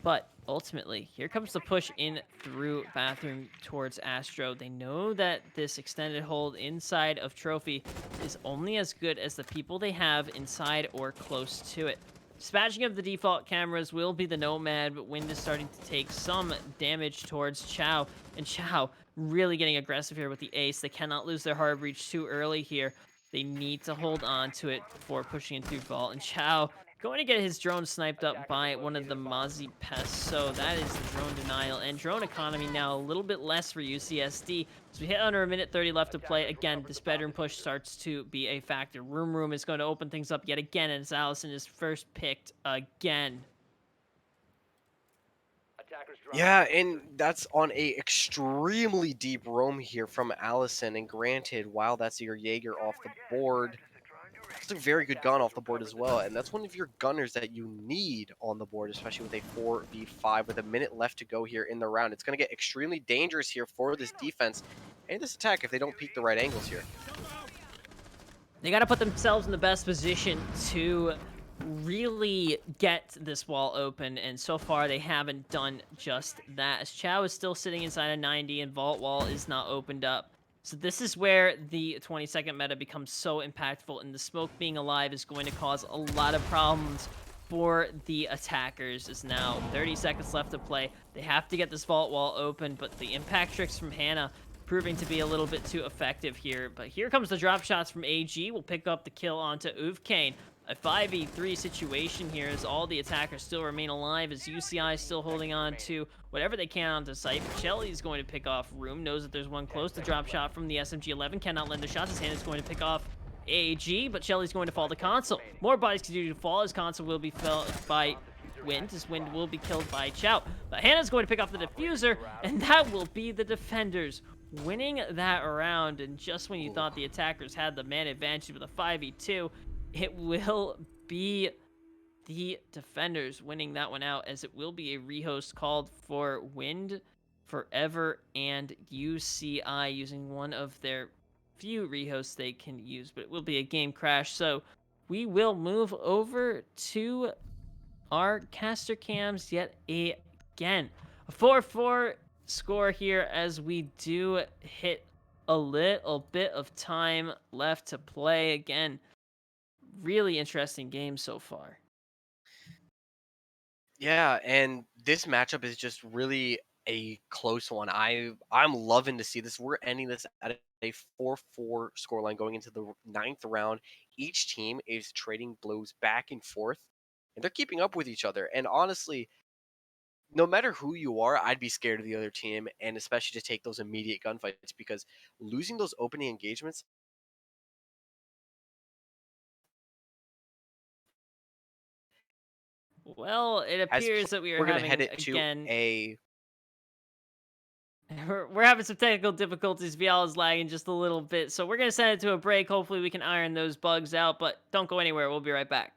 But ultimately, here comes the push in through Bathroom towards Astro. They know that this extended hold inside of Trophy is only as good as the people they have inside or close to it. Dispatching of the default cameras will be the Nomad, but Wind is starting to take some damage towards Chow. And Chow really getting aggressive here with the ace. They cannot lose their hard breach too early here. They need to hold on to it before pushing in through Vault. And Chow going to get his drone sniped up by one of the Mozzie pests. So that is the drone denial. And drone economy now a little bit less for UCSD. So we hit under a minute 30 left to play. Again, this Bedroom push starts to be a factor. Room is going to open things up yet again, as Allison is first picked again.
Yeah, and that's on a extremely deep roam here from Allison. And granted, while that's your Jaeger off the board, It's a very good gun off the board as well, and that's one of your gunners that you need on the board, especially with a 4v5 with a minute left to go here in the round. It's going to get extremely dangerous here for this defense and this attack if they don't peek the right angles here.
They got to put themselves in the best position to really get this wall open, and so far they haven't done just that. As Chow is still sitting inside a 90 and Vault Wall is not opened up. So this is where the 20-second meta becomes so impactful, and the smoke being alive is going to cause a lot of problems for the attackers. Is now 30 seconds left to play. They have to get this Vault Wall open, but the impact tricks from Hannah proving to be a little bit too effective here. But here comes the drop shots from AG. We'll pick up the kill onto Uvkane. A 5v3 situation here as all the attackers still remain alive, as UCI is still holding on to whatever they can onto site. Shelly's going to pick off Room, knows that there's one close. The drop shot from the SMG-11 cannot lend the shots. His hand is going to pick off AG, but Shelly's going to fall to Console. More bodies continue to fall as Console will be felled by Wind, as Wind will be killed by Chow. But Hannah's going to pick off the diffuser, and that will be the defenders winning that round. And just when you thought the attackers had the man advantage with a 5v2, it will be the defenders winning that one out, as it will be a rehost called for Wind, Forever, and UCI using one of their few rehosts they can use, but it will be a game crash. So we will move over to our caster cams yet again. A 4-4 score here as we do hit a little bit of time left to play. Again, really interesting game so far.
Yeah, and this matchup is just really a close one. I'm loving to see this. We're ending this at a 4-4 scoreline going into the 9th round. Each team is trading blows back and forth, and they're keeping up with each other. And honestly, no matter who you are, I'd be scared of the other team, and especially to take those immediate gunfights, because losing those opening engagements
Well, it appears that we are
we're gonna
having
head it to
again.
a
We're having some technical difficulties. VL is lagging just a little bit, so we're gonna send it to a break. Hopefully, we can iron those bugs out. But don't go anywhere. We'll be right back.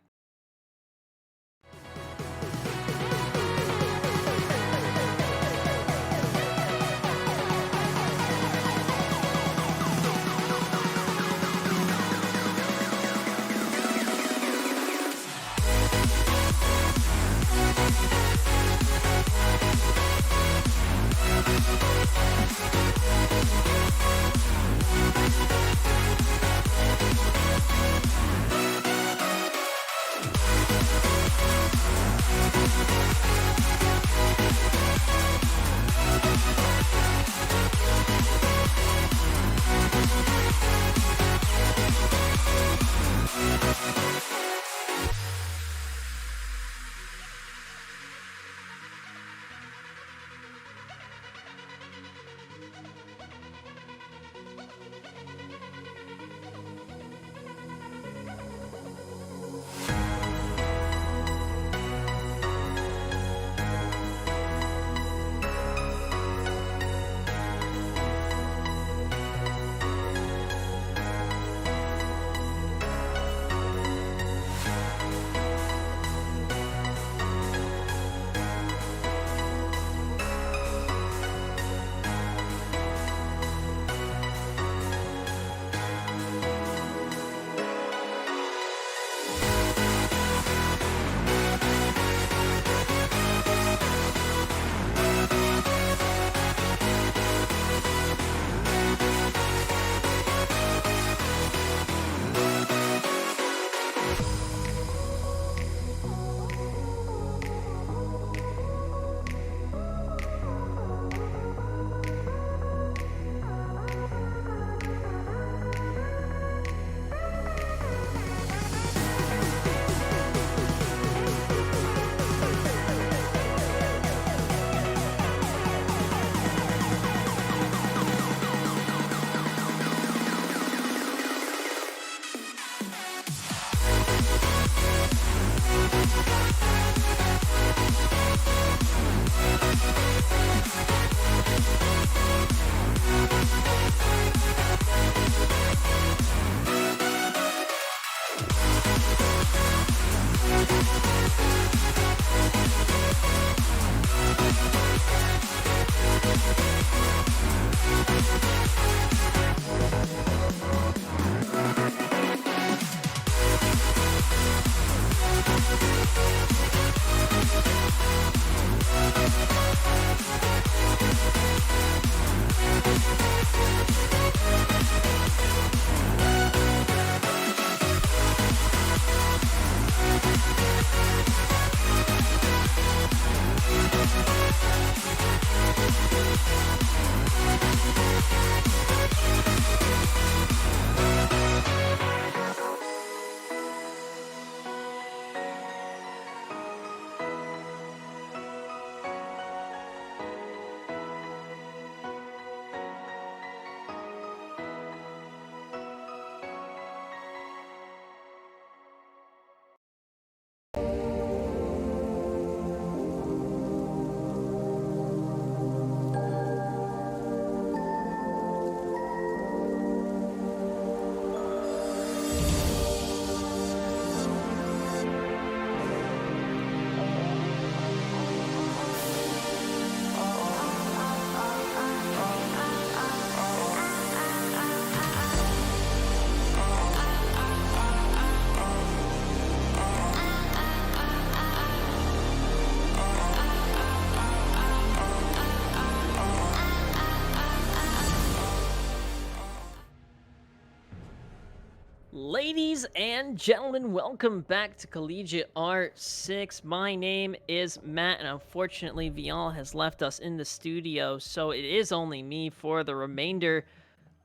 Ladies and gentlemen, welcome back to Collegiate R6. My name is Matt, and unfortunately, Vial has left us in the studio, so it is only me for the remainder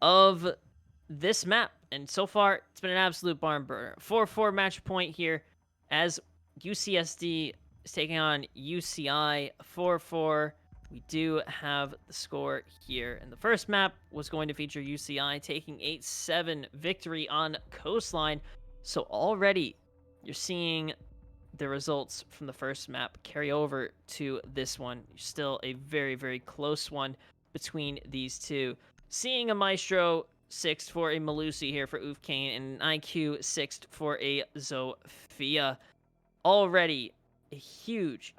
of this map. And so far, it's been an absolute barn burner. 4-4 match point here as UCSD is taking on UCI 4-4. We do have the score here. And the first map was going to feature UCI taking 8-7 victory on Coastline. So already you're seeing the results from the first map carry over to this one. Still a very, very close one between these two. Seeing a Maestro 6th for a Malusi here for Ufkane and an IQ 6th for a Zofia. Already a huge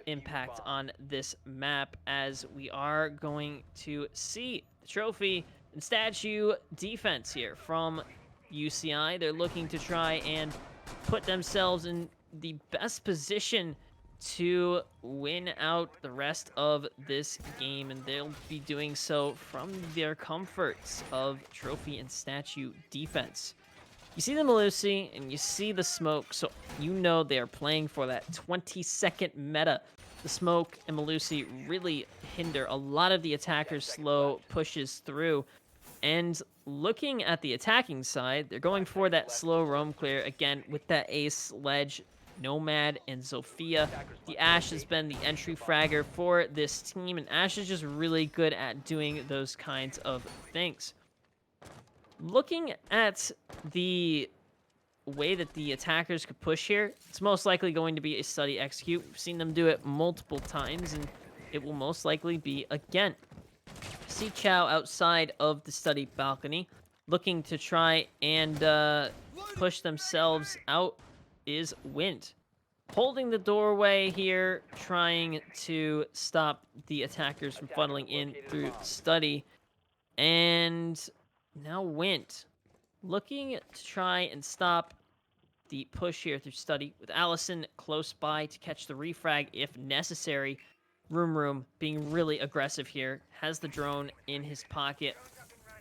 impact on this map as we are going to see the trophy and statue defense here from UCI. They're looking to try and put themselves in the best position to win out the rest of this game, and they'll be doing so from their comforts of trophy and statue defense. You see the Malusi and you see the smoke, so you know they are playing for that 20-second meta. The smoke and Malusi really hinder a lot of the attackers' slow pushes through. And looking at the attacking side, they're going for that slow roam clear again with that ace ledge, Nomad, and Zofia. The Ash has been the entry fragger for this team, and Ash is just really good at doing those kinds of things. Looking at the way that the attackers could push here, it's most likely going to be a study execute. We've seen them do it multiple times, and it will most likely be again. See Chow outside of the study balcony, looking to try and push themselves out is Wind. Holding the doorway here, trying to stop the attackers from funneling in through study. And now Wind looking to try and stop the push here through study with Allison close by to catch the refrag if necessary. Room being really aggressive here, has the drone in his pocket,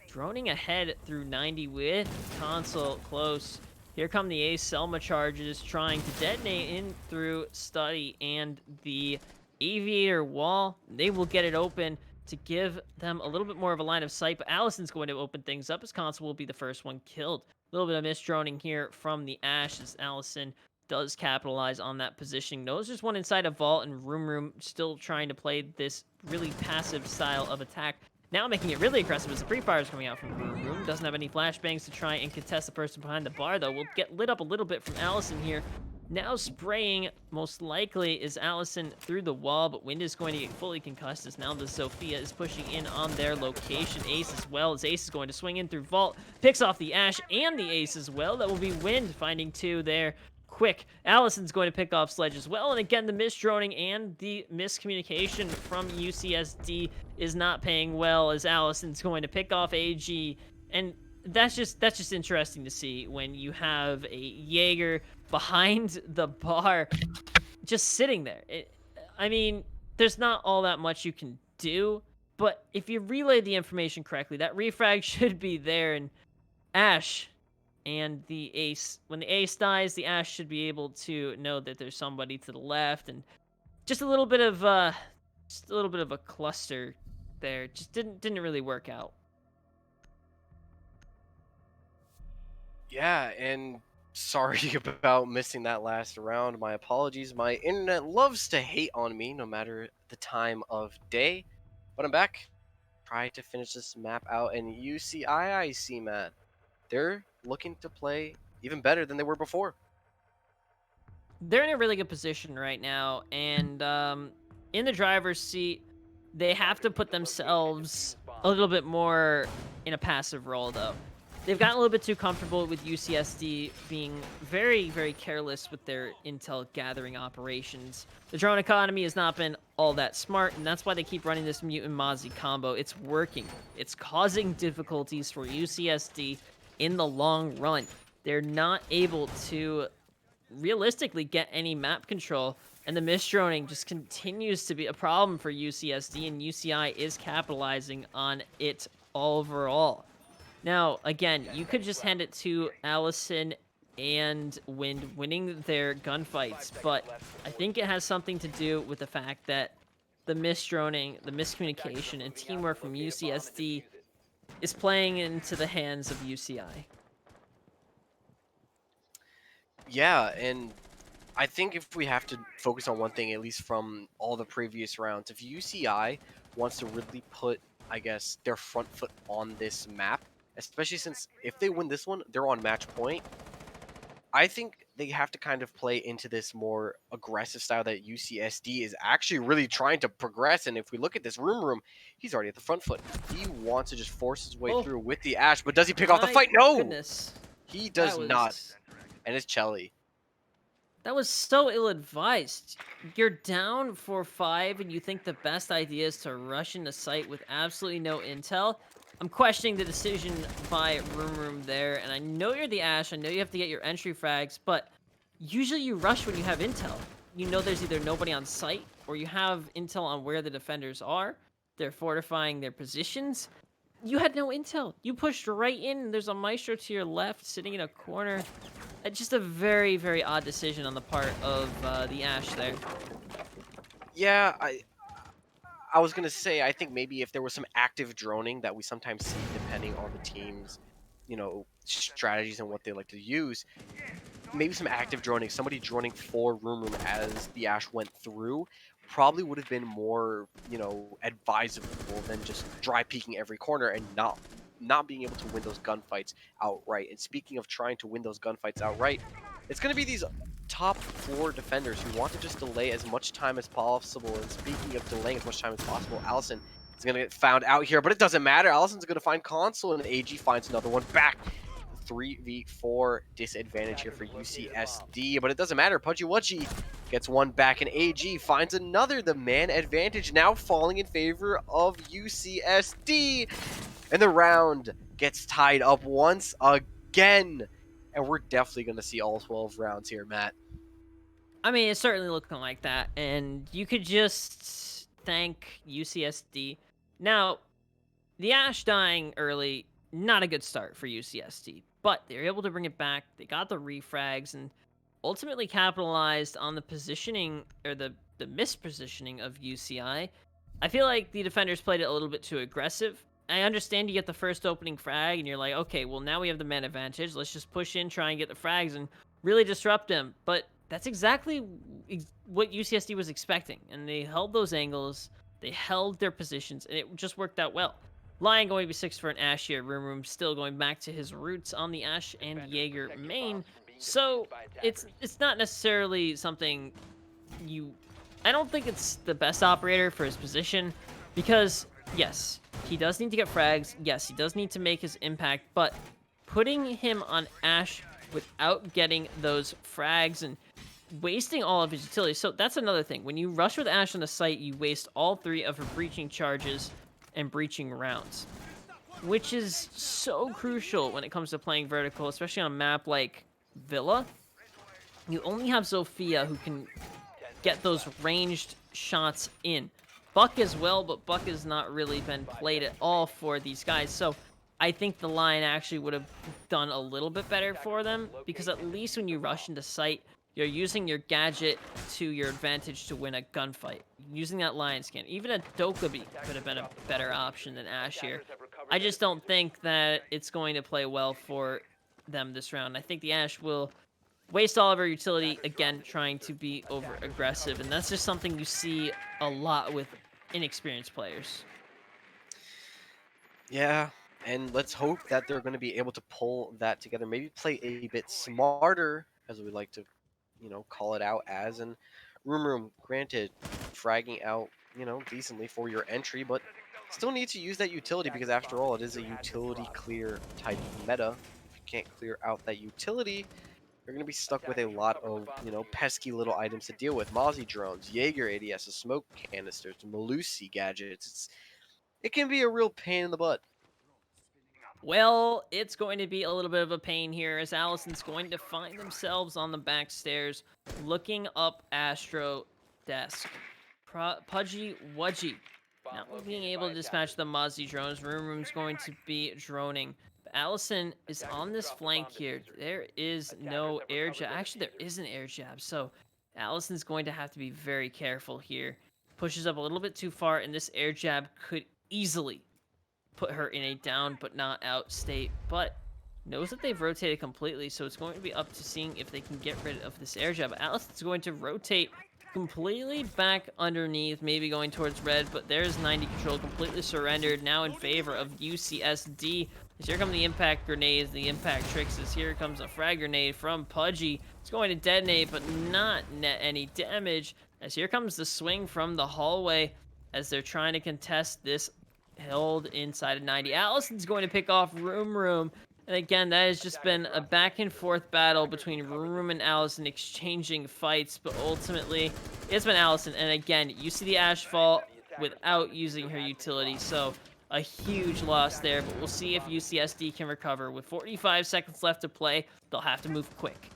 droning ahead through 90 with console close. Here come the Ace Selma charges, trying to detonate in through study and the aviator wall. They will get it open to give them a little bit more of a line of sight, but Allison's going to open things up as console will be the first one killed. A little bit of misdroning here from the Ash as Allison does capitalize on that positioning. Knows there's one inside a vault, and Room still trying to play this really passive style of attack. Now making it really aggressive as the pre-fire is coming out from Room. Doesn't have any flashbangs to try and contest the person behind the bar, though. Will get lit up a little bit from Allison here. Now spraying, most likely, is Allison through the wall, but Wind is going to get fully concussed as now the Zofia is pushing in on their location. Ace as well, as Ace is going to swing in through vault, picks off the Ash and the Ace as well. That will be Wind finding two there. Quick. Allison's going to pick off Sledge as well, and again, the misdroning and the miscommunication from UCSD is not paying well as Allison's going to pick off AG, and that's just interesting to see when you have a Jaeger behind the bar just sitting there. I mean, there's not all that much you can do, but if you relay the information correctly, that refrag should be there, and Ash and the Ace, when the Ace dies, the Ash should be able to know that there's somebody to the left, and just a little bit of a cluster there. Just didn't really work out.
Yeah, and sorry about missing that last round. My apologies. My internet loves to hate on me no matter the time of day. But I'm back. Try to finish this map out, and UCI, see, Matt. They're looking to play even better than they were before.
They're in a really good position right now, and in the driver's seat, they have to put themselves a little bit more in a passive role, though. They've gotten a little bit too comfortable with UCSD being very, very careless with their intel gathering operations. The drone economy has not been all that smart, and that's why they keep running this Mutant Mozzie combo. It's working. It's causing difficulties for UCSD in the long run. They're not able to realistically get any map control, and the misdroning just continues to be a problem for UCSD, and UCI is capitalizing on it overall. Now, again, you could just hand it to Allison and Wind winning their gunfights, but I think it has something to do with the fact that the misdroning, the miscommunication, and teamwork from UCSD is playing into the hands of UCI.
Yeah, and I think if we have to focus on one thing, at least from all the previous rounds, if UCI wants to really put, I guess, their front foot on this map, especially since if they win this one, they're on match point. I think they have to kind of play into this more aggressive style that UCSD is actually really trying to progress. And if we look at this room, he's already at the front foot. He wants to just force his way
Oh.
through with the Ash, but does he pick off the
My
fight? No,
goodness.
he does
That
not.
was
And it's Chelly.
that was so ill-advised. You're down for 5 and you think the best idea is to rush into site with absolutely no intel. I'm questioning the decision by Room there, and I know you're the Ash, I know you have to get your entry frags, but usually you rush when you have intel. You know there's either nobody on site, or you have intel on where the defenders are. They're fortifying their positions. You had no intel. You pushed right in, and there's a Maestro to your left sitting in a corner. Just a very, very odd decision on the part of the Ash there.
Yeah, I was gonna say I think maybe if there was some active droning that we sometimes see depending on the team's, strategies and what they like to use, maybe some active droning, somebody droning for Room as the Ash went through, probably would have been more, advisable than just dry peeking every corner and not being able to win those gunfights outright. And speaking of trying to win those gunfights outright, it's going to be these top floor defenders who want to just delay as much time as possible. And speaking of delaying as much time as possible, Allison is going to get found out here, but it doesn't matter. Allison's going to find console, and AG finds another one back. 3v4 disadvantage here for UCSD, but it doesn't matter. Pudgy Wudgy gets one back, and AG finds another. The man advantage now falling in favor of UCSD, and the round gets tied up once again. And we're definitely going to see all 12 rounds here, Matt.
I mean, it's certainly looking like that, and you could just thank UCSD. Now, the Ash dying early, not a good start for UCSD, but they were able to bring it back. They got the refrags and ultimately capitalized on the positioning, or the mispositioning of UCI. I feel like the defenders played it a little bit too aggressive. I understand you get the first opening frag, and you're like, okay, well, now we have the man advantage. Let's just push in, try and get the frags, and really disrupt them. But that's exactly what UCSD was expecting, and they held those angles, they held their positions, and it just worked out well. Lion going to be 6 for an Ash here. Room still going back to his roots on the Ash and Jaeger main. So it's not necessarily something I don't think it's the best operator for his position, because yes, he does need to get frags. Yes, he does need to make his impact, but putting him on Ash without getting those frags and wasting all of his utility. So that's another thing. When you rush with Ash on the site, you waste all 3 of her breaching charges and breaching rounds, which is so crucial when it comes to playing vertical, especially on a map like Villa. You only have Zofia who can get those ranged shots in. Buck as well, but Buck has not really been played at all for these guys. So I think the line actually would have done a little bit better for them, because at least when you rush into sight, you're using your gadget to your advantage to win a gunfight. Using that lion scan. Even a Dokkaebi could have been a better option than Ash here. I just don't think that it's going to play well for them this round. I think the Ash will waste all of her utility, again, trying to be over-aggressive. And that's just something you see a lot with inexperienced players.
Yeah, and let's hope that they're going to be able to pull that together. Maybe play a bit smarter, as we like to, call it out as. And Room, granted, fragging out, decently for your entry, but still need to use that utility, because after all, it is a utility clear type meta. If you can't clear out that utility, you're going to be stuck with a lot of, pesky little items to deal with. Mozzie drones, Jaeger ADS, smoke canisters, Malusi gadgets. It can be a real pain in the butt.
Well, it's going to be a little bit of a pain here, as Allison's going to find themselves on the back stairs looking up Astro desk. Pudgy Wudgy not being able to dispatch the Mozzie drones. Room's going to be droning Allison is on this flank here. There is no air jab. Actually, there is an air jab. So Allison's going to have to be very careful here. Pushes up a little bit too far, and this air jab could easily put her in a down but not out state. But knows that they've rotated completely, so it's going to be up to seeing if they can get rid of this air jab. Allison's going to rotate completely back underneath, maybe going towards red, but there's 90 control completely surrendered, now in favor of UCSD. As here come the impact grenades, the impact tricks, as here comes a frag grenade from Pudgy. It's going to detonate, but not net any damage, as here comes the swing from the hallway, as they're trying to contest this held inside of 90. Allison's going to pick off Room. And again, that has just been a back and forth battle between Room and Allison exchanging fights, but ultimately it's been Allison. And again, you see the Ash fall without using her utility, so a huge loss there, but we'll see if UCSD can recover. With 45 seconds left to play, they'll have to move quick.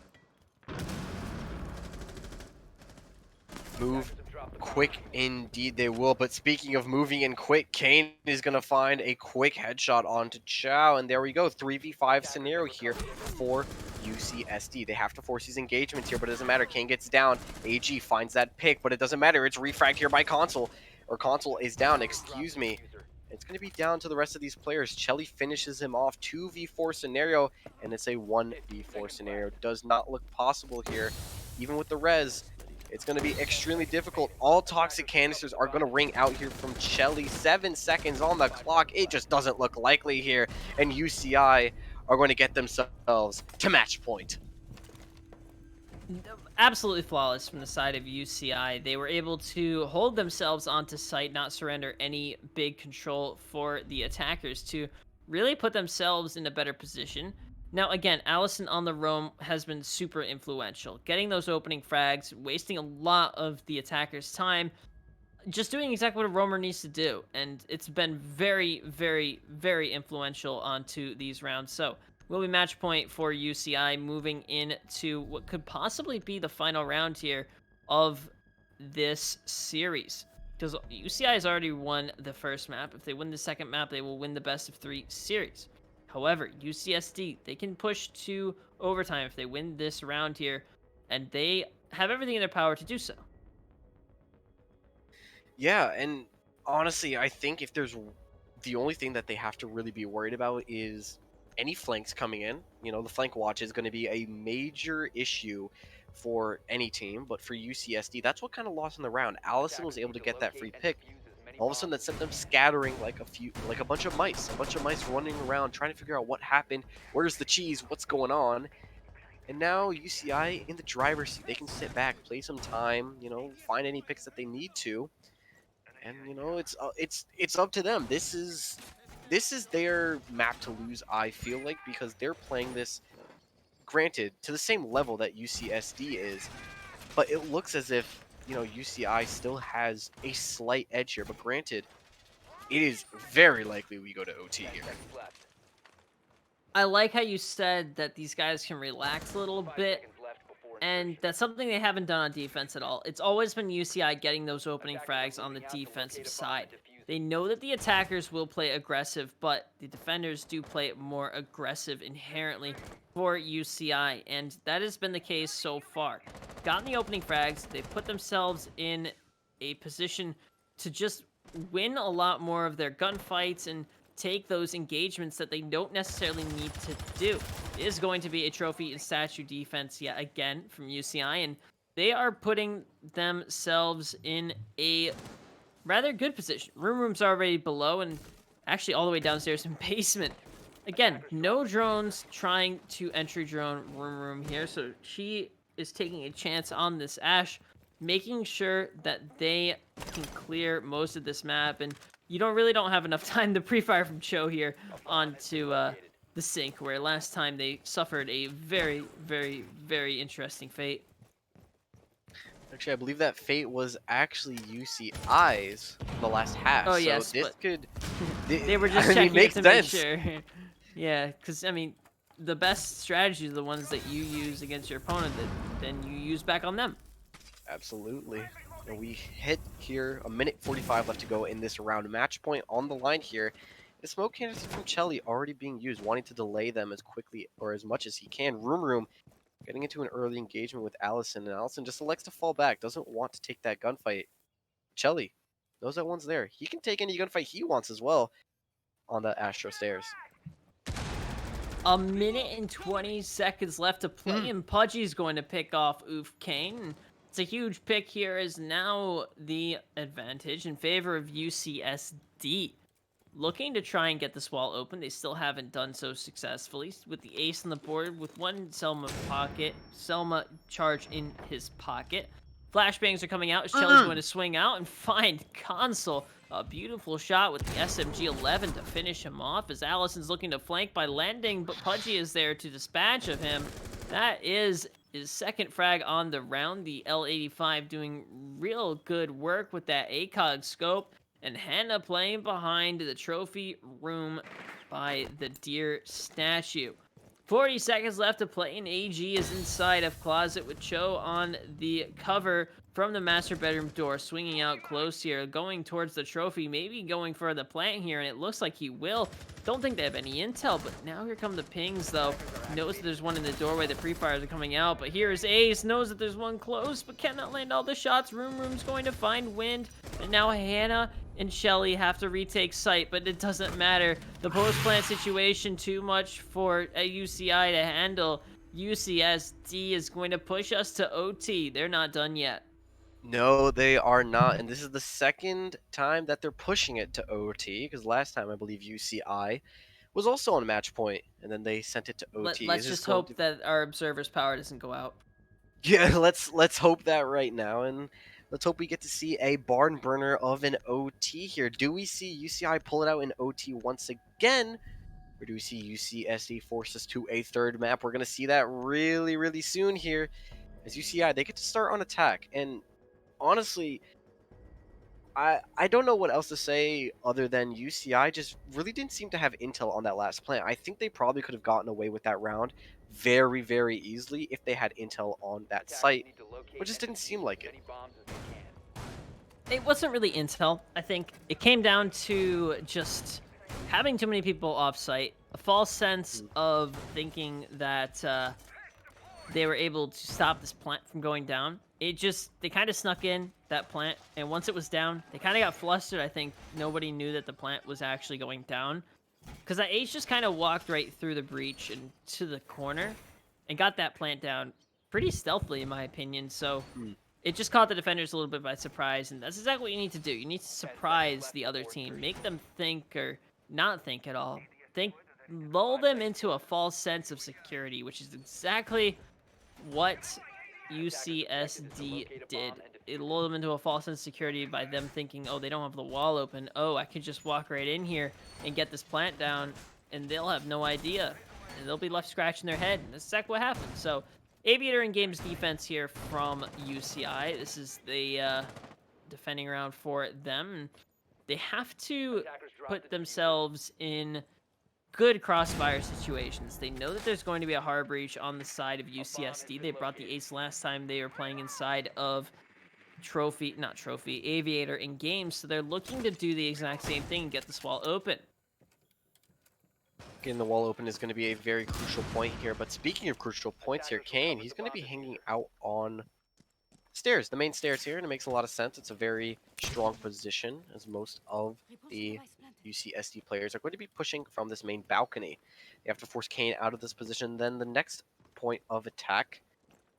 Move quick indeed they will. But speaking of moving in quick, Kane is going to find a quick headshot onto Chow. And there we go. 3v5 scenario here for UCSD. They have to force these engagements here, but it doesn't matter. Kane gets down. AG finds that pick, but it doesn't matter. It's refragged here by Console. Or Console is down, excuse me. It's going to be down to the rest of these players. Chelly finishes him off. 2v4 scenario, and it's a 1v4 scenario. Does not look possible here, even with the res. It's going to be extremely difficult. All toxic canisters are going to ring out here from Chelly. 7 seconds on the clock. It just doesn't look likely here. And UCI are going to get themselves to match point.
Absolutely flawless from the side of UCI. They were able to hold themselves onto site, not surrender any big control for the attackers to really put themselves in a better position. Now, again, Allison on the roam has been super influential. Getting those opening frags, wasting a lot of the attacker's time, just doing exactly what a roamer needs to do. And it's been very, very, very influential onto these rounds. So, will be match point for UCI moving into what could possibly be the final round here of this series. Because UCI has already won the first map. If they win the second map, they will win the best of 3 series. However, UCSD, they can push to overtime if they win this round here, and they have everything in their power to do so.
Yeah, and honestly, I think if there's the only thing that they have to really be worried about is any flanks coming in. You know, the flank watch is going to be a major issue for any team, but for UCSD, that's what kind of lost in the round. Allison was able to get that free pick. All of a sudden, that sent them scattering like a bunch of mice running around trying to figure out what happened, where's the cheese, what's going on. And now UCI in the driver's seat. They can sit back, play some time, you know, find any picks that they need to, and you know, it's up to them. This is their map to lose, I feel like, because they're playing this, granted, to the same level that UCSD is, but it looks as if, you know, UCI still has a slight edge here. But granted, it is very likely we go to OT here.
I like how you said that these guys can relax a little bit, and that's something they haven't done on defense at all. It's always been UCI getting those opening frags on the defensive side. They know that the attackers will play aggressive, but the defenders do play more aggressive inherently for UCI, and that has been the case so far. Gotten the opening frags, they've put themselves in a position to just win a lot more of their gunfights and take those engagements that they don't necessarily need to do. It is going to be a trophy and statue defense yet again from UCI, and they are putting themselves in a rather good position. Room's already below, and actually all the way downstairs in basement. Again, no drones trying to entry drone Room here, so she is taking a chance on this Ash, making sure that they can clear most of this map, and you don't have enough time to pre-fire from Cho here onto the sink, where last time they suffered a very, very, very interesting fate.
Actually, I believe that fate was actually UCI's the last half.
Oh,
so
yes,
this
but
could.
they were just checking it to make sure. Yeah, because, I mean, the best strategies are the ones that you use against your opponent that then you use back on them.
Absolutely. And we hit here, a minute 45 left to go in this round. Match point on the line here. The smoke canister from Chelly already being used, wanting to delay them as quickly or as much as he can. Room getting into an early engagement with Allison, and Allison just elects to fall back, doesn't want to take that gunfight. Chelly knows that one's there. He can take any gunfight he wants as well on the Astro stairs.
A minute and 20 seconds left to play, and Pudgy's going to pick off Oof Kane. It's a huge pick here, is now the advantage in favor of UCSD. Looking to try and get this wall open. They still haven't done so successfully. With the ace on the board, with one Selma charge in his pocket. Flashbangs are coming out as Chelly's going to swing out and find Console. A beautiful shot with the SMG-11 to finish him off as Allison's looking to flank by landing, but Pudgy is there to dispatch of him. That is his second frag on the round. The L85 doing real good work with that ACOG scope. And Hannah playing behind the trophy room by the deer statue. 40 seconds left to play, and AG is inside of closet with Cho on the cover from the master bedroom door, swinging out close here, going towards the trophy, maybe going for the plant here, and it looks like he will. Don't think they have any intel, but now here come the pings, though. Knows that there's one in the doorway, the pre-fires are coming out, but here's Ace, knows that there's one close, but cannot land all the shots. Room's going to find wind, and now Hannah and Chelly have to retake site, but it doesn't matter. The post-plant situation too much for a UCI to handle. UCSD is going to push us to OT. They're not done yet.
No, they are not, and this is the second time that they're pushing it to OT, because last time I believe UCI was also on match point, and then they sent it to OT.
Let's just hope that our observer's power doesn't go out.
Yeah, let's hope that right now, and let's hope we get to see a barn burner of an OT here. Do we see UCI pull it out in OT once again, or do we see UCSD force us to a third map? We're going to see that really, really soon here, as UCI, they get to start on attack, and honestly, I don't know what else to say other than UCI just really didn't seem to have intel on that last plant. I think they probably could have gotten away with that round very, very easily if they had intel on that site, but just didn't seem like it.
It wasn't really intel. I think it came down to just having too many people off-site, a false sense of thinking that they were able to stop this plant from going down. They kind of snuck in that plant, and once it was down, they kind of got flustered. I think nobody knew that the plant was actually going down, because that Ace just kind of walked right through the breach and to the corner and got that plant down pretty stealthily, in my opinion. So it just caught the defenders a little bit by surprise, and that's exactly what you need to do. You need to surprise the other team, make them think or not think at all. Lull them into a false sense of security, which is exactly what UCSD did. It lulled them into a false sense of security by them thinking, oh, they don't have the wall open. Oh, I could just walk right in here and get this plant down, and they'll have no idea. And they'll be left scratching their head. And that's exactly what happened. So, Aviator in games defense here from UCI. This is the defending round for them. They have to put themselves in good crossfire situations. They know that there's going to be a hard breach on the side of UCSD. They brought the ace last time they were playing inside of Aviator in games, so they're looking to do the exact same thing and get this wall open.
Getting the wall open is going to be a very crucial point here, but speaking of crucial points here, Kane, he's going to be hanging out on stairs, the main stairs here, and it makes a lot of sense. It's a very strong position, as most of the UCSD players are going to be pushing from this main balcony. They have to force Kane out of this position. Then the next point of attack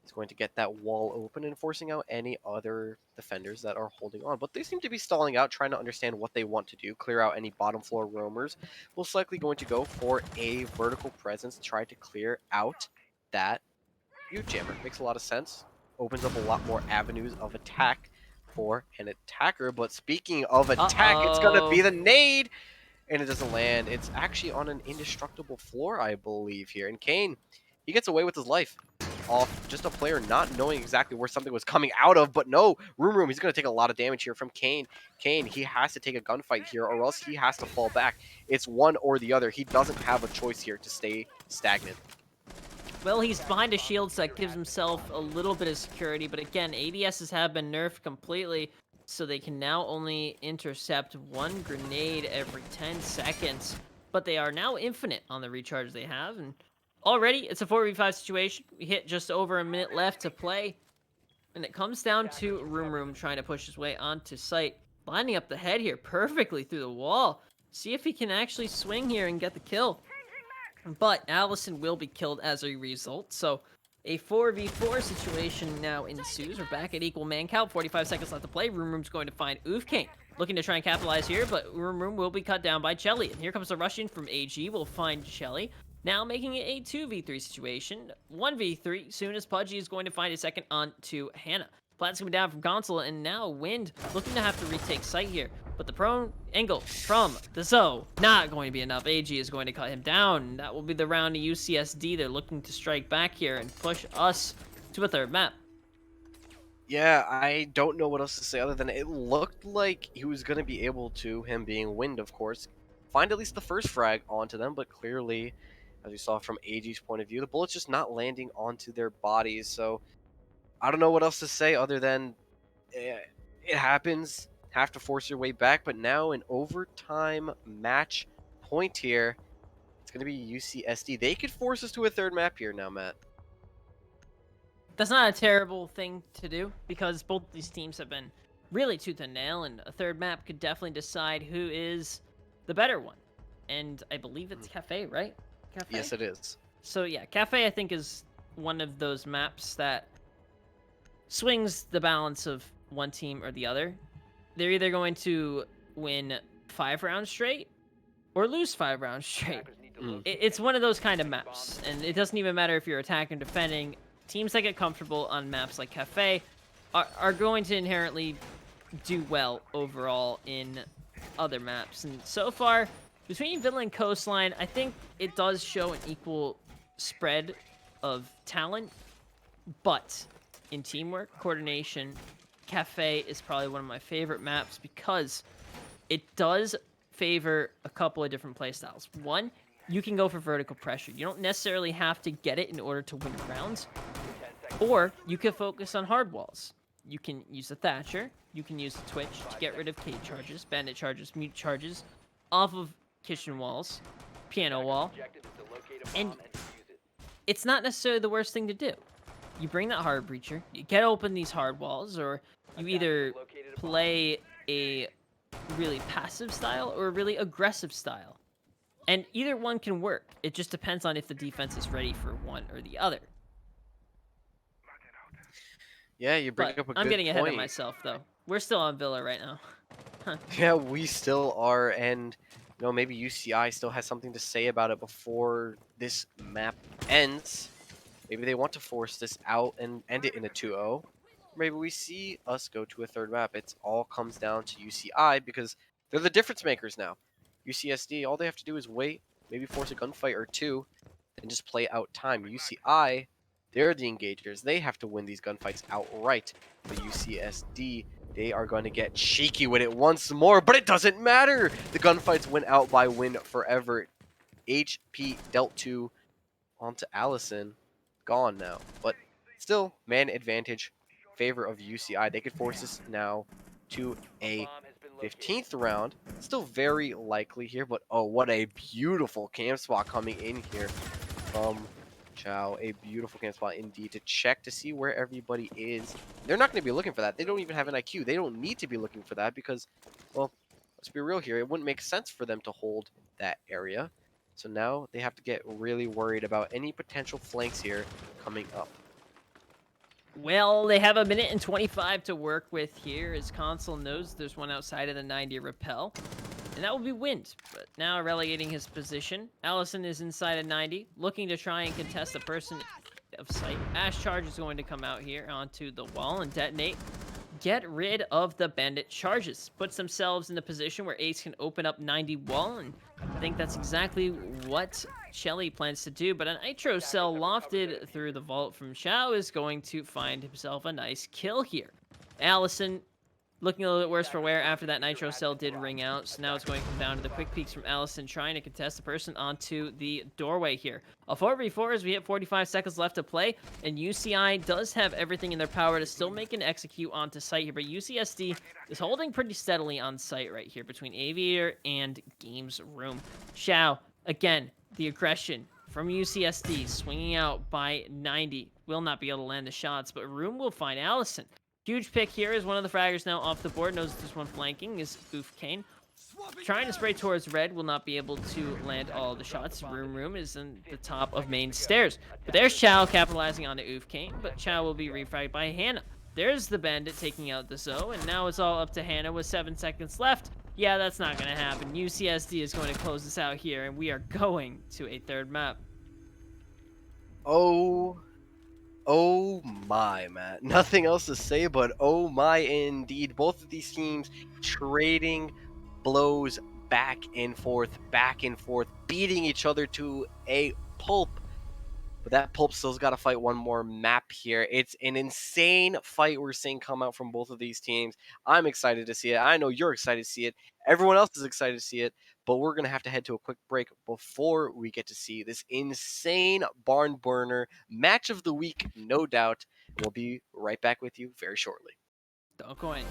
is going to get that wall open and forcing out any other defenders that are holding on. But they seem to be stalling out, trying to understand what they want to do, clear out any bottom floor roamers. Most likely going to go for a vertical presence, try to clear out that U-jammer. Makes a lot of sense. Opens up a lot more avenues of attack for an attacker. But speaking of attack, it's going to be the nade, and it doesn't land. It's actually on an indestructible floor, I believe, here. And Kane, he gets away with his life off just a player not knowing exactly where something was coming out of. But no, Room, he's going to take a lot of damage here from Kane. Kane, he has to take a gunfight here, or else he has to fall back. It's one or the other. He doesn't have a choice here to stay stagnant.
Well, he's behind a shield, so that gives himself a little bit of security. But again, ADSs have been nerfed completely. so they can now only intercept 1 grenade every 10 seconds. But they are now infinite on the recharge they have, and already it's a 4v5 situation. We hit just over a minute left to play, and it comes down to Room trying to push his way onto site, lining up the head here perfectly through the wall. See if he can actually swing here and get the kill. But Allison will be killed as a result, so a 4v4 situation now ensues. We're back at equal man count, 45 seconds left to play. Room's going to find Oofkane, looking to try and capitalize here, but Room will be cut down by Chelly. And here comes the rush in from AG. We'll find Chelly, now making it a 2v3 situation. 1v3, soon as Pudgy is going to find a second onto Hannah. Plat's coming down from console, and now Wind looking to have to retake site here. But the prone angle from the Zoe, not going to be enough. AG is going to cut him down. That will be the round to UCSD. They're looking to strike back here and push us to a third map.
Yeah, I don't know what else to say other than it looked like he was going to be able to, him being Wind, of course, find at least the first frag onto them, but clearly, as we saw from AG's point of view, the bullet's just not landing onto their bodies, so I don't know what else to say other than it happens. Have to force your way back, but now an overtime match point here. It's going to be UCSD. They could force us to a third map here now, Matt.
That's not a terrible thing to do, because both these teams have been really tooth and nail, and a third map could definitely decide who is the better one. And I believe it's Cafe, right? Cafe?
Yes, it is.
So yeah, Cafe I think is one of those maps that swings the balance of one team or the other. They're either going to win 5 rounds straight or lose 5 rounds straight. It's one of those kind of maps, and it doesn't even matter if you're attacking or defending. Teams that get comfortable on maps like Cafe are going to inherently do well overall in other maps. And so far, between Villa and Coastline, I think it does show an equal spread of talent, but in teamwork, coordination, Cafe is probably one of my favorite maps because it does favor a couple of different playstyles. One, you can go for vertical pressure. You don't necessarily have to get it in order to win rounds. Or you can focus on hard walls. You can use the Thatcher. You can use the Twitch to get rid of cage charges, bandit charges, mute charges off of kitchen walls, piano wall. And it's not necessarily the worst thing to do. You bring that hard breacher, you get open these hard walls, or you either play a really passive style or a really aggressive style. And either one can work. It just depends on if the defense is ready for one or the other.
Yeah, you bring
But
up a good
I'm getting ahead of
point.
myself, though. We're still on Villa right now.
Yeah, we still are, and maybe UCI still has something to say about it before this map ends. Maybe they want to force this out and end it in a 2-0. Maybe we see us go to a third map. It all comes down to UCI because they're the difference makers now. UCSD, all they have to do is wait, maybe force a gunfight or two, and just play out time. UCI, they're the engagers. They have to win these gunfights outright. But UCSD, they are going to get cheeky with it once more, but it doesn't matter. The gunfights win out by win forever. HP dealt 2 onto Allison. Gone now, but still man advantage favor of UCI. They could force this now to a 15th round. Still very likely here, but oh, what a beautiful camp spot coming in here from Chow. A beautiful camp spot indeed to check to see where everybody is. They're not going to be looking for that. They don't even have an IQ. They don't need to be looking for that because, well, let's be real here. It wouldn't make sense for them to hold that area. So now they have to get really worried about any potential flanks here coming up.
Well, they have a minute and 25 to work with here, as Console knows there's one outside of the 90 repel. And that will be Wind, but now relegating his position. Allison is inside of 90, looking to try and contest the person of sight. Ash Charge is going to come out here onto the wall and detonate. Get rid of the bandit charges. Puts themselves in the position where Ace can open up 90 wall, and I think that's exactly what Shelly plans to do. But an Nitro Cell lofted through the vault from Xiao is going to find himself a nice kill here. Allison looking a little bit worse for wear after that nitro cell did ring out. So now it's going to come down to the quick peeks from Allison trying to contest the person onto the doorway here. A 4v4 as we hit 45 seconds left to play, and UCI does have everything in their power to still make an execute onto site here, but UCSD is holding pretty steadily on site right here between Aviator and Games Room. Xiao, again, the aggression from UCSD, swinging out by 90. Will not be able to land the shots, but Room will find Allison. Huge pick here as one of the fraggers now off the board. Knows this one flanking is Oof Kane. Trying to spray towards red, will not be able to land all of the shots. Room is in the top of main stairs. But there's Chow capitalizing on the Oof Kane, but Chow will be refragged by Hannah. There's the Bandit taking out the Zoe, and now it's all up to Hannah with 7 seconds left. Yeah, that's not going to happen. UCSD is going to close this out here, and we are going to a third map.
Oh my, Matt. Nothing else to say but oh my indeed. Both of these teams trading blows back and forth, beating each other to a pulp. But that pulp still's got to fight one more map here. It's an insane fight we're seeing come out from both of these teams. I'm excited to see it. I know you're excited to see it. Everyone else is excited to see it. But we're going to have to head to a quick break before we get to see this insane barn burner match of the week, no doubt. We'll be right back with you very shortly.
Don't go in.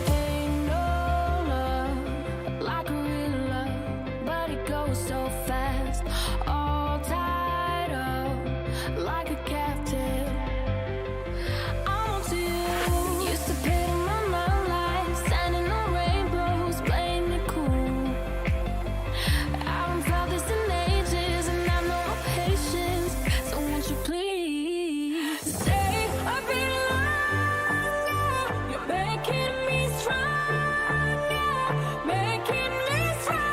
Ain't no love like real love, but it goes so fast. All tied up like a captive. I want you. Used to pay my mind like standing on rainbows, playing it cool. I haven't felt this in ages, and I know no patience. So won't you please stay a bit longer? You're making me stronger, making me stronger.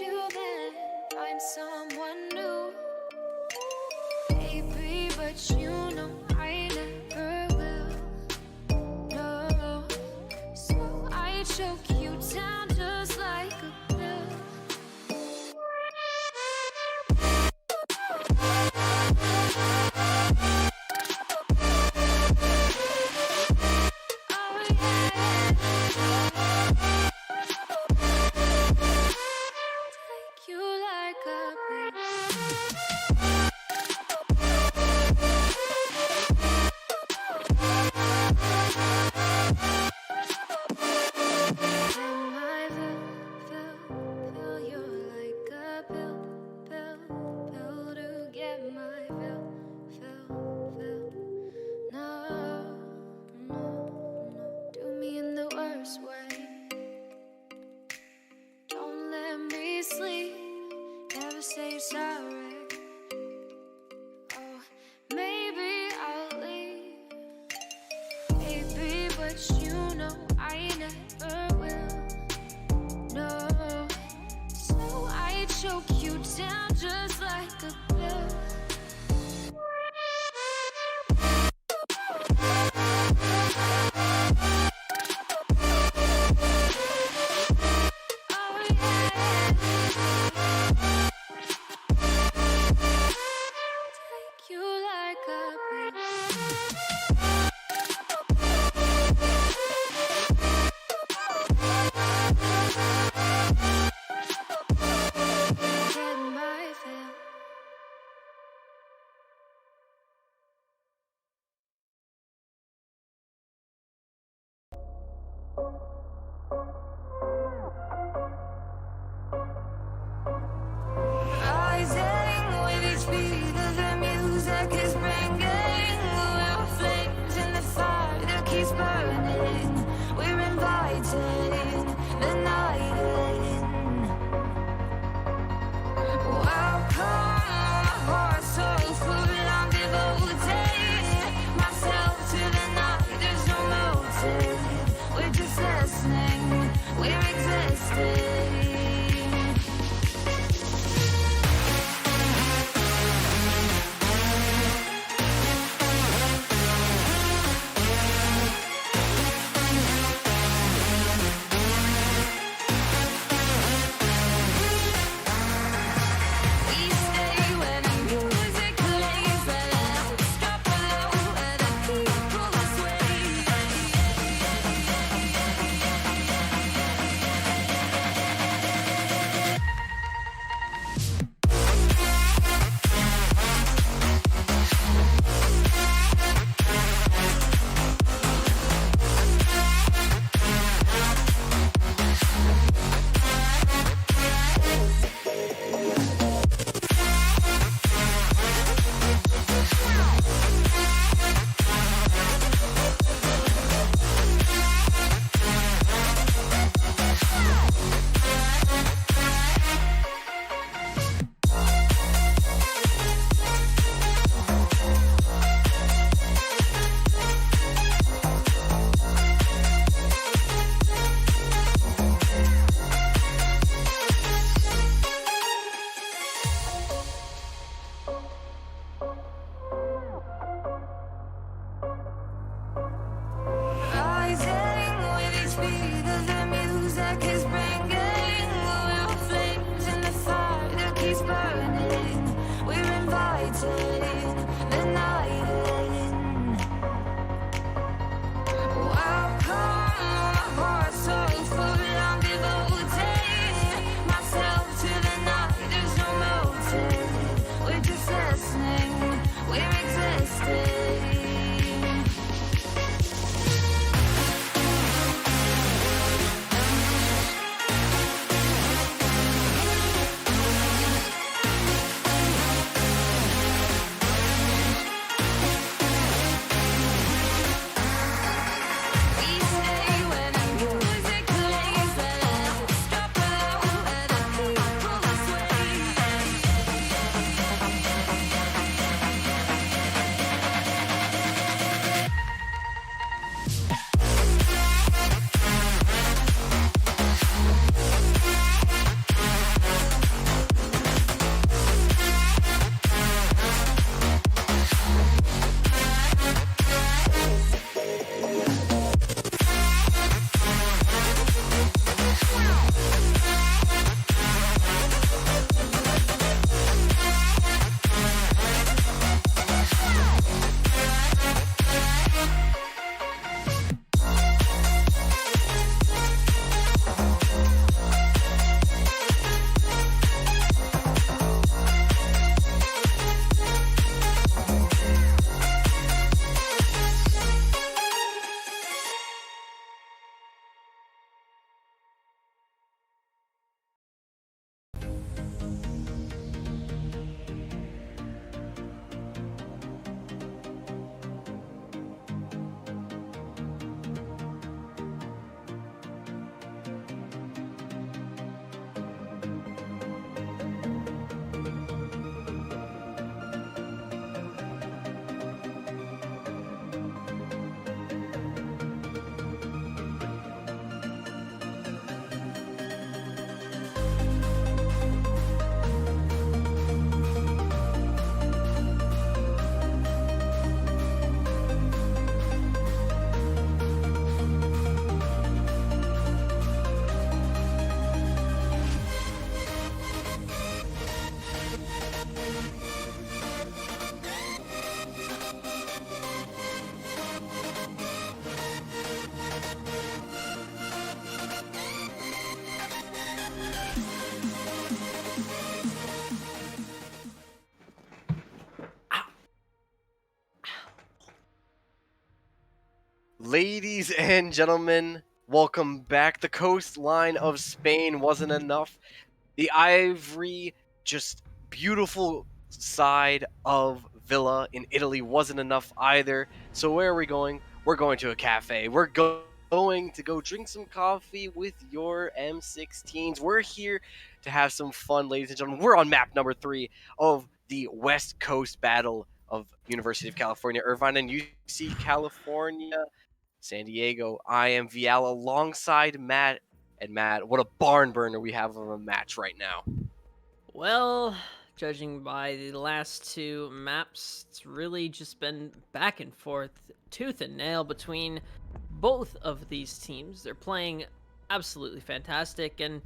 you, then find someone new. Baby, but you know I never will. No, so I choke you down just like a pill. Oh yeah. Take you like a pill. Get my pill, you're like a pill to get my pill. No, do me in the worst way. Don't let me sleep, never say sorry. Oh, maybe I'll leave. Baby, but you know I never will. No, so I choke you down just like a pill. Oh yeah. Take you like a pill.
Ladies and gentlemen, welcome back. The coastline of Spain wasn't enough. The ivory, just beautiful side of Villa in Italy wasn't enough either. So where are we going? We're going to a cafe. Going to go drink some coffee with your M16s. We're here to have some fun, ladies and gentlemen. We're on map number 3 of the West Coast Battle of University of California, Irvine, and UC California, San Diego. I am Vial alongside Matt. And Matt, what a barn burner we have of a match right now.
Well, judging by the last two maps, it's really just been back and forth, tooth and nail between both of these teams. They're playing absolutely fantastic, and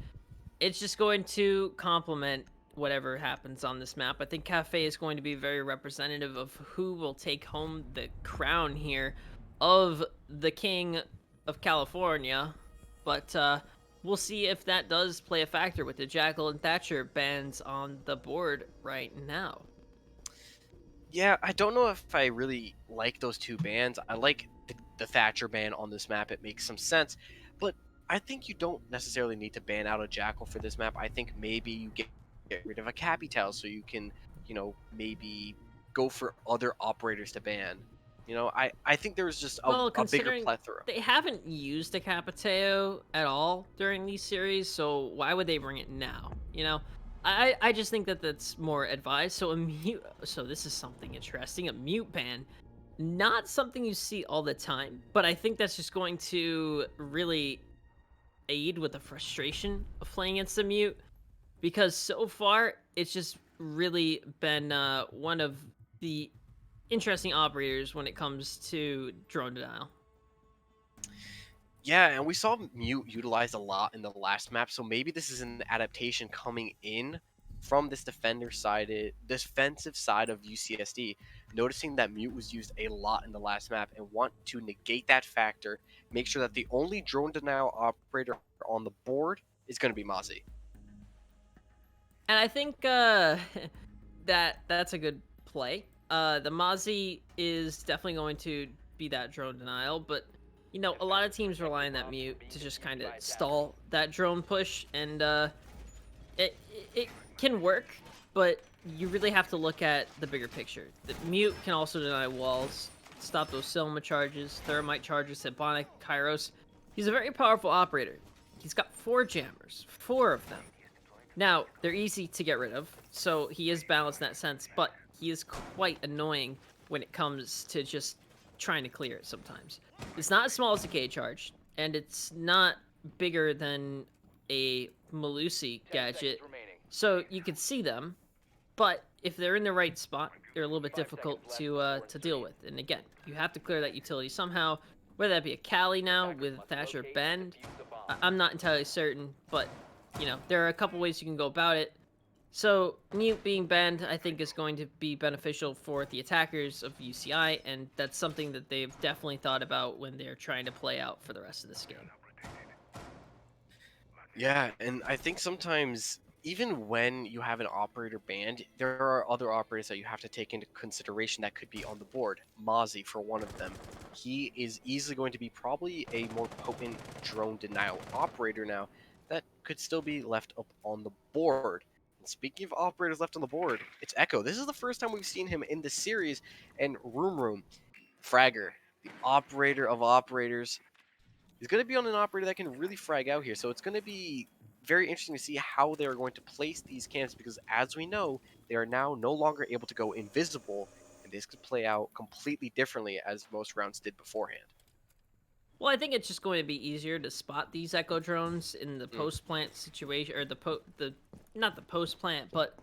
it's just going to complement whatever happens on this map. I think Cafe is going to be very representative of who will take home the crown here of the King of California, but we'll see if that does play a factor with the Jackal and Thatcher bans on the board right now.
Yeah, I don't know if I really like those two bans. I like the Thatcher ban on this map. It makes some sense. But I think you don't necessarily need to ban out a Jackal for this map. I think maybe you get rid of a Capital so you can, maybe go for other operators to ban. I think there's just a bigger
Considering
plethora.
they haven't used a Capiteo at all during these series, so why would they bring it now? I just think that that's more advised. So so this is something interesting. A mute ban, not something you see all the time, but I think that's just going to really aid with the frustration of playing against the mute, because so far it's just really been one of the interesting operators when it comes to drone denial.
Yeah, and we saw Mute utilized a lot in the last map, so maybe this is an adaptation coming in from this defensive side of UCSD, noticing that Mute was used a lot in the last map and want to negate that factor, make sure that the only drone denial operator on the board is going to be Mozzie.
And I think that's a good play. The Mozzie is definitely going to be that drone denial, but a lot of teams rely on that mute to just kind of stall that drone push, and it can work, but you really have to look at the bigger picture. The mute can also deny walls, stop those Silma charges, Thermite charges, Hebonic, Kairos. He's a very powerful operator. He's got 4 jammers, 4 of them. Now, they're easy to get rid of, so he is balanced in that sense, but he is quite annoying when it comes to just trying to clear it sometimes. It's not as small as a K charge, and it's not bigger than a Malusi gadget, so you can see them, but if they're in the right spot, they're a little bit difficult to deal with. And again, you have to clear that utility somehow, whether that be a Cali now with Thatcher Bend. I'm not entirely certain, but there are a couple ways you can go about it. So mute being banned, I think, is going to be beneficial for the attackers of UCI, and that's something that they've definitely thought about when they're trying to play out for the rest of this game.
Yeah, and I think sometimes, even when you have an operator banned, there are other operators that you have to take into consideration that could be on the board. Mozzie, for one of them. He is easily going to be probably a more potent drone denial operator now that could still be left up on the board. And speaking of operators left on the board, it's Echo. This is the first time we've seen him in the series, and Room, Fragger, the operator of operators. He's going to be on an operator that can really frag out here, so it's going to be very interesting to see how they're going to place these camps, because as we know, they are now no longer able to go invisible, and this could play out completely differently as most rounds did beforehand.
Well, I think it's just going to be easier to spot these Echo drones in the post-plant situation, or not the post-plant, but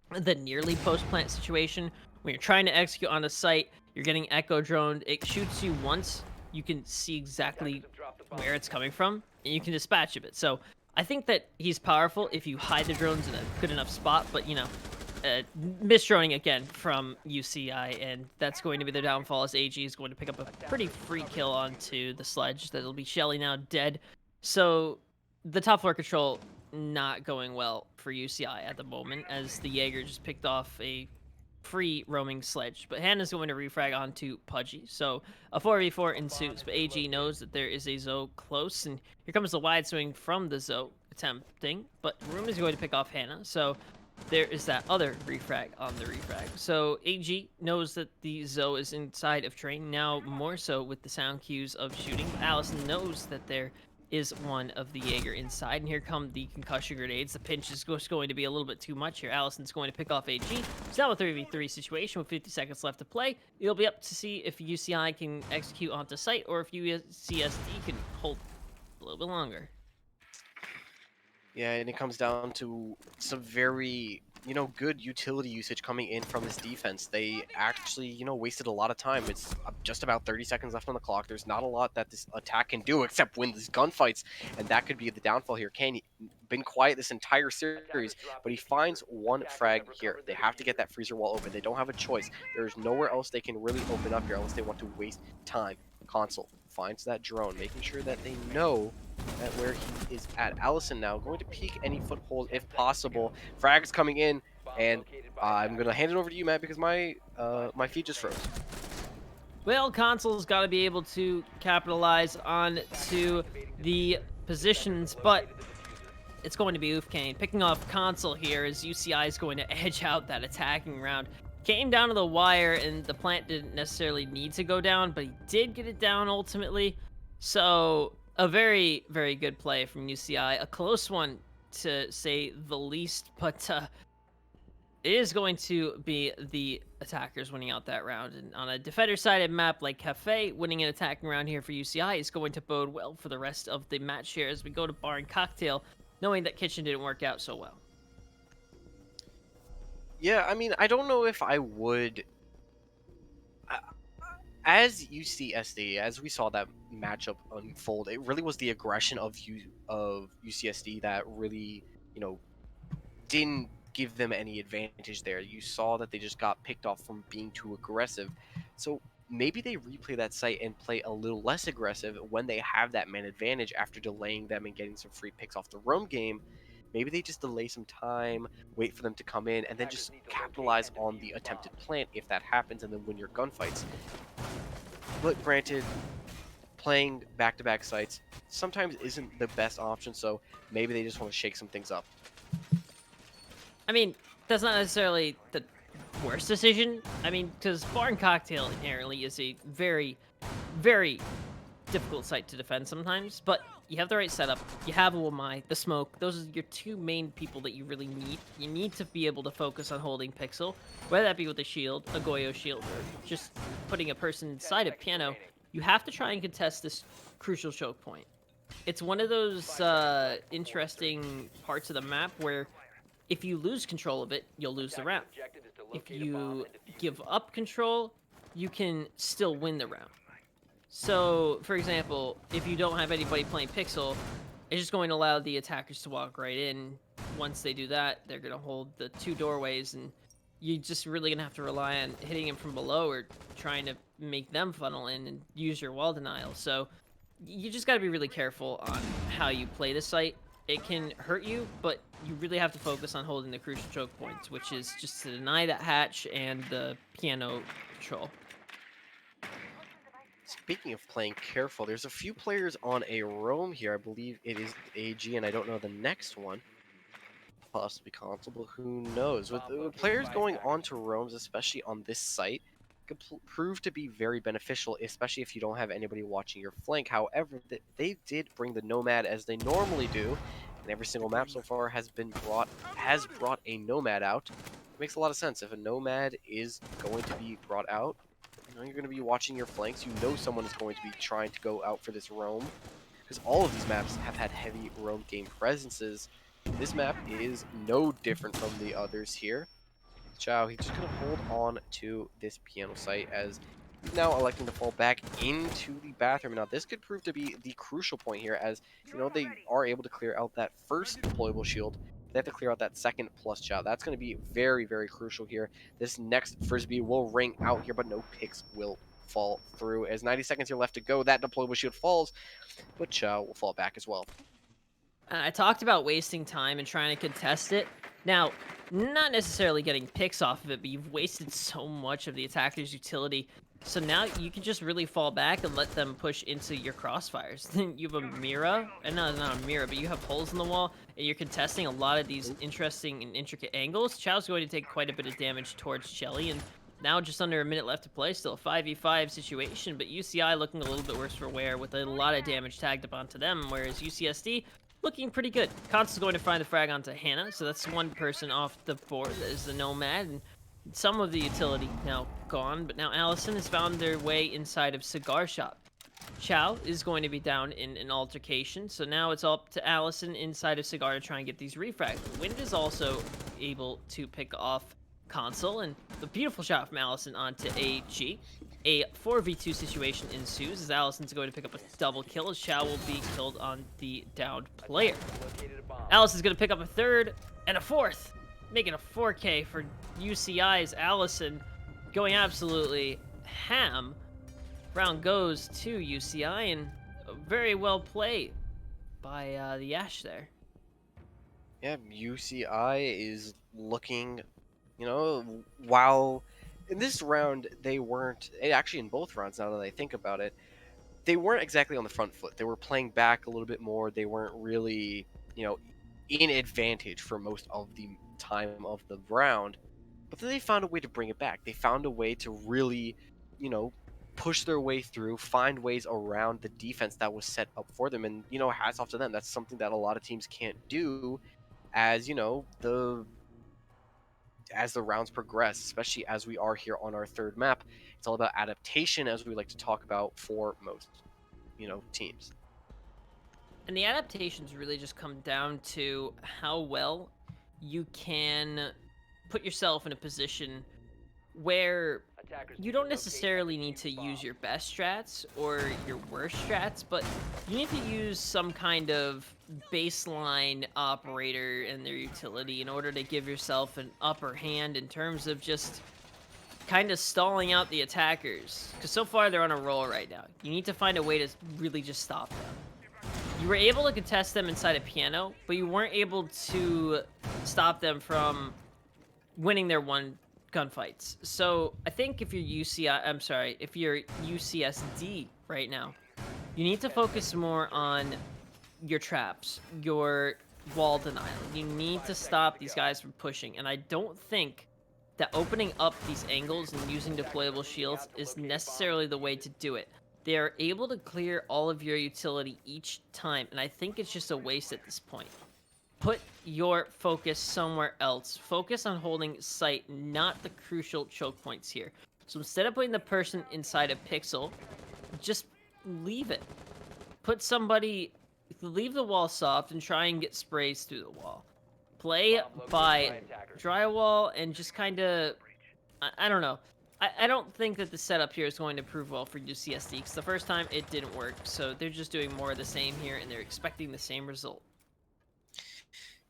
the nearly post-plant situation. When you're trying to execute on a site, you're getting Echo droned, it shoots you once, you can see exactly where it's coming from, and you can dispatch of it. So I think that he's powerful if you hide the drones in a good enough spot, but misdroning again from UCI, and that's going to be the downfall, as AG is going to pick up a pretty free kill onto the sledge. That'll be Shelly now dead. So the top floor control not going well for UCI at the moment, as the Jaeger just picked off a free roaming sledge, but Hannah's going to refrag onto Pudgy. So a 4v4 ensues, but AG knows that there is a Zoe close, and here comes the wide swing from the Zoe attempting, but Room is going to pick off Hannah. So there is that other refrag on the refrag. So AG knows that the Zoe is inside of train, now more so with the sound cues of shooting. But Allison knows that there is one of the Jaeger inside, and here come the concussion grenades. The pinch is just going to be a little bit too much here. Allison's going to pick off AG. It's now a 3v3 situation with 50 seconds left to play. It'll be up to see if UCI can execute onto site, or if UCSD can hold a little bit longer.
Yeah, and it comes down to some very, good utility usage coming in from this defense. They actually, wasted a lot of time. It's just about 30 seconds left on the clock. There's not a lot that this attack can do except win these gunfights, and that could be the downfall here. Kane been quiet this entire series, but he finds one frag here. They have to get that freezer wall open. They don't have a choice. There's nowhere else they can really open up here unless they want to waste time. Console finds that drone, making sure that they know at where he is at. Allison now going to peek any foothold if possible. Frags coming in, and I'm going to hand it over to you, Matt, because my feed just froze.
Well, Console's got to be able to capitalize on to the positions, but it's going to be Kane picking off Console here as UCI is going to edge out that attacking round. Came down to the wire, and the plant didn't necessarily need to go down, but he did get it down ultimately. So a very, very good play from UCI. A close one, to say the least, but it is going to be the attackers winning out that round. And on a defender-sided map like Cafe, winning an attacking round here for UCI is going to bode well for the rest of the match here as we go to Bar and Cocktail, knowing that Kitchen didn't work out so well.
Yeah, I mean, I don't know if I would... As UCSD, as we saw that matchup unfold, it really was the aggression of UCSD that really, didn't give them any advantage there. You saw that they just got picked off from being too aggressive. So maybe they replay that site and play a little less aggressive when they have that man advantage after delaying them and getting some free picks off the roam game. Maybe they just delay some time, wait for them to come in, and then just capitalize on the attempted plant if that happens, and then win your gunfights. But granted, playing back-to-back sites sometimes isn't the best option, so maybe they just want to shake some things up.
I mean, that's not necessarily the worst decision. I mean, because Bar and Cocktail inherently is a very, very difficult site to defend sometimes, but you have the right setup. You have Wamai, the smoke. Those are your two main people that you really need. You need to be able to focus on holding Pixel, whether that be with a shield, a Goyo shield, or just putting a person inside a piano. You have to try and contest this crucial choke point. It's one of those interesting parts of the map where if you lose control of it, you'll lose the round. If you give up control, you can still win the round. So, for example, if you don't have anybody playing Pixel, it's just going to allow the attackers to walk right in. Once they do that, they're going to hold the two doorways, and you're just really going to have to rely on hitting them from below or trying to make them funnel in and use your wall denial. So, you just got to be really careful on how you play the site. It can hurt you, but you really have to focus on holding the crucial choke points, which is just to deny that hatch and the piano control.
Speaking of playing careful, there's a few players on a roam here. I believe it is AG, and I don't know the next one. Possibly Console, but who knows? With players going on to roams, especially on this site, could prove to be very beneficial, especially if you don't have anybody watching your flank. However, they did bring the Nomad as they normally do, and every single map so far has brought a Nomad out. It makes a lot of sense. If a Nomad is going to be brought out, you're going to be watching your flanks. You know someone is going to be trying to go out for this roam, because all of these maps have had heavy roam game presences. This map is no different from the others here. Chow, he's just going to hold on to this piano site as he's now electing to fall back into the bathroom. Now, this could prove to be the crucial point here, as they are able to clear out that first deployable shield. They have to clear out that second plus Chow. That's going to be very, very crucial here. This next Frisbee will ring out here, but no picks will fall through. As 90 seconds here left to go, that deployable shield falls, but Chow will fall back as well.
I talked about wasting time and trying to contest it. Now, not necessarily getting picks off of it, but you've wasted so much of the attacker's utility. So now you can just really fall back and let them push into your crossfires. Then you have a Mira, and no, not a Mira, but you have holes in the wall, and you're contesting a lot of these interesting and intricate angles. Chow's going to take quite a bit of damage towards Shelly, and now just under a minute left to play, still a 5v5 situation, but UCI looking a little bit worse for wear with a lot of damage tagged up onto them, whereas UCSD looking pretty good. Const's going to find the frag onto Hannah, so that's one person off the board. That is the Nomad, and some of the utility now gone, but now Allison has found their way inside of Cigar Shop. Chow is going to be down in an altercation, so now it's up to Allison inside of Cigar to try and get these refrags. Wind is also able to pick off Console, and the beautiful shot from Allison onto AG. A 4v2 situation ensues as Allison's going to pick up a double kill as Chow will be killed on the downed player. Allison's going to pick up a third and a fourth, making a 4K for UCI's Allison going absolutely ham. Round goes to UCI, and very well played by the Ash there.
Yeah, UCI is looking, you know, while in this round they weren't, actually in both rounds now that I think about it, they weren't exactly on the front foot. They were playing back a little bit more. They weren't really, you know, in advantage for most of the time of the round. But then they found a way to bring it back. They found a way to really, you know, push their way through, find ways around the defense that was set up for them. And, you know, hats off to them. That's something that a lot of teams can't do as, you know, as the rounds progress, especially as we are here on our third map. It's all about adaptation, as we like to talk about for most, you know, teams.
And the adaptations really just come down to how well you can put yourself in a position where you don't necessarily need to use your best strats or your worst strats, but you need to use some kind of baseline operator and their utility in order to give yourself an upper hand in terms of just kind of stalling out the attackers. Because so far they're on a roll right now. You need to find a way to really just stop them. You were able to contest them inside a piano, but you weren't able to stop them from winning their one gunfights. So I think if you're if you're UCSD right now, you need to focus more on your traps, your wall denial. You need to stop these guys from pushing, and I don't think that opening up these angles and using deployable shields is necessarily the way to do it. They are able to clear all of your utility each time, and I think it's just a waste at this point. Put your focus somewhere else. Focus on holding sight, not the crucial choke points here. So instead of putting the person inside a pixel, just leave it. Put somebody, leave the wall soft and try and get sprays through the wall. Play by drywall and just kind of, I don't know. I don't think that the setup here is going to prove well for UCSD because the first time it didn't work. So they're just doing more of the same here and they're expecting the same result.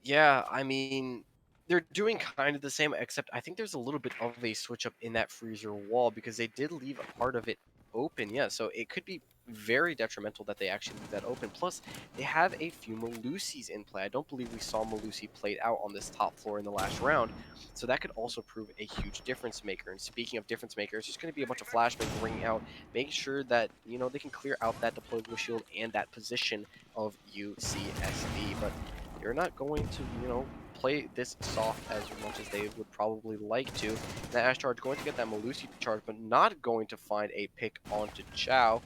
Yeah, I mean, they're doing kind of the same, except I think there's a little bit of a switch up in that freezer wall because they did leave a part of it open. Yeah, so it could be very detrimental that they actually leave that open. Plus, they have a few Malusis in play. I don't believe we saw Malusi played out on this top floor in the last round, so that could also prove a huge difference maker. And speaking of difference makers, there's going to be a bunch of flashbangs ringing out, making sure that, you know, they can clear out that deployable shield and that position of UCSD. But they're not going to, you know, play this soft as much as they would probably like to. That Ash charge going to get that Malusi charge, but not going to find a pick onto Chow.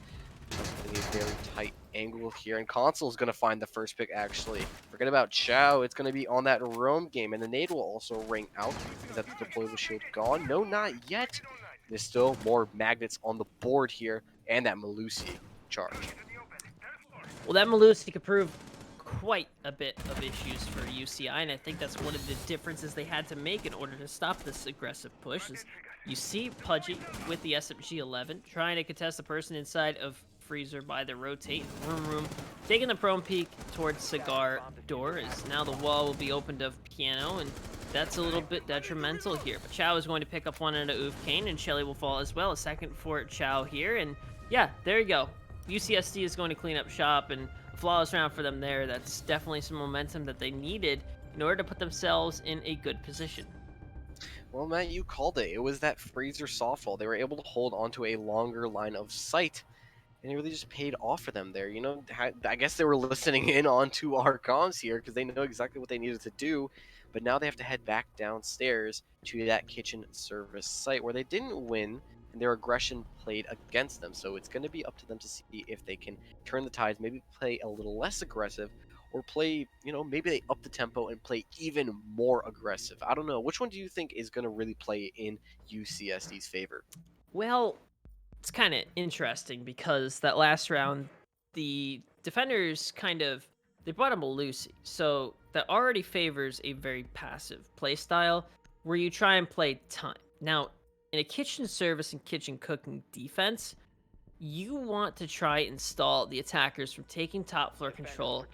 Just in a very tight angle here, and Console is going to find the first pick, actually. Forget about Chow, it's going to be on that roam game, and the nade will also ring out. Is that the deployable shield gone? No, not yet. There's still more magnets on the board here, and that Malusi charge.
Well, that Malusi could prove quite a bit of issues for UCI, and I think that's one of the differences they had to make in order to stop this aggressive push. Is you see Pudgy with the SMG-11 trying to contest the person inside of Freezer by the rotate room, taking the prone peek towards Cigar door, as now the wall will be opened of Piano, and that's a little bit detrimental here. But Chow is going to pick up one into Oof Kane, and Shelly will fall as well. A second for Chow here, and yeah, there you go. UCSD is going to clean up shop, and a flawless round for them there. That's definitely some momentum that they needed in order to put themselves in a good position.
Well, Matt, you called it. It was that Fraser softball. They were able to hold onto a longer line of sight, and it really just paid off for them there. I guess they were listening in onto our comms here because they know exactly what they needed to do, but now they have to head back downstairs to that kitchen service site where they didn't win, and their aggression played against them. So it's going to be up to them to see if they can turn the tides, maybe play a little less aggressive, or play, maybe they up the tempo and play even more aggressive. I don't know. Which one do you think is going to really play in UCSD's favor?
Well, it's kind of interesting because that last round, the defenders they brought him a Lucy, so that already favors a very passive play style where you try and play time. Now, in a kitchen service and kitchen cooking defense, you want to try and stall the attackers from taking top floor control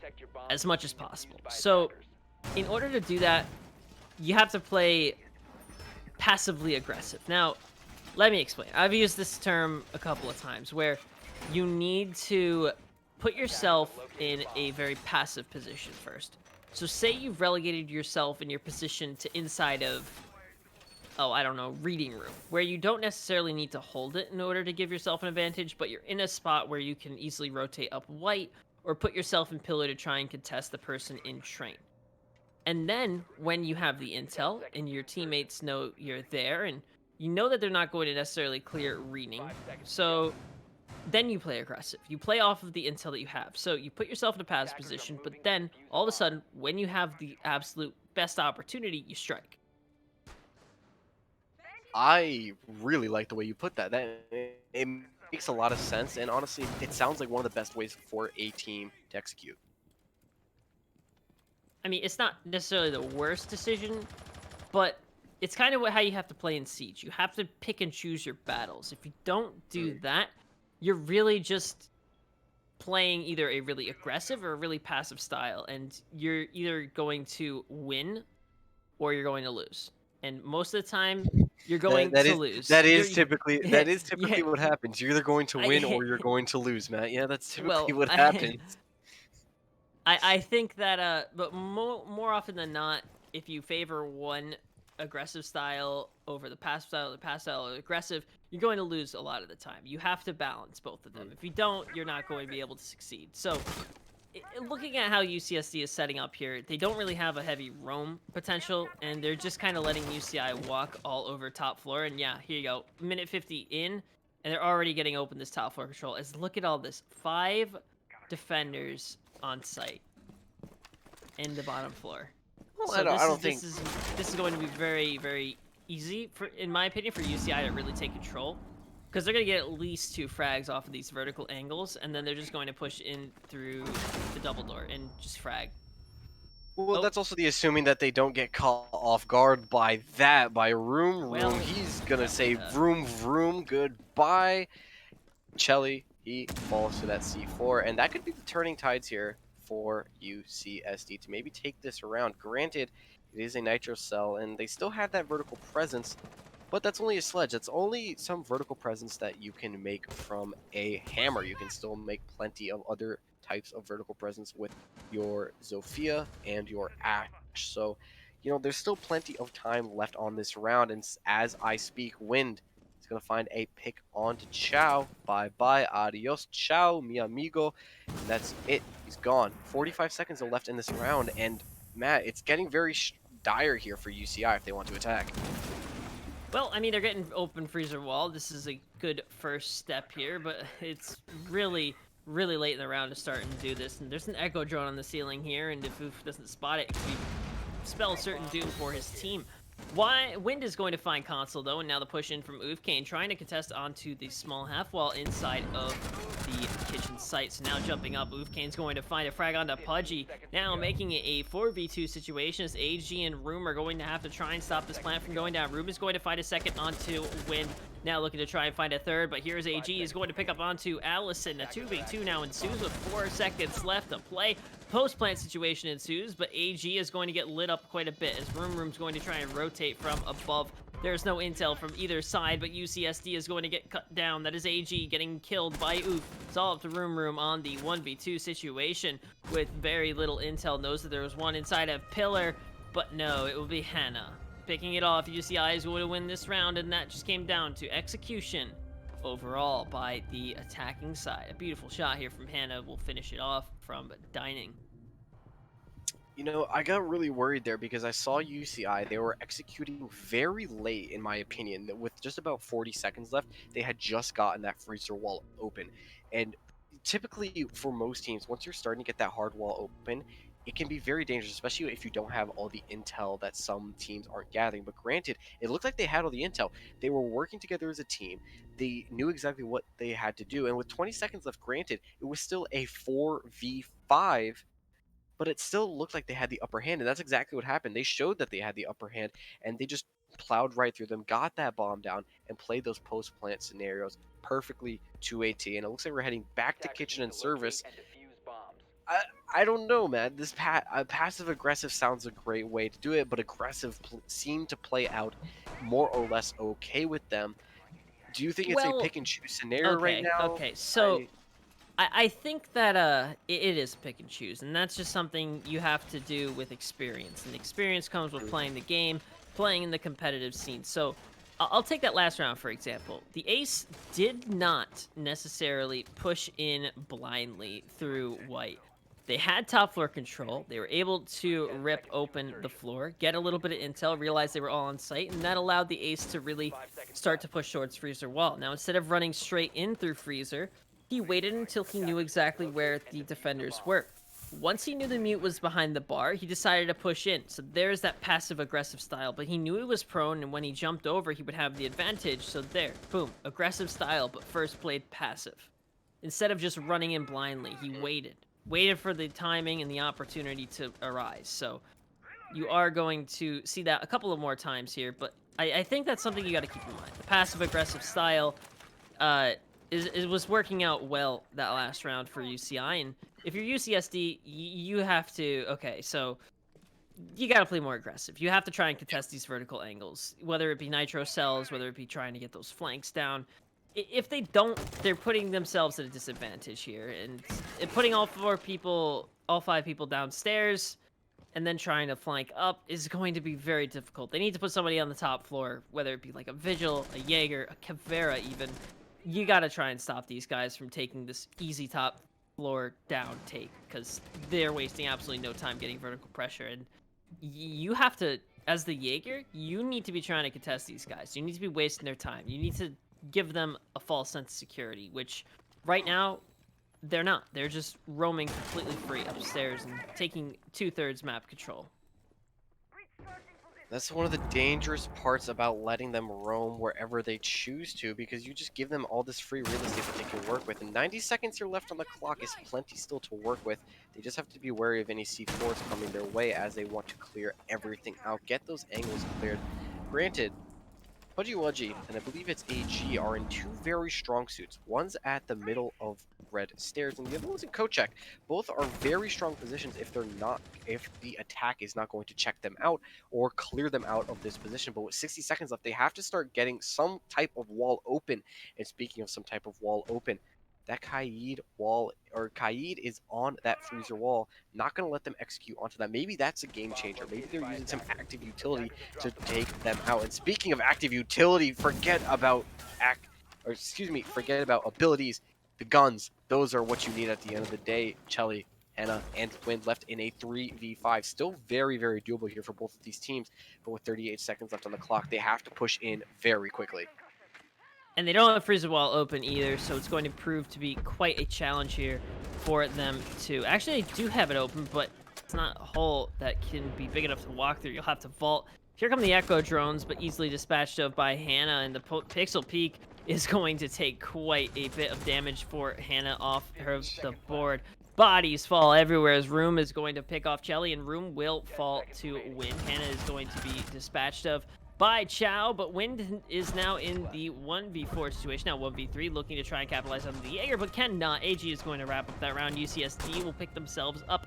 as much as possible. So, in order to do that, you have to play passively aggressive. Now, let me explain. I've used this term a couple of times where you need to put yourself in a very passive position first. So say you've relegated yourself in your position to inside of, I don't know, reading room, where you don't necessarily need to hold it in order to give yourself an advantage, but you're in a spot where you can easily rotate up white or put yourself in pillar to try and contest the person in train. And then when you have the intel and your teammates know you're there and you know that they're not going to necessarily clear reading, so then you play aggressive. You play off of the intel that you have. So you put yourself in a passive position, but then all of a sudden, when you have the absolute best opportunity, you strike.
I really like the way you put that. It makes a lot of sense, and honestly, it sounds like one of the best ways for a team to execute.
I mean, it's not necessarily the worst decision, but it's kind of how you have to play in Siege. You have to pick and choose your battles. If you don't do that, you're really just playing either a really aggressive or a really passive style, and you're either going to win or you're going to lose. And most of the time, you're going to lose.
That is typically what happens. You're either going to win or you're going to lose, Matt. Yeah, that's typically what happens.
I think that, but more often than not, if you favor one aggressive style over the passive style or aggressive, you're going to lose a lot of the time. You have to balance both of them. If you don't, you're not going to be able to succeed. So, looking at how UCSD is setting up here, they don't really have a heavy roam potential, and they're just kind of letting UCI walk all over top floor. And yeah, here you go, minute 50 in, and they're already getting open this top floor control. Look at all this, 5 defenders on site in the bottom floor.
Well,
So
I don't think
this is going to be very, very easy, in my opinion, for UCI to really take control. Because they're going to get at least 2 frags off of these vertical angles, and then they're just going to push in through the double door and just frag.
Well, that's also the assuming that they don't get caught off guard by Room.
Well,
He's going to say, vroom, goodbye. Chelly, he falls to that C4, and that could be the turning tides here for UCSD to maybe take this around. Granted, it is a nitro cell, and they still have that vertical presence, but that's only a sledge. That's only some vertical presence that you can make from a hammer. You can still make plenty of other types of vertical presence with your Zofia and your Ash. So, there's still plenty of time left on this round, and as I speak, Wind is going to find a pick onto Chow. Bye-bye, adios, Chow, mi amigo. And that's it. He's gone. 45 seconds are left in this round, and Matt, it's getting very dire here for UCI if they want to attack.
Well, I mean, they're getting open freezer wall. This is a good first step here, but it's really, really late in the round to start and do this. And there's an echo drone on the ceiling here, and if Oof doesn't spot it, it could spell certain doom for his team. Wind is going to find console, though, and now the push in from Oofkane, trying to contest onto the small half wall inside of the kitchen site. So now jumping up, Oofkane's going to find a frag onto Pudgy, now making it a 4v2 situation as AG and Room are going to have to try and stop this plant from going down. Room is going to find a second onto Wind, now looking to try and find a third, but here's AG is going to pick up onto Allison. A 2v2 now ensues with 4 seconds left to play. Post-plant situation ensues, but AG is going to get lit up quite a bit as Room's going to try and rotate from above. There's no intel from either side, but UCSD is going to get cut down. That is AG getting killed by Oof. It's all up to Room on the 1v2 situation with very little intel. Knows that there was one inside of Pillar. But no, it will be Hannah. Picking it off, UCI is going to win this round, and that just came down to execution overall by the attacking side. A beautiful shot here from Hannah will finish it off from Dining.
You know, I got really worried there because I saw UCI. They were executing very late, in my opinion. That with just about 40 seconds left, they had just gotten that freezer wall open. And typically, for most teams, once you're starting to get that hard wall open, it can be very dangerous, especially if you don't have all the intel that some teams are gathering. But granted, it looked like they had all the intel. They were working together as a team. They knew exactly what they had to do. And with 20 seconds left, granted, it was still a 4v5, but it still looked like they had the upper hand, and that's exactly what happened. They showed that they had the upper hand, and they just plowed right through them, got that bomb down, and played those post-plant scenarios perfectly to AT. And it looks like we're heading back to
Attackers
kitchen
need
and
to locate
service.
and defuse bombs.
I don't know, man. This passive aggressive sounds a great way to do it, but aggressive seemed to play out more or less okay with them. Do you think it's a
Well,
pick and choose scenario right now?
Okay, so I think that it is pick and choose, and that's just something you have to do with experience, and experience comes with playing the game, playing in the competitive scene. So I'll take that last round for example. The Ace did not necessarily push in blindly through white. They had top floor control. They were able to rip open the floor, get a little bit of intel, realize they were all on site, and that allowed the Ace to really start to push towards freezer wall. Now, instead of running straight in through freezer, he waited until he knew exactly where the defenders were. Once he knew the mute was behind the bar, he decided to push in. So there's that passive-aggressive style, but he knew he was prone, and when he jumped over, he would have the advantage. So there, boom, aggressive style, but first played passive. Instead of just running in blindly, he waited for the timing and the opportunity to arise. So you are going to see that a couple of more times here, but I think that's something you got to keep in mind. The passive-aggressive style it was working out well that last round for UCI, and if you're UCSD, you have to, okay, so you got to play more aggressive. You have to try and contest these vertical angles, whether it be nitro cells, whether it be trying to get those flanks down. If they don't, they're putting themselves at a disadvantage here, and putting all five people downstairs, and then trying to flank up is going to be very difficult. They need to put somebody on the top floor, whether it be like a Vigil, a Jaeger, a Caveira even. You got to try and stop these guys from taking this easy top floor down take, because they're wasting absolutely no time getting vertical pressure, and you have to, as the Jaeger, you need to be trying to contest these guys. You need to be wasting their time. You need to give them a false sense of security, which right now they're not. They're just roaming completely free upstairs and taking 2/3 map control.
That's one of the dangerous parts about letting them roam wherever they choose to, because you just give them all this free real estate that they can work with. And 90 seconds here left on the clock is plenty still to work with. They just have to be wary of any C4s coming their way as they want to clear everything out. Get those angles cleared. Granted, Pudgy Wudgy, and I believe it's AG, are in two very strong suits. One's at the middle of red stairs, and the other one's in coat check. Both are very strong positions if the attack is not going to check them out or clear them out of this position. But with 60 seconds left, they have to start getting some type of wall open. And speaking of some type of wall open, that Kaid is on that freezer wall. Not going to let them execute onto that. Maybe that's a game changer. Maybe they're using some active utility to take them out. And speaking of active utility, forget about abilities. The guns, those are what you need at the end of the day. Chelly, Hannah, and Wind left in a 3v5. Still very, very doable here for both of these teams. But with 38 seconds left on the clock, they have to push in very quickly.
And they don't have freezer wall open either, so it's going to prove to be quite a challenge here for them to... Actually, they do have it open, but it's not a hole that can be big enough to walk through. You'll have to vault. Here come the Echo drones, but easily dispatched of by Hannah, and the Pixel Peak is going to take quite a bit of damage for Hannah off of the board. Bodies fall everywhere as Room is going to pick off Chelly, and Room will fall to Wind. Hannah is going to be dispatched of by Chow, but Wind is now in the 1v4 situation. Now 1v3, looking to try and capitalize on the Jaeger, but cannot. AG is going to wrap up that round. UCSD will pick themselves up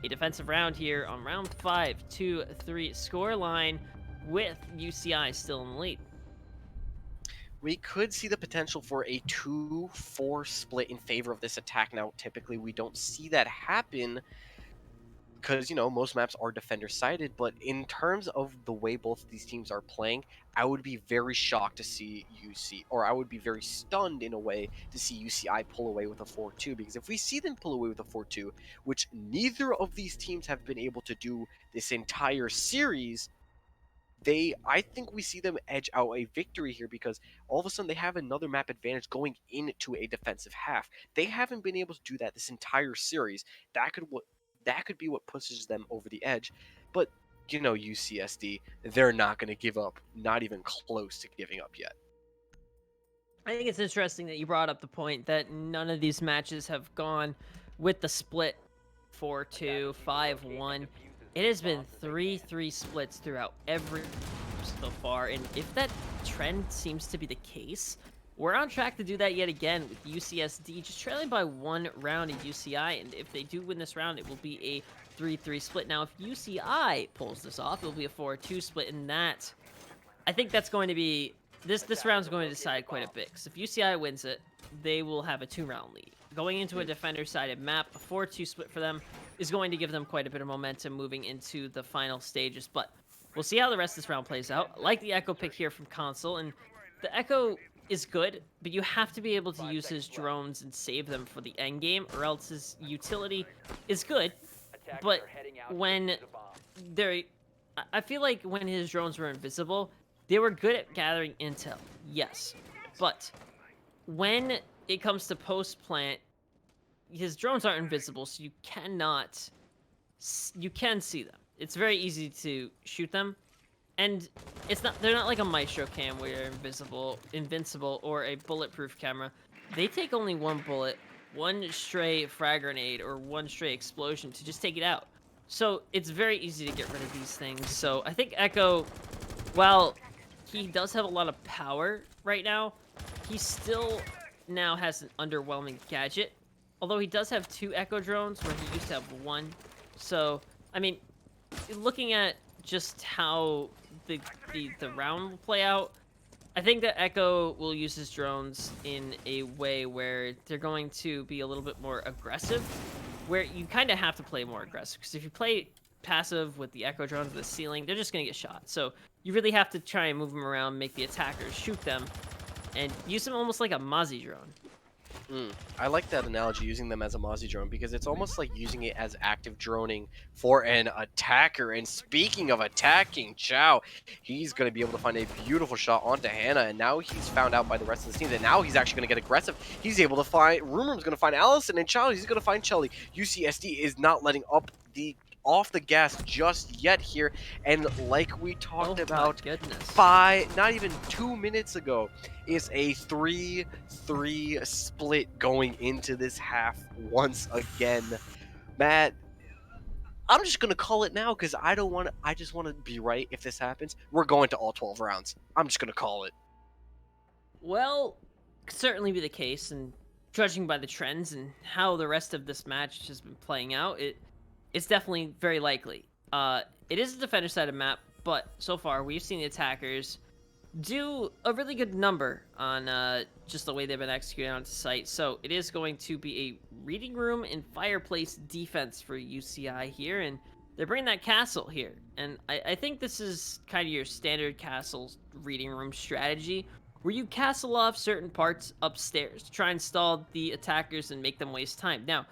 a defensive round here on round 5, 2-3 score line with UCI still in the lead.
We could see the potential for a 2-4 split in favor of this attack. Now, typically we don't see that happen because, most maps are defender sided, but in terms of the way both of these teams are playing, I would be very shocked to see or I would be very stunned in a way to see UCI pull away with a 4-2, because if we see them pull away with a 4-2, which neither of these teams have been able to do this entire series, I think we see them edge out a victory here, because all of a sudden they have another map advantage going into a defensive half. They haven't been able to do that this entire series. That could be what pushes them over the edge. But UCSD, they're not going to give up, not even close to giving up yet.
I think it's interesting that you brought up the point that none of these matches have gone with the split 4-2, 5-1. It has been 3-3 splits throughout every so far, and if that trend seems to be the case, we're on track to do that yet again, with UCSD just trailing by 1 round in UCI, and if they do win this round, it will be a 3-3 split. Now, if UCI pulls this off, it will be a 4-2 split, and that, I think that's going to be, this round's going to decide quite a bit, because if UCI wins it, they will have a 2-round lead. Going into a defender-sided map, a 4-2 split for them is going to give them quite a bit of momentum moving into the final stages, but we'll see how the rest of this round plays out. I like the Echo pick here from Console, and the Echo is good, but you have to be able to use his drones and save them for the end game, or else his utility is good, but when I feel like when his drones were invisible, they were good at gathering intel, yes, but when it comes to post-plant, his drones aren't invisible, so you can see them. It's very easy to shoot them, and they're not like a Maestro cam where you're invincible, or a bulletproof camera. They take only 1 bullet, 1 stray frag grenade, or 1 stray explosion to just take it out. So it's very easy to get rid of these things. So I think Echo, while he does have a lot of power right now, he still now has an underwhelming gadget. Although he does have 2 Echo drones, where he used to have 1. So, I mean, looking at just how the round will play out, I think that Echo will use his drones in a way where they're going to be a little bit more aggressive, where you kind of have to play more aggressive, because if you play passive with the Echo drones at the ceiling, they're just going to get shot. So you really have to try and move them around, make the attackers shoot them, and use them almost like a Mozzie drone.
I like that analogy, using them as a Mozzie drone, because it's almost like using it as active droning for an attacker. And speaking of attacking, Chow, he's going to be able to find a beautiful shot onto Hannah, and now he's found out by the rest of the team that now he's actually going to get aggressive. He's able to find, Rumor's going to find Allison, and Chow, he's going to find Shelly. UCSD is not letting off the gas just yet here, and like we talked about not even 2 minutes ago, is a 3-3 split going into this half once again. Matt, I'm just gonna call it now, because I just want to be right. If this happens, we're going to all 12 rounds. I'm just gonna call it.
Well, could certainly be the case, and judging by the trends and how the rest of this match has been playing out, it's definitely very likely. It is a defender-sided map, but so far we've seen the attackers do a really good number on just the way they've been executing onto site. So it is going to be a reading room and fireplace defense for UCI here, and they're bringing that castle here. And I think this is kind of your standard castle reading room strategy, where you castle off certain parts upstairs to try and stall the attackers and make them waste time. Now,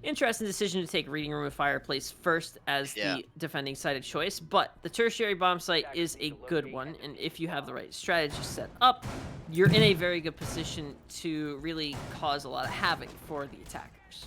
interesting decision to take reading room and fireplace first as the defending sided choice, but the tertiary bomb site is a good one, and if you have the right strategy set up, you're in a very good position to really cause a lot of havoc for the attackers.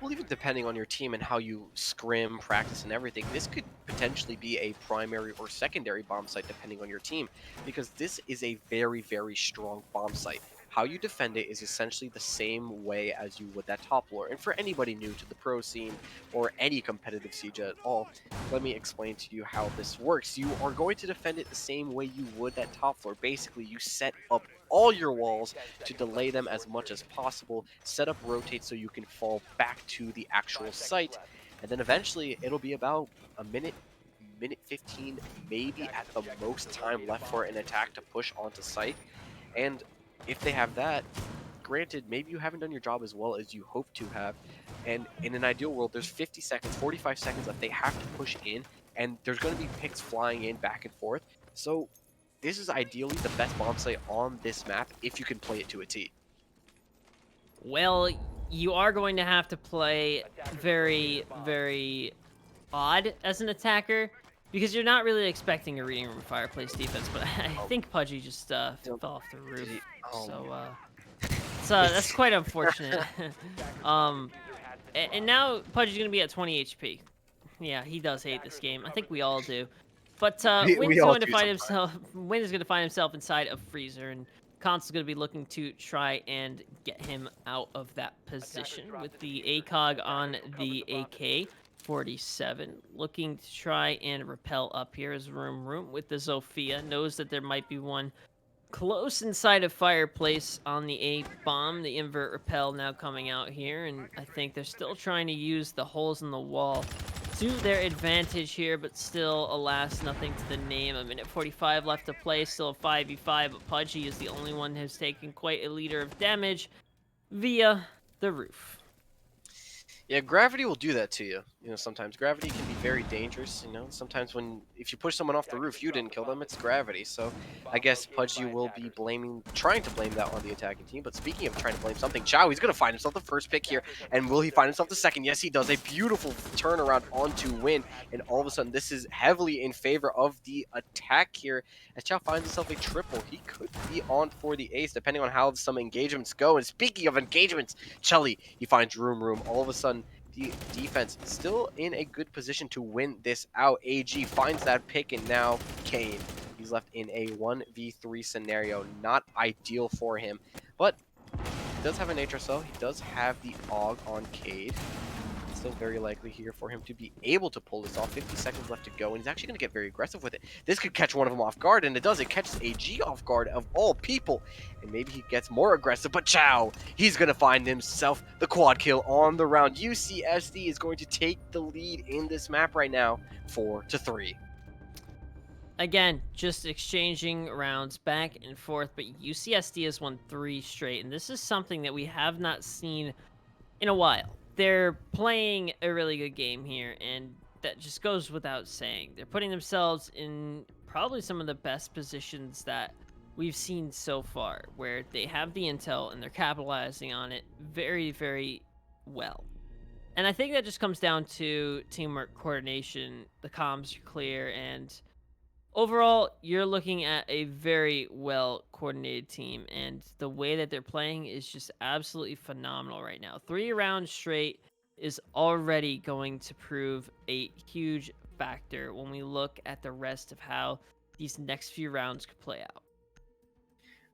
Well, even depending on your team and how you scrim, practice, and everything, this could potentially be a primary or secondary bomb site depending on your team, because this is a very, very strong bomb site. How you defend it is essentially the same way as you would that top floor. And for anybody new to the pro scene or any competitive siege at all, let me explain to you how this works. You are going to defend it the same way you would that top floor. Basically, you set up all your walls to delay them as much as possible, set up rotate so you can fall back to the actual site, and then eventually it'll be about a minute 15, maybe at the most time left for an attack to push onto site. And if they have that, granted, maybe you haven't done your job as well as you hope to have. And in an ideal world, there's 50 seconds, 45 seconds left. They have to push in, and there's going to be picks flying in back and forth. So this is ideally the best bomb site on this map if you can play it to a T.
Well, you are going to have to play very, very odd as an attacker because you're not really expecting a reading room fireplace defense. But I think Pudgy just fell off the roof, so that's quite unfortunate. And now Pudgy's gonna be at 20 HP. Yeah, he does hate this game. I think we all do. But Wynn's
all
going to
do
find himself. Wynn is going to find himself inside of Freezer, and Const's going to be looking to try and get him out of that position with the ACOG on the AK-47, looking to try and repel up here as Room with the Zofia. Knows that there might be one close inside of fireplace on the A-bomb. The invert repel now coming out here, and I think they're still trying to use the holes in the wall to their advantage here, but still, alas, nothing to the name. A minute 45 left to play, still a 5v5, but Pudgy is the only one who's taken quite a liter of damage via the roof.
Yeah, gravity will do that to you. Sometimes gravity can be very dangerous. Sometimes if you push someone off the roof, you didn't kill them. It's gravity. So I guess Pudgy will be trying to blame that on the attacking team. But speaking of trying to blame something, Chow, he's going to find himself the first pick here. And will he find himself the second? Yes, he does. A beautiful turnaround onto Win. And all of a sudden, this is heavily in favor of the attack here. As Chow finds himself a triple, he could be on for the ace, depending on how some engagements go. And speaking of engagements, Chelly, he finds Room. All of a sudden, the defense still in a good position to win this out. AG finds that pick, and now Kane. He's left in a 1v3 scenario. Not ideal for him, but he does have an HSL. He does have the AUG on Cade. Still very likely here for him to be able to pull this off. 50 seconds left to go, and he's actually going to get very aggressive with it. This could catch one of them off guard, and it does. It catches AG off guard of all people, and maybe he gets more aggressive, but Chow, he's going to find himself the quad kill on the round. UCSD is going to take the lead in this map right now, 4-3.
Again, just exchanging rounds back and forth, but UCSD has won 3 straight, and this is something that we have not seen in a while. They're playing a really good game here, and that just goes without saying. They're putting themselves in probably some of the best positions that we've seen so far, where they have the intel and they're capitalizing on it very, very well. And I think that just comes down to teamwork, coordination, the comms are clear, and overall, you're looking at a very well-coordinated team, and the way that they're playing is just absolutely phenomenal right now. 3 rounds straight is already going to prove a huge factor when we look at the rest of how these next few rounds could play out.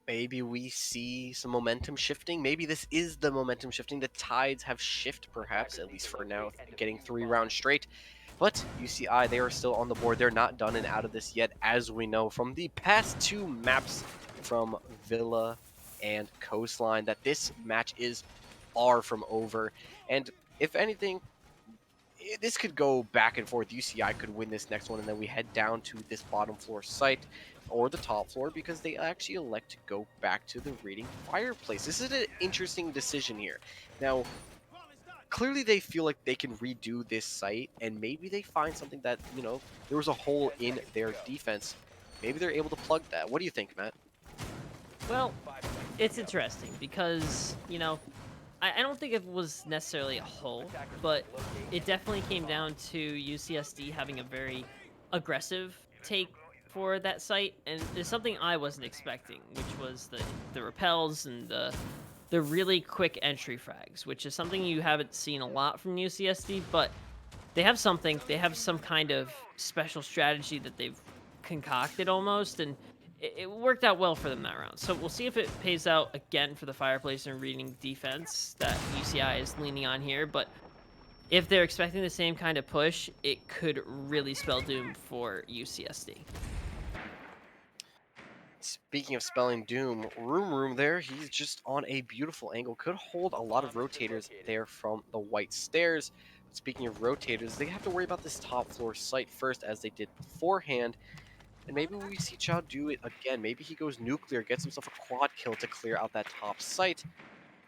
Maybe we see some momentum shifting. Maybe this is the momentum shifting. The tides have shifted, perhaps, at least for now, getting 3 rounds straight. But UCI, they are still on the board. They're not done and out of this yet, as we know from the past 2 maps from Villa and Coastline, that this match is far from over. And if anything, this could go back and forth. UCI could win this next one, and then we head down to this bottom floor site or the top floor, because they actually elect to go back to the reading fireplace. This is an interesting decision here. Now, clearly they feel like they can redo this site, and maybe they find something that, there was a hole in their defense. Maybe they're able to plug that. What do you think, Matt?
Well, it's interesting because, I don't think it was necessarily a hole, but it definitely came down to UCSD having a very aggressive take for that site, and there's something I wasn't expecting, which was the repels and the really quick entry frags, which is something you haven't seen a lot from UCSD, but they have something. They have some kind of special strategy that they've concocted almost, and it worked out well for them that round. So we'll see if it pays out again for the fireplace and reading defense that UCI is leaning on here, but if they're expecting the same kind of push, it could really spell doom for UCSD.
Speaking of spelling doom, Room there, he's just on a beautiful angle. Could hold a lot of rotators there from the white stairs. Speaking of rotators, they have to worry about this top floor site first, as they did beforehand. And maybe we see Chow do it again. Maybe he goes nuclear, gets himself a quad kill to clear out that top site.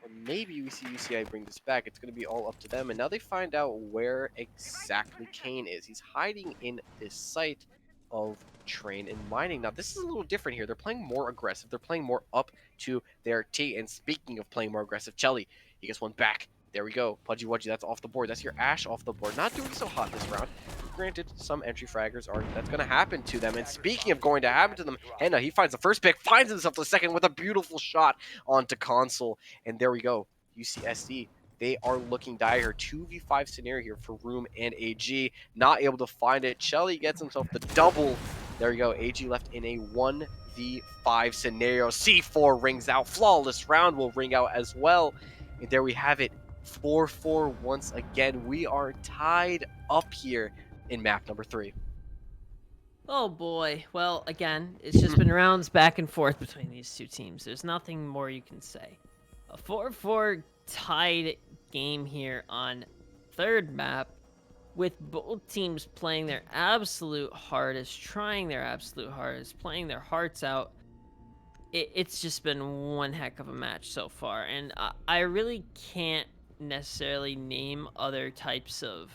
Or maybe we see UCI bring this back. It's going to be all up to them. And now they find out where exactly Kane is. He's hiding in this site of train and mining. Now, this is a little different here. They're playing more aggressive. They're playing more up to their T. And speaking of playing more aggressive, Chelly, he gets one back. There we go. Pudgy Wudgy, that's off the board. That's your Ash off the board. Not doing so hot this round. Granted, some entry fraggers are, that's going to happen to them. And speaking of going to happen to them, Henna, he finds the first pick, finds himself the second with a beautiful shot onto console. And there we go. UCSD, they are looking dire. 2v5 scenario here for Room and AG. Not able to find it. Chelly gets himself the double. There we go. AG left in a 1v5 scenario. C4 rings out. Flawless round will ring out as well. And there we have it. 4-4 once again. We are tied up here in map number 3.
Oh boy. Well, again, it's just been rounds back and forth between these two teams. There's nothing more you can say. A 4-4 tied game here on third map, with both teams playing their absolute hardest, trying their absolute hardest, playing their hearts out. It's just been one heck of a match so far, and I really can't necessarily name other types of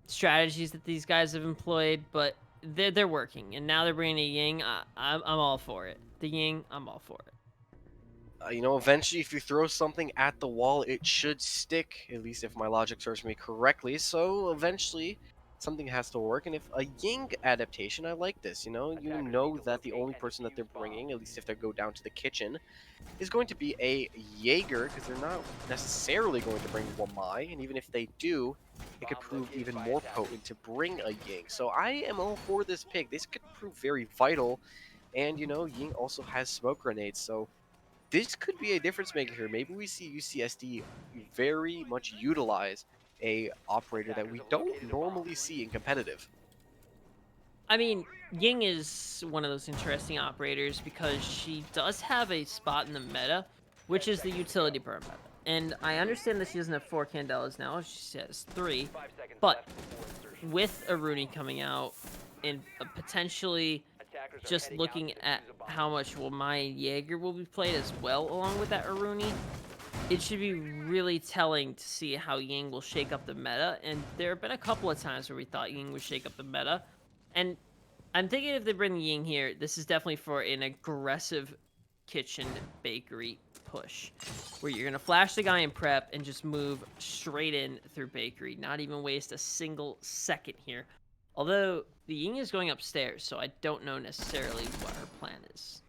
strategies that these guys have employed, but they're working, and now they're bringing a Ying. I'm all for it. The Ying, I'm all for it.
You know, eventually, if you throw something at the wall, it should stick, at least if my logic serves me correctly. So eventually, something has to work. And if a Ying adaptation, I like this. You know that the only person that they're bringing, at least if they go down to the kitchen, is going to be a Jaeger, because they're not necessarily going to bring Wamai. And even if they do, it could prove even more potent to bring a Ying. So I am all for this pick. This could prove very vital. And, you know, Ying also has smoke grenades, so this could be a difference maker here. Maybe we see UCSD very much utilize a operator that we don't normally see in competitive.
I mean, Ying is one of those interesting operators because she does have a spot in the meta, which is the utility burn meta. And I understand that she doesn't have 4 Candelas now, she has 3. But with Aruni coming out and potentially just looking at how much Wamai Jaeger will be played as well along with that Aruni, it should be really telling to see how Ying will shake up the meta. And there have been a couple of times where we thought Ying would shake up the meta. And I'm thinking if they bring the Ying here, this is definitely for an aggressive kitchen bakery push, where you're going to flash the guy in prep and just move straight in through bakery, not even waste a single second here. Although the Ying is going upstairs, so I don't know necessarily what her plan is.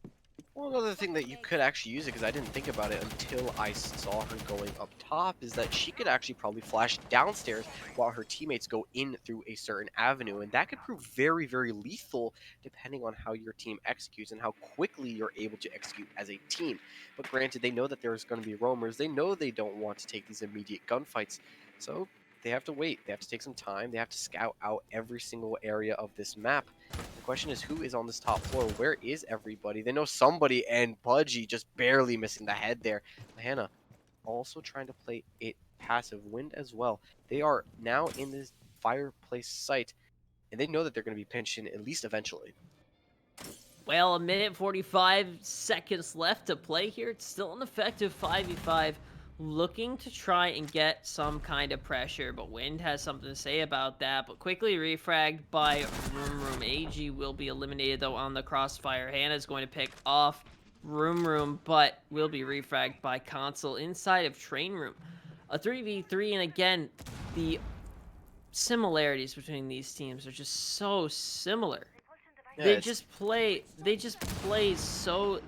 Well, another thing that you could actually use it, because I didn't think about it until I saw her going up top, is that she could actually probably flash downstairs while her teammates go in through a certain avenue. And that could prove very, very lethal depending on how your team executes and how quickly you're able to execute as a team. But granted, they know that there's going to be roamers. They know they don't want to take these immediate gunfights. So they have to wait. They have to take some time. They have to scout out every single area of this map. The question is, who is on this top floor? Where is everybody? They know somebody, and Pudgy just barely missing the head there. Hannah also trying to play it passive. Wind as well. They are now in this fireplace site, and they know that they're going to be pinched in at least eventually.
Well, 1:45 seconds left to play here. It's still an effective 5v5. Looking to try and get some kind of pressure, but Wind has something to say about that, but quickly refragged by Room. AG will be eliminated, though, on the crossfire. Hannah is going to pick off Room, but will be refragged by Console inside of Train Room. A 3v3, and again, the similarities between these teams are just so similar.
Yeah,
They just play so,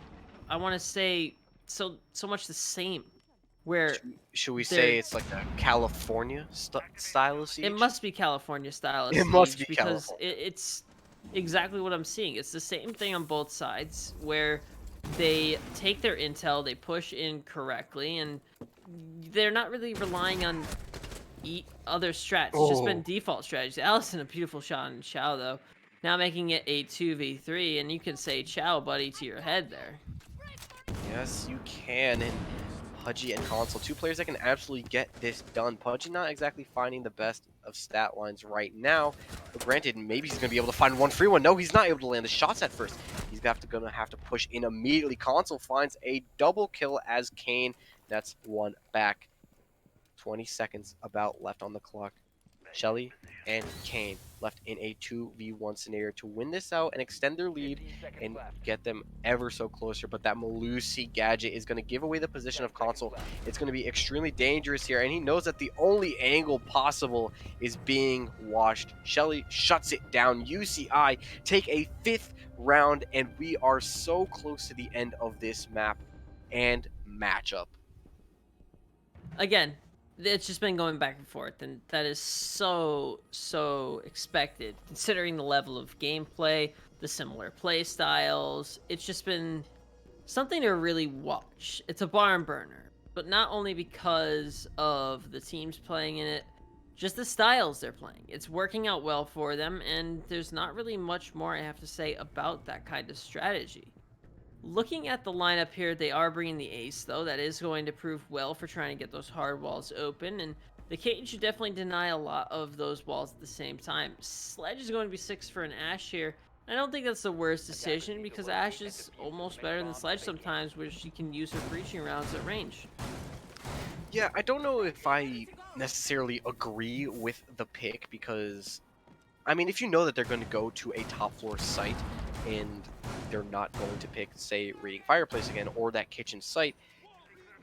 I want to say, so much the same. Where
should we say it's like a California style of siege?
it must be California style of
It must
siege
be
because
California.
it's exactly what I'm seeing. It's the same thing on both sides, where they take their intel, they push in correctly, and they're not really relying on other strats. It's just been default strategies. Allison, a beautiful shot on Chow, though. Now making it a 2v3, and you can say Chow, buddy, to your head there.
Yes, you can. And Pudgy and Console, 2 players that can absolutely get this done. Pudgy not exactly finding the best of stat lines right now, but granted, maybe he's going to be able to find one free one. No, he's not able to land the shots at first. He's going to have to push in immediately. Console finds a double kill as Kane That's one back. 20 seconds about left on the clock. Shelly and Kane left in a 2v1 scenario to win this out and extend their lead
15 seconds
and
left.
get them ever so closer. But that Malusi gadget is going to give away the position of
10 seconds
console.
left.
It's going to be extremely dangerous here, and he knows that the only angle possible is being washed. Shelly shuts it down. UCI take a 5th round, and we are so close to the end of this map and matchup.
Again, it's just been going back and forth, and that is so expected considering the level of gameplay, the similar play styles. It's just been something to really watch. It's a barn burner, but not only because of the teams playing in it, just the styles they're playing. It's working out well for them, and there's not really much more I have to say about that kind of strategy. Looking at the lineup here, they are bringing the ace, though. That is going to prove well for trying to get those hard walls open, and the cage should definitely deny a lot of those walls at the same time. Sledge is going to be 6 for an Ashe here. I don't think that's the worst decision, because Ashe is almost better than Sledge sometimes, where she can use her breaching rounds at range.
Yeah, I don't know if I necessarily agree with the pick because, I mean, if you know that they're going to go to a top floor site and they're not going to pick, say, Reading Fireplace again or that kitchen site,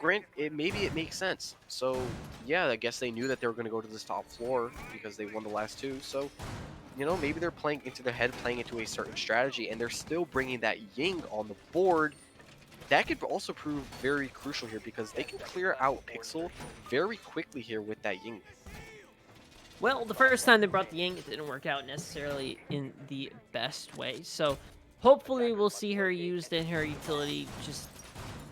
maybe it makes sense. So, yeah, I guess they knew that they were going to go to this top floor because they won the last two. So, you know, maybe they're playing into their head, playing into a certain strategy, and they're still bringing that Ying on the board. That could also prove very crucial here because they can clear out Pixel very quickly here with that Ying.
Well, the first time they brought the Ying, it didn't work out necessarily in the best way. So hopefully we'll see her used in her utility just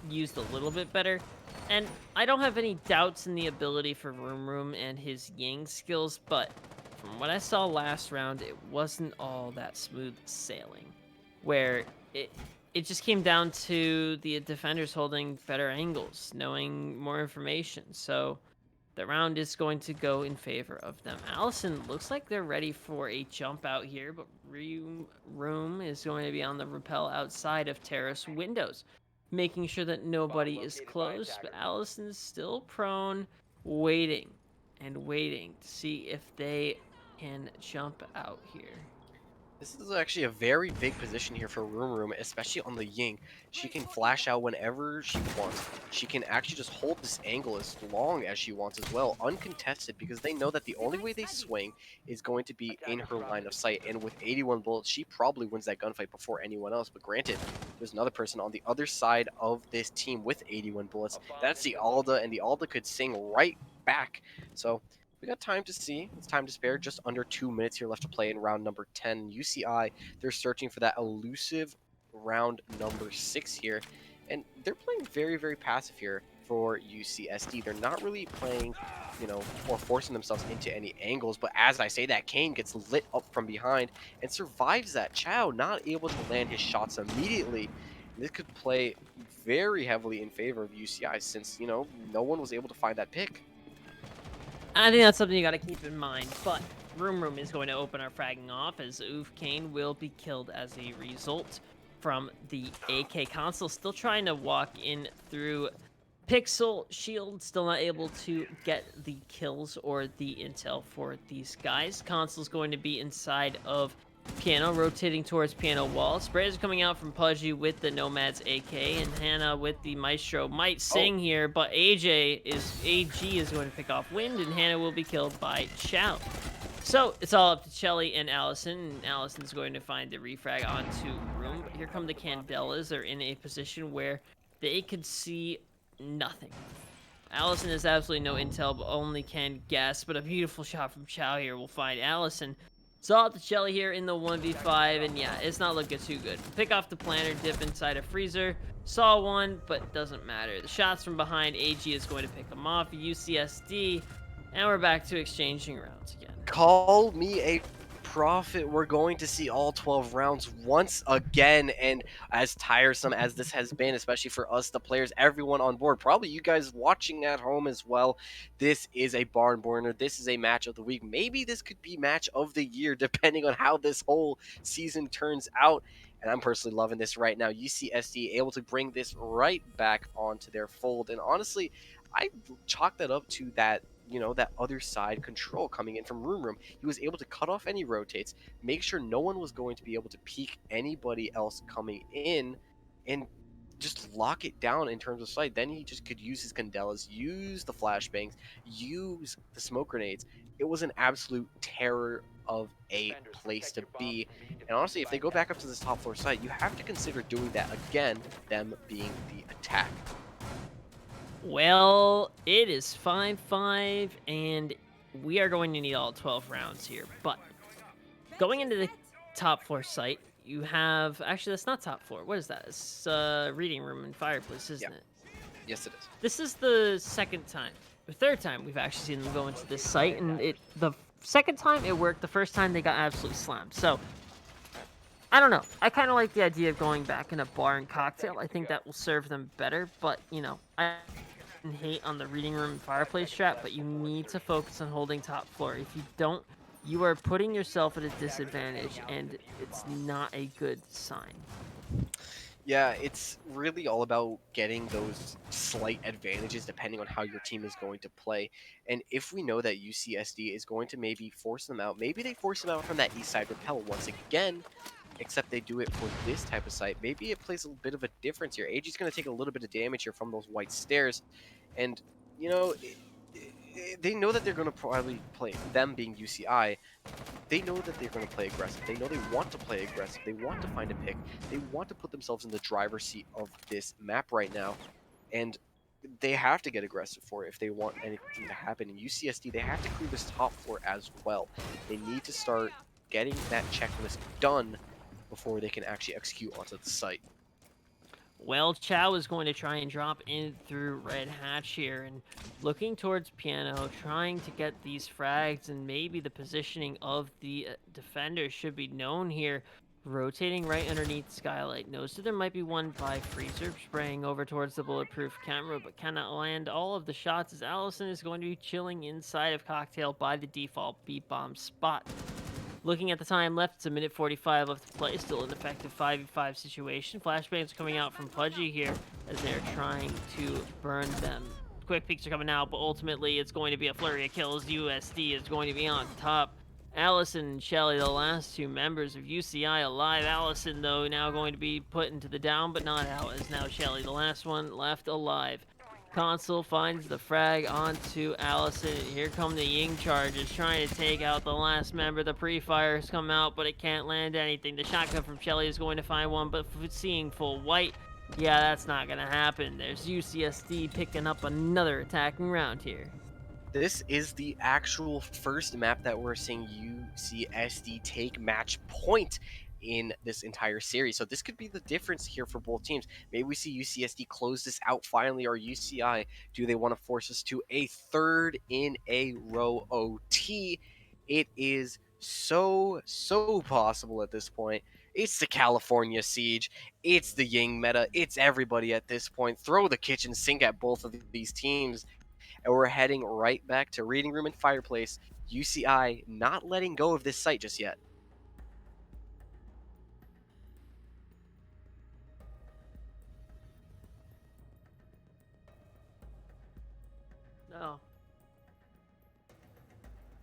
used a little bit better. And I don't have any doubts in the ability for Room and his Ying skills, but from what I saw last round, it wasn't all that smooth sailing. Where it just came down to the defenders holding better angles, knowing more information. So the round is going to go in favor of them. Allison looks like they're ready for a jump out here, but Room is going to be on the rappel outside of terrace windows, making sure that nobody is close. But Allison's still prone, waiting and waiting to see if they can jump out here.
This is actually a very big position here for Room, especially on the Ying. She can flash out whenever she wants. She can actually just hold this angle as long as she wants as well, uncontested, because they know that the only way they swing is going to be in her line of sight. And with 81 bullets, she probably wins that gunfight before anyone else. But granted, there's another person on the other side of this team with 81 bullets. That's the Alda, and the Alda could sing right back. So we got time to see. It's time to spare. Just under 2 minutes here left to play in round number 10. UCI, they're searching for that elusive round number 6 here. And they're playing very passive here for UCSD. They're not really playing, you know, or forcing themselves into any angles. But as I say that, Kane gets lit up from behind and survives that. Chow not able to land his shots immediately. This could play very heavily in favor of UCI since, you know, no one was able to find that pick.
I think that's something you got to keep in mind, but Room is going to open our fragging off as Oof Kane will be killed as a result from the AK console. Still trying to walk in through Pixel. Shield still not able to get the kills or the intel for these guys. Console's going to be inside of Piano, rotating towards Piano wall. Sprays are coming out from Pudgy with the Nomad's AK, and Hannah with the Maestro might sing here, but AG is going to pick off Wind, and Hannah will be killed by Chow. So it's all up to Shelly and Allison, and Allison's going to find the refrag onto Room, but here come the Candelas. They're in a position where they could see nothing. Allison has absolutely no intel, but only can guess, but a beautiful shot from Chow here will find Allison. Saw the Shelly here in the 1v5, and yeah, it's not looking too good. Pick off the planter, dip inside a freezer. Saw one, but doesn't matter. The shots from behind, AG is going to pick them off. UCSD, and we're back to exchanging rounds again.
Call me a prophet. We're going to see all 12 rounds once again, and as tiresome as this has been, especially for us, the players, everyone on board, probably you guys watching at home as well, this is a barn burner. This is a match of the week. Maybe this could be match of the year, depending on how this whole season turns out. and I'm personally loving this right now. UCSD able to bring this right back onto their fold, and honestly, I chalk that up to that, that other side control coming in from Room. He was able to cut off any rotates, make sure no one was going to be able to peek anybody else coming in, and just lock it down in terms of sight. Then he just could use his Candelas, use the flashbangs, use the smoke grenades. It was an absolute terror of a
Defenders,
place
protect
to
your bombs
be.
from being
And honestly,
defused
if they
by
go back up
attackers.
to this top floor site, you have to consider doing that again, them being the attack.
Well, it is 5-5, and we are going to need all 12 rounds here. But going into the top floor site, you have... Actually, that's not top floor. What is that? It's reading room and fireplace, isn't
Yeah.
it?
Yes, it is.
This is the third time we've actually seen them go into this site, and the second time it worked. The first time they got absolutely slammed. So, I don't know. I kind of like the idea of going back in a bar and cocktail. I think that will serve them better, but, I hate on the reading room and fireplace trap, but you need to focus on holding top floor. If you don't, you are putting yourself at a disadvantage, and it's not a good sign.
Yeah, it's really all about getting those slight advantages depending on how your team is going to play. And if we know that UCSD is going to maybe force them out, maybe they force them out from that east side rappel once again, except they do it for this type of site. Maybe it plays a bit of a difference here. AG's going to take a little bit of damage here from those white stairs. And, they know that they're going to probably play, them being UCI, they know that they're going to play aggressive. They know they want to play aggressive. They want to find a pick. They want to put themselves in the driver's seat of this map right now. And they have to get aggressive for it if they want anything to happen. In UCSD, they have to clear this top floor as well. They need to start getting that checklist done before they can actually execute onto the site.
Well, Chow is going to try and drop in through Red Hatch here and looking towards Piano, trying to get these frags, and maybe the positioning of the defender should be known here. Rotating right underneath Skylight. Knows that there might be one by Freezer, spraying over towards the bulletproof camera, but cannot land all of the shots as Allison is going to be chilling inside of Cocktail by the default B-bomb spot. Looking at the time left, it's a minute 45 left to play. Still an effective 5v5 situation. Flashbangs coming out from Pudgy here as they're trying to burn them. Quick peeks are coming out, but ultimately it's going to be a flurry of kills. USD is going to be on top. Allison and Shelly, the last two members of UCI alive. Allison, though, now going to be put into the down, but not out, as now Shelly, the last one left alive. Console finds the frag onto Allison. Here come the Ying charges, trying to take out the last member. The pre-fire has come out, but it can't land anything. The shotgun from Shelly is going to find one, but seeing full white, yeah, that's not going to happen. There's UCSD picking up another attacking round here.
This is the actual first map that we're seeing UCSD take match point in this entire series. So this could be the difference here for both teams. Maybe we see UCSD close this out finally, or UCI, do they want to force us to a third in a row OT? It is so possible at this point. It's the California Siege. It's the Ying meta. It's everybody at this point. Throw the kitchen sink at both of these teams. And we're heading right back to Reading Room and Fireplace. UCI not letting go of this site just yet.
No.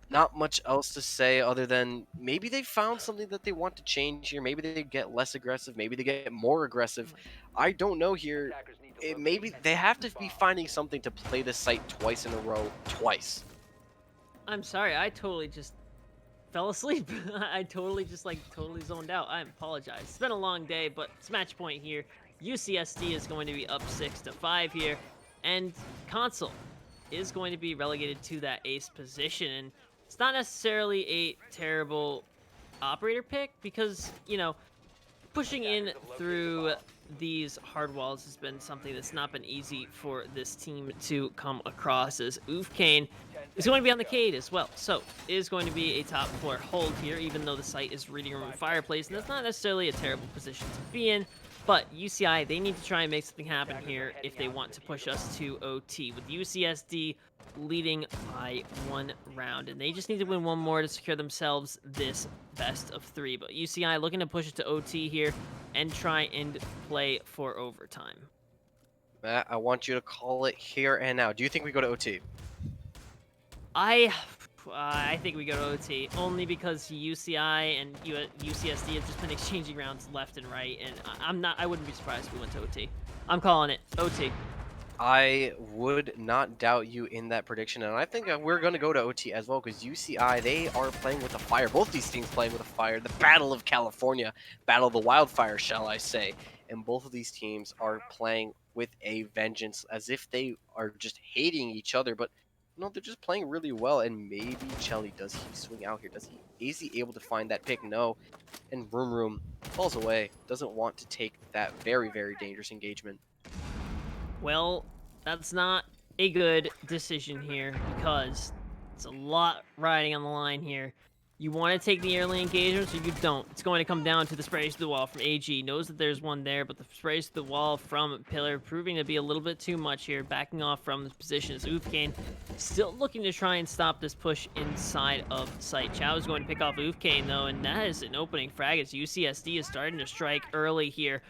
Not much else to say other than maybe they found something that they want to change here. Maybe they get less aggressive. Maybe they get more aggressive. I don't know here.
Attackers need to
Maybe
locate
they
and
have to
defuse
be
bombs.
finding something to play this site twice in a row. Twice.
I'm sorry, I totally just fell asleep. I totally zoned out. I apologize. It's been a long day, but it's match point here. UCSD is going to be up 6-5 here, and Console is going to be relegated to that ace position. And it's not necessarily a terrible operator pick because, pushing in through these hard walls has been something that's not been easy for this team to come across, as Oofkane is going to be on the Cade as well. So it is going to be a top floor hold here, even though the site is reading room and fireplace, and that's not necessarily a terrible position to be in. But UCI, they need to try and make something happen here if they want to push us to OT, with UCSD leading by 1 round. And they just need to win 1 more to secure themselves this best of 3. But UCI looking to push it to OT here and try and play for overtime.
Matt, I want you to call it here and now. Do you think we go to OT?
I think we go to OT only because UCI and UCSD have just been exchanging rounds left and right, and I wouldn't be surprised if we went to OT. I'm calling it OT.
I would not doubt you in that prediction, and I think we're going to go to OT as well, because UCI, they are playing with a fire. Both these teams playing with a fire. The Battle of California, Battle of the Wildfire, shall I say. And both of these teams are playing with a vengeance, as if they are just hating each other, but no, they're just playing really well. And maybe Chelly, does he swing out here? Is he able to find that pick? No. And Room falls away, doesn't want to take that very, very dangerous engagement.
Well, that's not a good decision here because it's a lot riding on the line here. You want to take the early engagements or you don't. It's going to come down to the sprays to the wall from AG. Knows that there's one there, but the sprays to the wall from Pillar proving to be a little bit too much here. Backing off from the position is Oofkane. Still looking to try and stop this push inside of sight. Chow is going to pick off Oofkane though, and that is an opening frag as UCSD is starting to strike early here.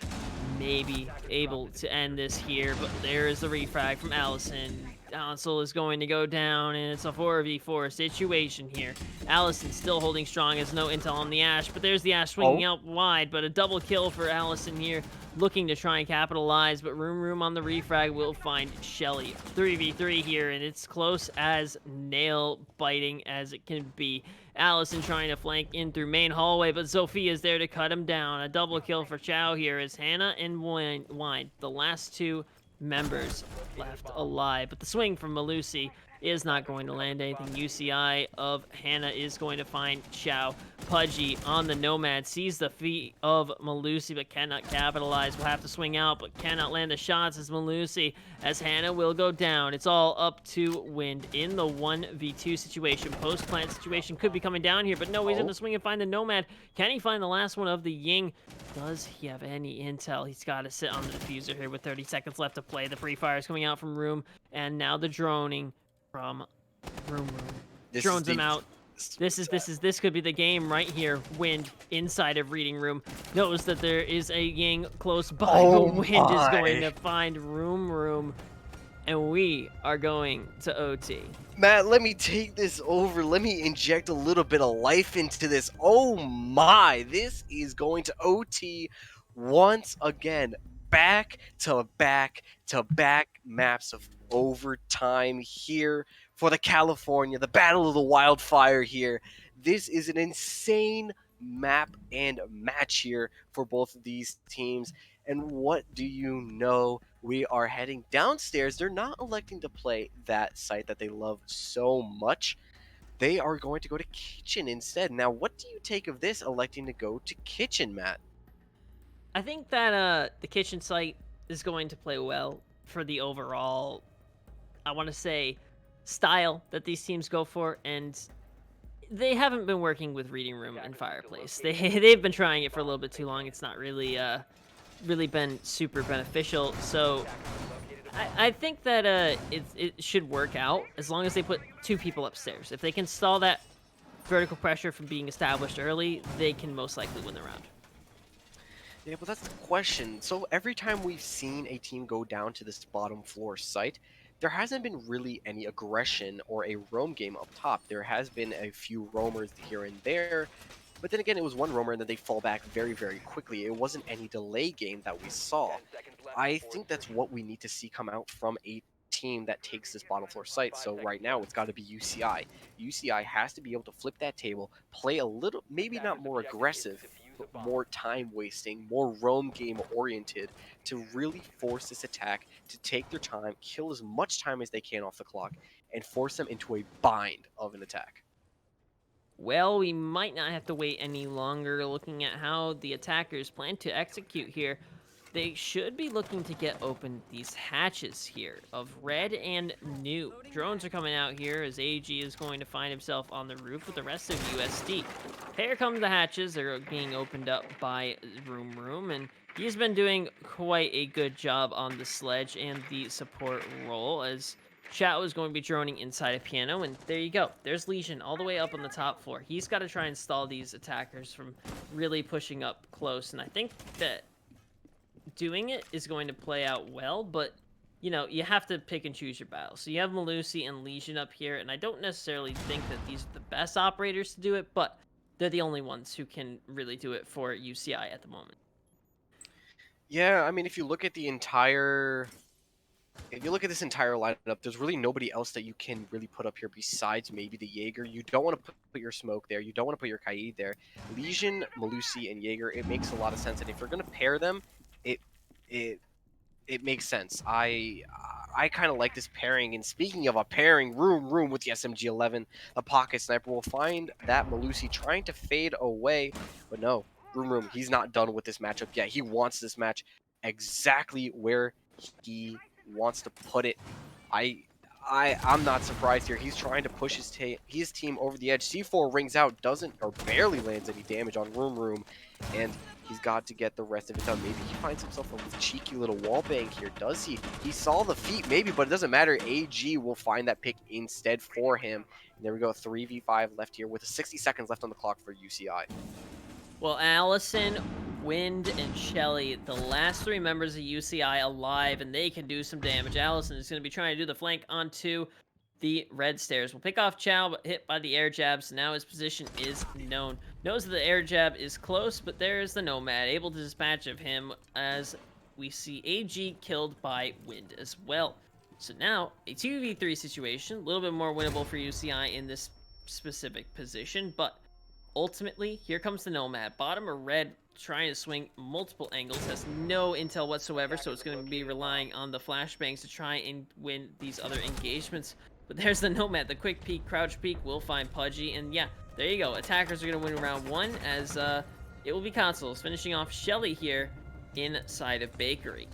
Maybe able to end this here, but there is the refrag from Allison. Console is going to go down, and it's a 4v4 situation here. Allison still holding strong as no intel on the Ash, but there's the Ash swinging out wide, but a double kill for Allison here, looking to try and capitalize, but Room on the refrag will find Shelly. 3v3 here, and it's close as nail-biting as it can be. Allison trying to flank in through main hallway, but Sophia is there to cut him down. A double kill for Chow here as Hannah and Wine, the last 2 members left alive. But the swing from Malusi is not going to land anything. UCI of Hannah is going to find Chow. Pudgy on the Nomad sees the feet of Malusi but cannot capitalize. Will have to swing out but cannot land the shots as Malusi, as Hannah will go down. It's all up to Wind in the 1v2 situation. Post-plant situation could be coming down here, but no, he's going to swing and find the Nomad. Can he find the last one of the Ying? Does he have any intel? He's got to sit on the diffuser here with 30 seconds left to play. The free fire is coming out from Room, and now the droning from Room. Drones him out. This could be the game right here. Wind inside of reading room knows that there is a Ying close by, but Wind is going to find Room, and we are going to OT.
Matt, let me take this over. Let me inject a little bit of life into this. Oh my, this is going to OT once again. Back to back to back maps of overtime here for the California, the Battle of the Wildfire here. This is an insane map and match here for both of these teams. And what do you know? We are heading downstairs. They're not electing to play that site that they love so much. They are going to go to Kitchen instead. Now, what do you take of this, electing to go to Kitchen, Matt?
I think that the Kitchen site is going to play well for the overall, I want to say, style that these teams go for, and they haven't been working with Reading Room and Fireplace. They've been trying it for a little bit too long. It's not really really been super beneficial. So I think that it should work out as long as they put 2 people upstairs. If they can stall that vertical pressure from being established early, they can most likely win the round.
Yeah, but that's the question. So every time we've seen a team go down to this bottom floor site, there hasn't been really any aggression or a roam game up top. There has been a few roamers here and there, but then again, it was one roamer and then they fall back very, very quickly. It wasn't any delay game that we saw. I think that's what we need to see come out from a team that takes this bottom floor site. So right now, it's got to be UCI. UCI has to be able to flip that table, play a little, maybe not more aggressive, but more time wasting, more roam game oriented, to really force this attack to take their time, kill as much time as they can off the clock, and force them into a bind of an attack.
Well, we might not have to wait any longer looking at how the attackers plan to execute here. they should be looking to get open these hatches here of red and new. Drones are coming out here as AG is going to find himself on the roof with the rest of USD. Here come the hatches. They're being opened up by Room, and he's been doing quite a good job on the sledge and the support role as Chat was going to be droning inside a piano, and there you go. There's Legion all the way up on the top floor. He's got to try and stall these attackers from really pushing up close, and I think that doing it is going to play out well, but you know, you have to pick and choose your battles. So you have Malusi and Legion up here, and I don't necessarily think that these are the best operators to do it, but they're the only ones who can really do it for UCI at the moment.
Yeah, I mean, if you look at this entire lineup, there's really nobody else that you can really put up here besides maybe the Jaeger. You don't want to put your Smoke there. You don't want to put your Kaid there. Legion, Malusi, and Jaeger, it makes a lot of sense. And if you're going to pair them, it makes sense. I kind of like this pairing. And speaking of a pairing, Room with the SMG-11, the Pocket Sniper will find that Malusi trying to fade away, but no, Room, he's not done with this matchup yet. He wants this match exactly where he wants to put it. I'm not surprised here. He's trying to push his team over the edge. C4 rings out, doesn't or barely lands any damage on Room, and he's got to get the rest of it done. Maybe he finds himself a cheeky little wall bang here. Does he? He saw the feet, maybe, but it doesn't matter. AG will find that pick instead for him. And there we go, 3v5 left here with 60 seconds left on the clock for UCI.
Well, Allison, Wind, and Shelly, the last three members of UCI alive, and they can do some damage. Allison is going to be trying to do the flank onto the red stairs. Will pick off Chow, but hit by the air jab, so now his position is known. Knows that the air jab is close, but there's the Nomad, able to dispatch of him as we see AG killed by Wind as well. So now, a 2v3 situation, a little bit more winnable for UCI in this specific position, but ultimately, here comes the Nomad. Bottom or red, trying to swing multiple angles, has no intel whatsoever, so it's going to be relying on the flashbangs to try and win these other engagements. But there's the Nomad, the quick peek, crouch peek will find Pudgy, and yeah, there you go. Attackers are going to win round one as it will be Consoles finishing off Shelly here inside of Bakery.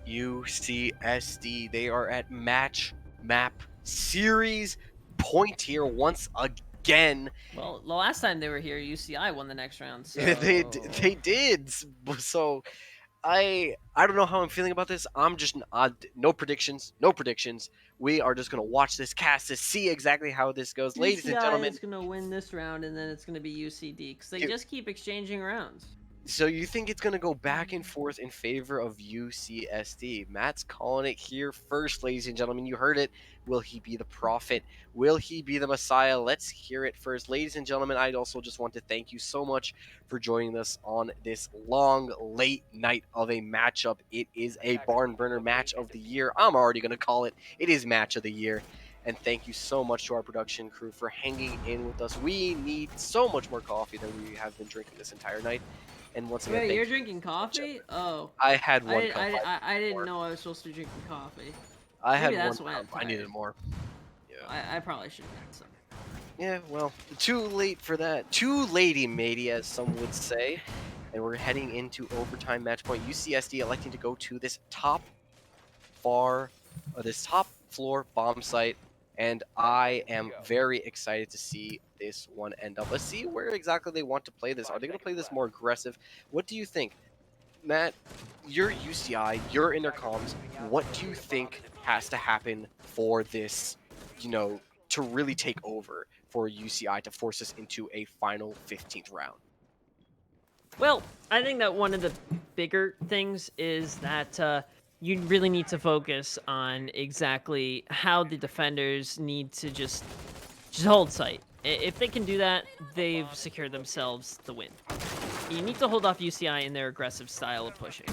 UCSD, they are at match map series point here once again.
Well, the last time they were here, UCI won the next round. So...
they did. So I don't know how I'm feeling about this. I'm just no predictions. We are just gonna watch this cast to see exactly how this goes, ladies and gentlemen.
UCI is gonna win this round, and then it's gonna be UCD because they just keep exchanging rounds.
So you think it's going to go back and forth in favor of UCSD. Matt's calling it here first, ladies and gentlemen. You heard it. Will he be the prophet? Will he be the Messiah? Let's hear it first. Ladies and gentlemen, I'd also just want to thank you so much for joining us on this long, late night of a matchup. It is a barn burner match of the year. I'm already going to call it. It is match of the year. And thank you so much to our production crew for hanging in with us. We need so much more coffee than we have been drinking this entire night. And once again,
wait, you're drinking coffee? Oh.
I had one cup.
I didn't know I was supposed to be drinking coffee.
I had one cup. I needed more.
Yeah. I probably should have had some.
Yeah, well, too late for that. Too latey, matey, as some would say. And we're heading into overtime match point. UCSD electing to go to this top floor bomb site. And I am very excited to see this one end up. Let's see where exactly they want to play this. Are they going to play this more aggressive? What do you think? Matt, you're UCI, you're in their comms. What do you think has to happen for this, to really take over for UCI to force us into a final 15th round?
Well, I think that one of the bigger things is that you really need to focus on exactly how the defenders need to just hold sight. If they can do that, they've secured themselves the win. You need to hold off UCI in their aggressive style of pushing.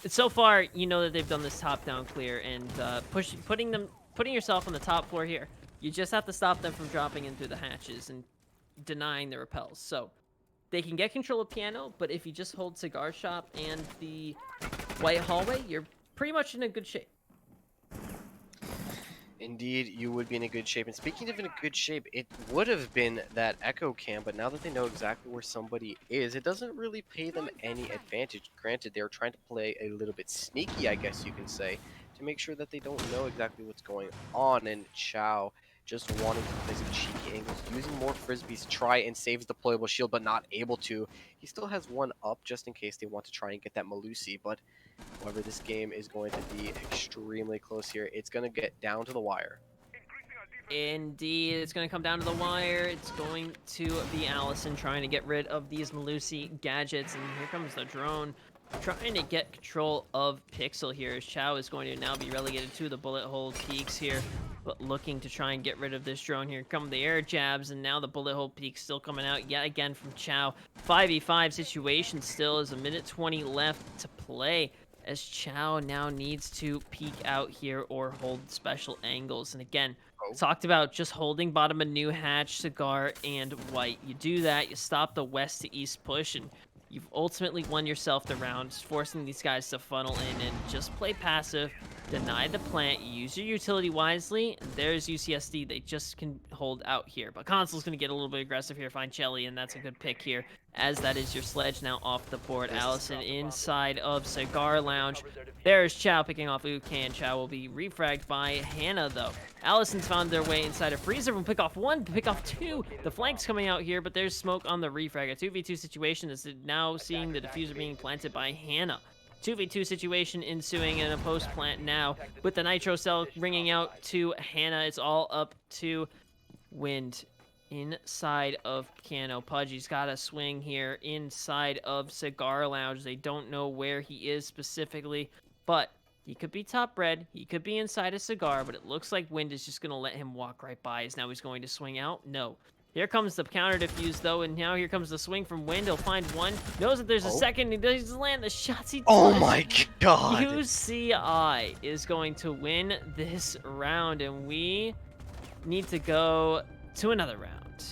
So far, you know that they've done this top-down clear and putting yourself on the top floor here. You just have to stop them from dropping in through the hatches and denying the repels. So they can get control of piano, but if you just hold cigar shop and the white hallway, you're pretty much in a good shape.
Indeed, you would be in a good shape. And speaking of in a good shape, it would have been that echo cam, but now that they know exactly where somebody is, it doesn't really pay them any advantage. Granted, they're trying to play a little bit sneaky, I guess you can say, to make sure that they don't know exactly what's going on. And Chow just wanting to play some cheeky angles, using more frisbees to try and save his deployable shield, but not able to. He still has one up just in case they want to try and get that Malusi, but however, this game is going to be extremely close here. It's going to get down to the wire.
Indeed, it's going to come down to the wire. It's going to be Allison trying to get rid of these Malusi gadgets. And here comes the drone trying to get control of Pixel here. As Chow is going to now be relegated to the bullet hole peaks here. But looking to try and get rid of this drone. Here come the air jabs. And now the bullet hole peaks still coming out yet again from Chow. 5v5 situation still is a minute 20 left to play, as Chow now needs to peek out here or hold special angles. And again, talked about just holding bottom of new hatch, cigar, and white. You do that, you stop the west to east push, and you've ultimately won yourself the round, forcing these guys to funnel in and just play passive, deny the plant, use your utility wisely, and there's UCSD. They just can hold out here. But Console's going to get a little bit aggressive here, find Chelly, and that's a good pick here, as that is your sledge now off the board. Allison inside of Cigar Lounge. There's Chow picking off Ucan. Chow will be refragged by Hannah, though. Allison's found their way inside of Freezer. Will pick off one, pick off two. The flank's coming out here, but there's smoke on the refrag. A 2v2 situation is now seeing the diffuser being planted by Hannah. 2v2 situation ensuing in a post plant now, with the nitro cell ringing out to Hannah. It's all up to Wind inside of Piano. Pudgy's got a swing here inside of Cigar Lounge. They don't know where he is specifically, but he could be top red. He could be inside a cigar, but it looks like Wind is just going to let him walk right by. As now he's going to swing out. No. Here comes the counter defuse, though, and now here comes the swing from Wind. He'll find one. Knows that there's a second. He doesn't land the shots he does.
Oh my god!
UCI is going to win this round, and we need to go to another round.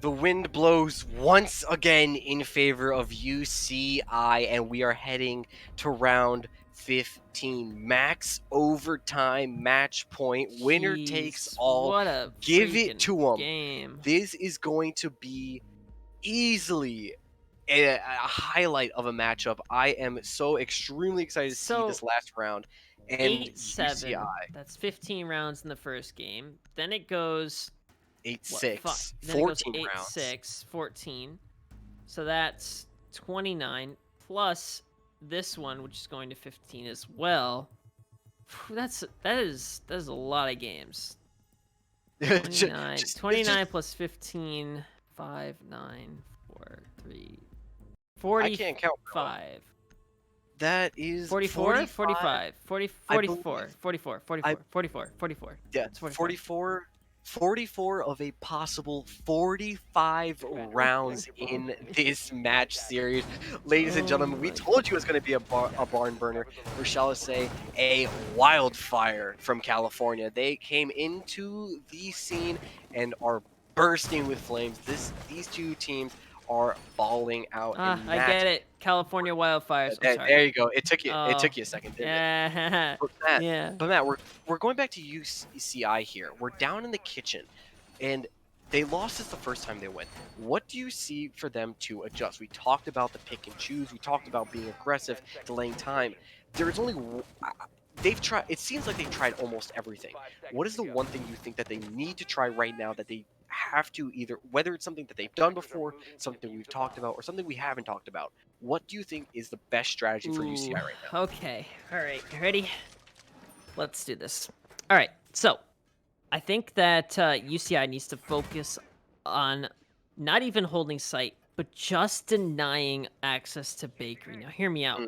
The wind blows once again in favor of UCI, and we are heading to round 15. Max overtime match point. Winner
Jeez,
takes all.
What a
Give it
freaking
to 'em.
game.
This is going to be easily a highlight of a matchup. I am so extremely excited to see
So,
this last round. And
8-7.
UCI
That's 15 rounds in the first game. Then it goes
8-6,
then it goes
14 rounds.
8-6, 14. So that's 29 plus this one, which is going to 15 as well. That is a lot of games. 29, 29 plus 15, 5, 9, 4, 3, 40,
I can't count. bro.
5.
That is
44, 45, 40, 44,
believe-
44, 44, 44.
Yeah,
It's 44.
44 of a possible 45 rounds in this match series. Ladies and gentlemen, we
my
told you it was going to be a barn burner, or shall I say, a wildfire from California. They came into the scene and are bursting with flames. These two teams are balling out.
Ah,
in
I
match.
get it. California wildfires. I'm sorry.
There you go. It took you
Oh,
a second, didn't it?
Yeah. Yeah.
But Matt, we're going back to UCI here. We're down in the kitchen, and they lost this the first time they went. What do you see for them to adjust? We talked about the pick and choose. We talked about being aggressive, delaying time. There's only they've tried. It seems like they've tried almost everything. What is the one thing you think that they need to try right now that they have to either, whether it's something that they've done before, something we've talked about, or something we haven't talked about? What do you think is the best strategy for UCI right now?
Okay. All right. Ready? Let's do this. All right. So, I think that UCI needs to focus on not even holding site, but just denying access to Bakery. Now, hear me out.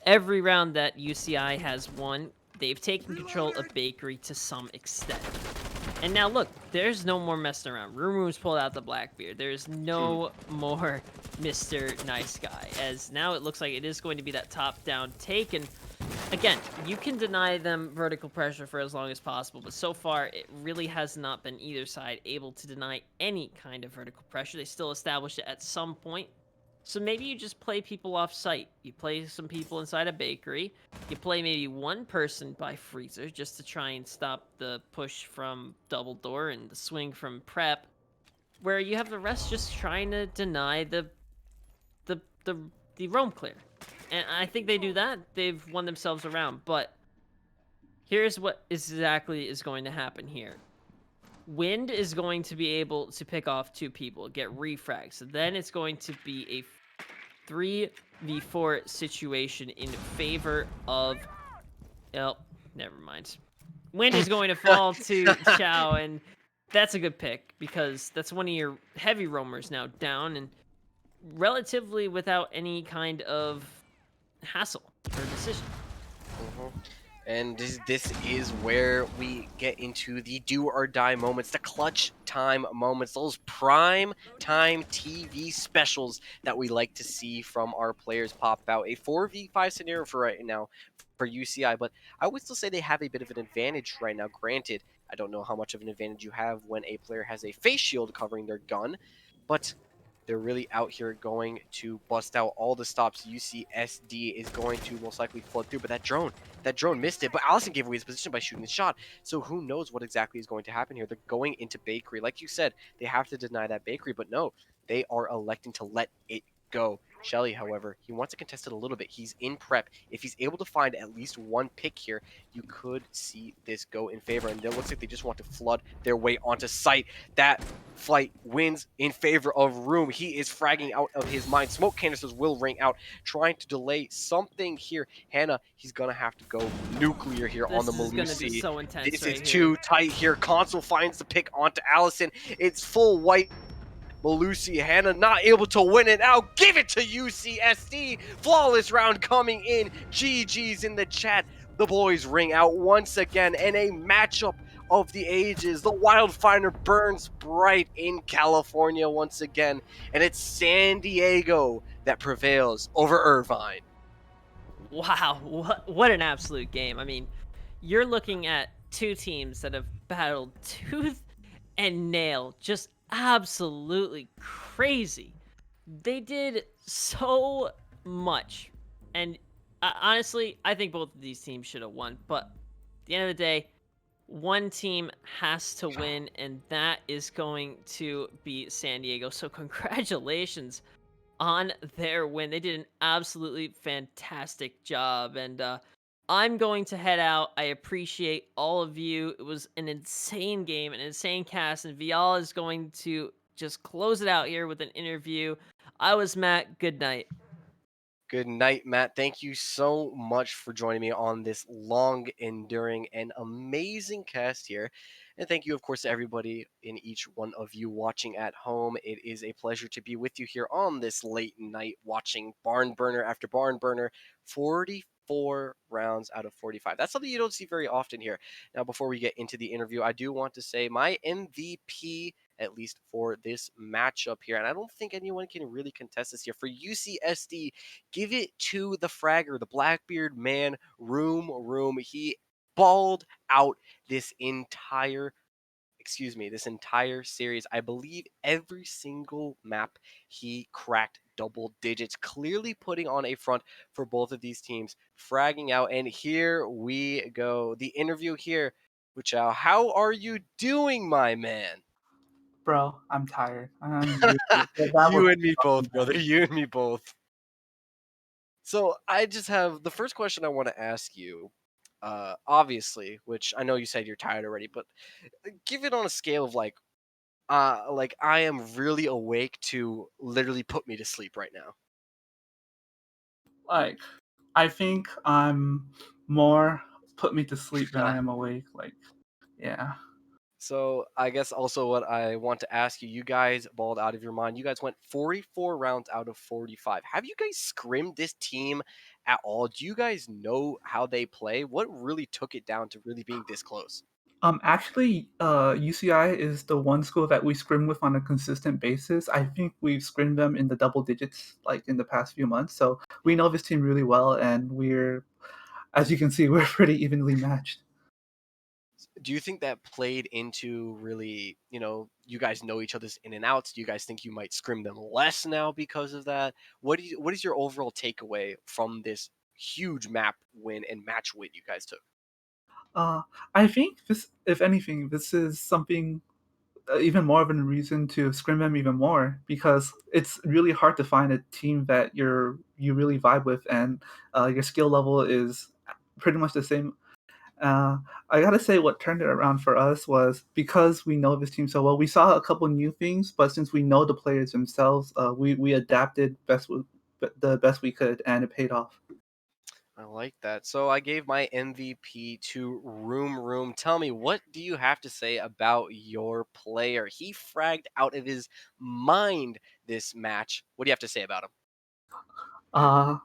Every round that UCI has won, they've taken control of Bakery to some extent. And now look, there's no more messing around. Rumo's pulled out the Blackbeard. There's no more Mr. Nice Guy, as now it looks like it is going to be that top-down take. And again, you can deny them vertical pressure for as long as possible, but so far it really has not been either side able to deny any kind of vertical pressure. They still establish it at some point. So maybe you just play people off site. You play some people inside a bakery. You play maybe one person by freezer just to try and stop the push from double door and the swing from prep, where you have the rest just trying to deny the the the roam clear. And I think they do that, they've won themselves around. But here's what exactly is going to happen here. Wind is going to be able to pick off 2 people, get refrags. So then it's going to be a 3v4 situation in favor of... Oh, never mind. Wind is going to fall to Chow, and that's a good pick because that's one of your heavy roamers now down and relatively without any kind of hassle or decision.
And this is where we get into the do or die moments, the clutch time moments, those prime time TV specials that we like to see from our players pop out. A 4v5 scenario for right now for UCI, but I would still say they have a bit of an advantage right now. Granted, I don't know how much of an advantage you have when a player has a face shield covering their gun, but they're really out here going to bust out all the stops. UCSD is going to most likely flood through, but that drone missed it. But Allison gave away his position by shooting the shot. So who knows what exactly is going to happen here. They're going into bakery. Like you said, they have to deny that bakery, but no, they are electing to let it go. Shelly, however, he wants to contest it a little bit. He's in prep. If he's able to find at least one pick here, you could see this go in favor. And it looks like they just want to flood their way onto site. That fight wins in favor of Room. He is fragging out of his mind. Smoke canisters will ring out, trying to delay something here. Hannah, he's going to have to go nuclear here on the Malusi.
This is going to be so intense.
This
right
is
here.
too tight here. Console finds the pick onto Allison. It's full white. Malusi, Hannah not able to win it out. Give it to UCSD. Flawless round coming in. GG's in the chat. The boys ring out once again in a matchup of the ages. The wildfire burns bright in California once again, and it's San Diego that prevails over Irvine.
Wow, what an absolute game. I mean, you're looking at 2 teams that have battled tooth and nail, just absolutely crazy. They did so much, and honestly, I think both of these teams should have won, but at the end of the day, one team has to win, and that is going to be San Diego. So congratulations on their win. They did an absolutely fantastic job, and I'm going to head out. I appreciate all of you. It was an insane game, an insane cast, and Vial is going to just close it out here with an interview. I was Matt. Good night.
Good night, Matt. Thank you so much for joining me on this long, enduring, and amazing cast here. And thank you, of course, to everybody in each one of you watching at home. It is a pleasure to be with you here on this late night watching Barn Burner after Barn Burner. 44 rounds out of 45. That's something you don't see very often here. Now, before we get into the interview, I do want to say my MVP, at least for this matchup here, and I don't think anyone can really contest this here. For UCSD, give it to the fragger, the Blackbeard man, Room. He balled out this entire series. I believe every single map he cracked double digits, clearly putting on a front for both of these teams, fragging out. And here we go. The interview here. Wuchao, how are you doing, my man?
Bro, I'm tired. That
You
was
and me both, brother. You and me both. So I just have the first question I want to ask you. Obviously, which I know you said you're tired already, but give it on a scale of like I am really awake to literally put me to sleep right now.
like I think I'm more put me to sleep than I am awake. Yeah.
So I guess also what I want to ask you, you guys balled out of your mind. You guys went 44 rounds out of 45. Have you guys scrimmed this team at all? Do you guys know how they play? What really took it down to really being this close?
Actually, UCI is the one school that we scrim with on a consistent basis. I think we've scrimmed them in the double digits, in the past few months. So we know this team really well, and as you can see, we're pretty evenly matched.
do you think that played into really, you guys know each other's in and outs? Do you guys think you might scrim them less now because of that? What is your overall takeaway from this huge map win and match win you guys took?
Uh, I think this, if anything, this is something even more of a reason to scrim them even more because it's really hard to find a team that you really vibe with and your skill level is pretty much the same. Uh, I gotta say, what turned it around for us was because we know this team so well. We saw a couple new things, but since we know the players themselves, we adapted the best we could, and it paid off.
I like that. So I gave my MVP to Room Room. Tell me, what do you have to say about your player? He fragged out of his mind this match. What do you have to say about him?
Uh,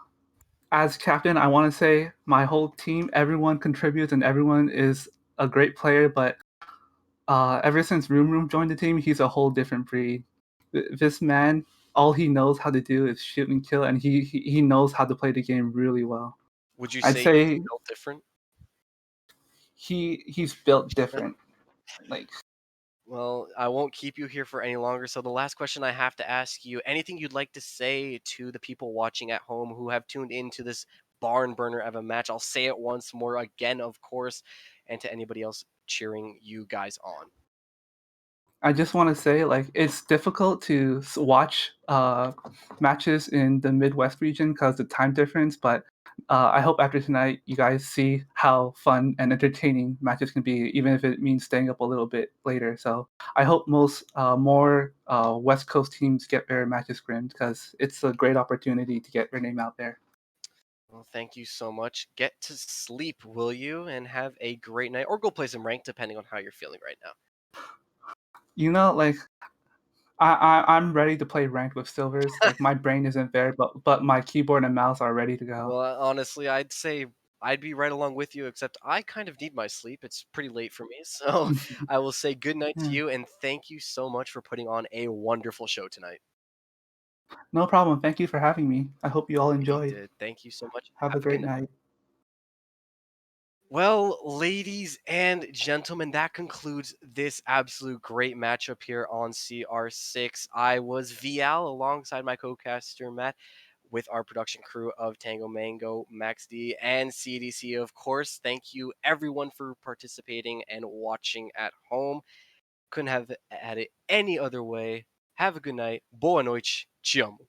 as captain, I want to say my whole team, everyone contributes and everyone is a great player. But ever since Room Room joined the team, he's a whole different breed. This man, all he knows how to do is shoot and kill, and he knows how to play the game really well.
Would you
I'd
say he's
say
built different?
he's built different. Like
Well, I won't keep you here for any longer. So the last question I have to ask you, anything you'd like to say to the people watching at home who have tuned into this barn burner of a match? I'll say it once more again, of course, and to anybody else cheering you guys on.
I just want to say, like, it's difficult to watch matches in the Midwest region because the time difference. But I hope after tonight, you guys see how fun and entertaining matches can be, even if it means staying up a little bit later. So I hope more West Coast teams get their matches scrimmed because it's a great opportunity to get their name out there.
Well, thank you so much. Get to sleep, will you? And have a great night, or go play some rank, depending on how you're feeling right now.
Like I'm ready to play ranked with silvers. Like my brain isn't there, but my keyboard and mouse are ready to go.
Well, honestly, I'd say I'd be right along with you, except I kind of need my sleep. It's pretty late for me. So I will say good night to
Yeah.
you, and thank you so much for putting on a wonderful show tonight.
No problem. Thank you for having me. I hope you all
We
enjoyed.
did. Thank you so much.
Have a
Have a good
great
night.
night.
Well, ladies and gentlemen, that concludes this absolute great matchup here on CR6. I was VL alongside my co-caster Matt with our production crew of Tango Mango, Max D, and CDC, of course. Thank you everyone for participating and watching at home. Couldn't have had it any other way. Have a good night. Boa noite. Te amo.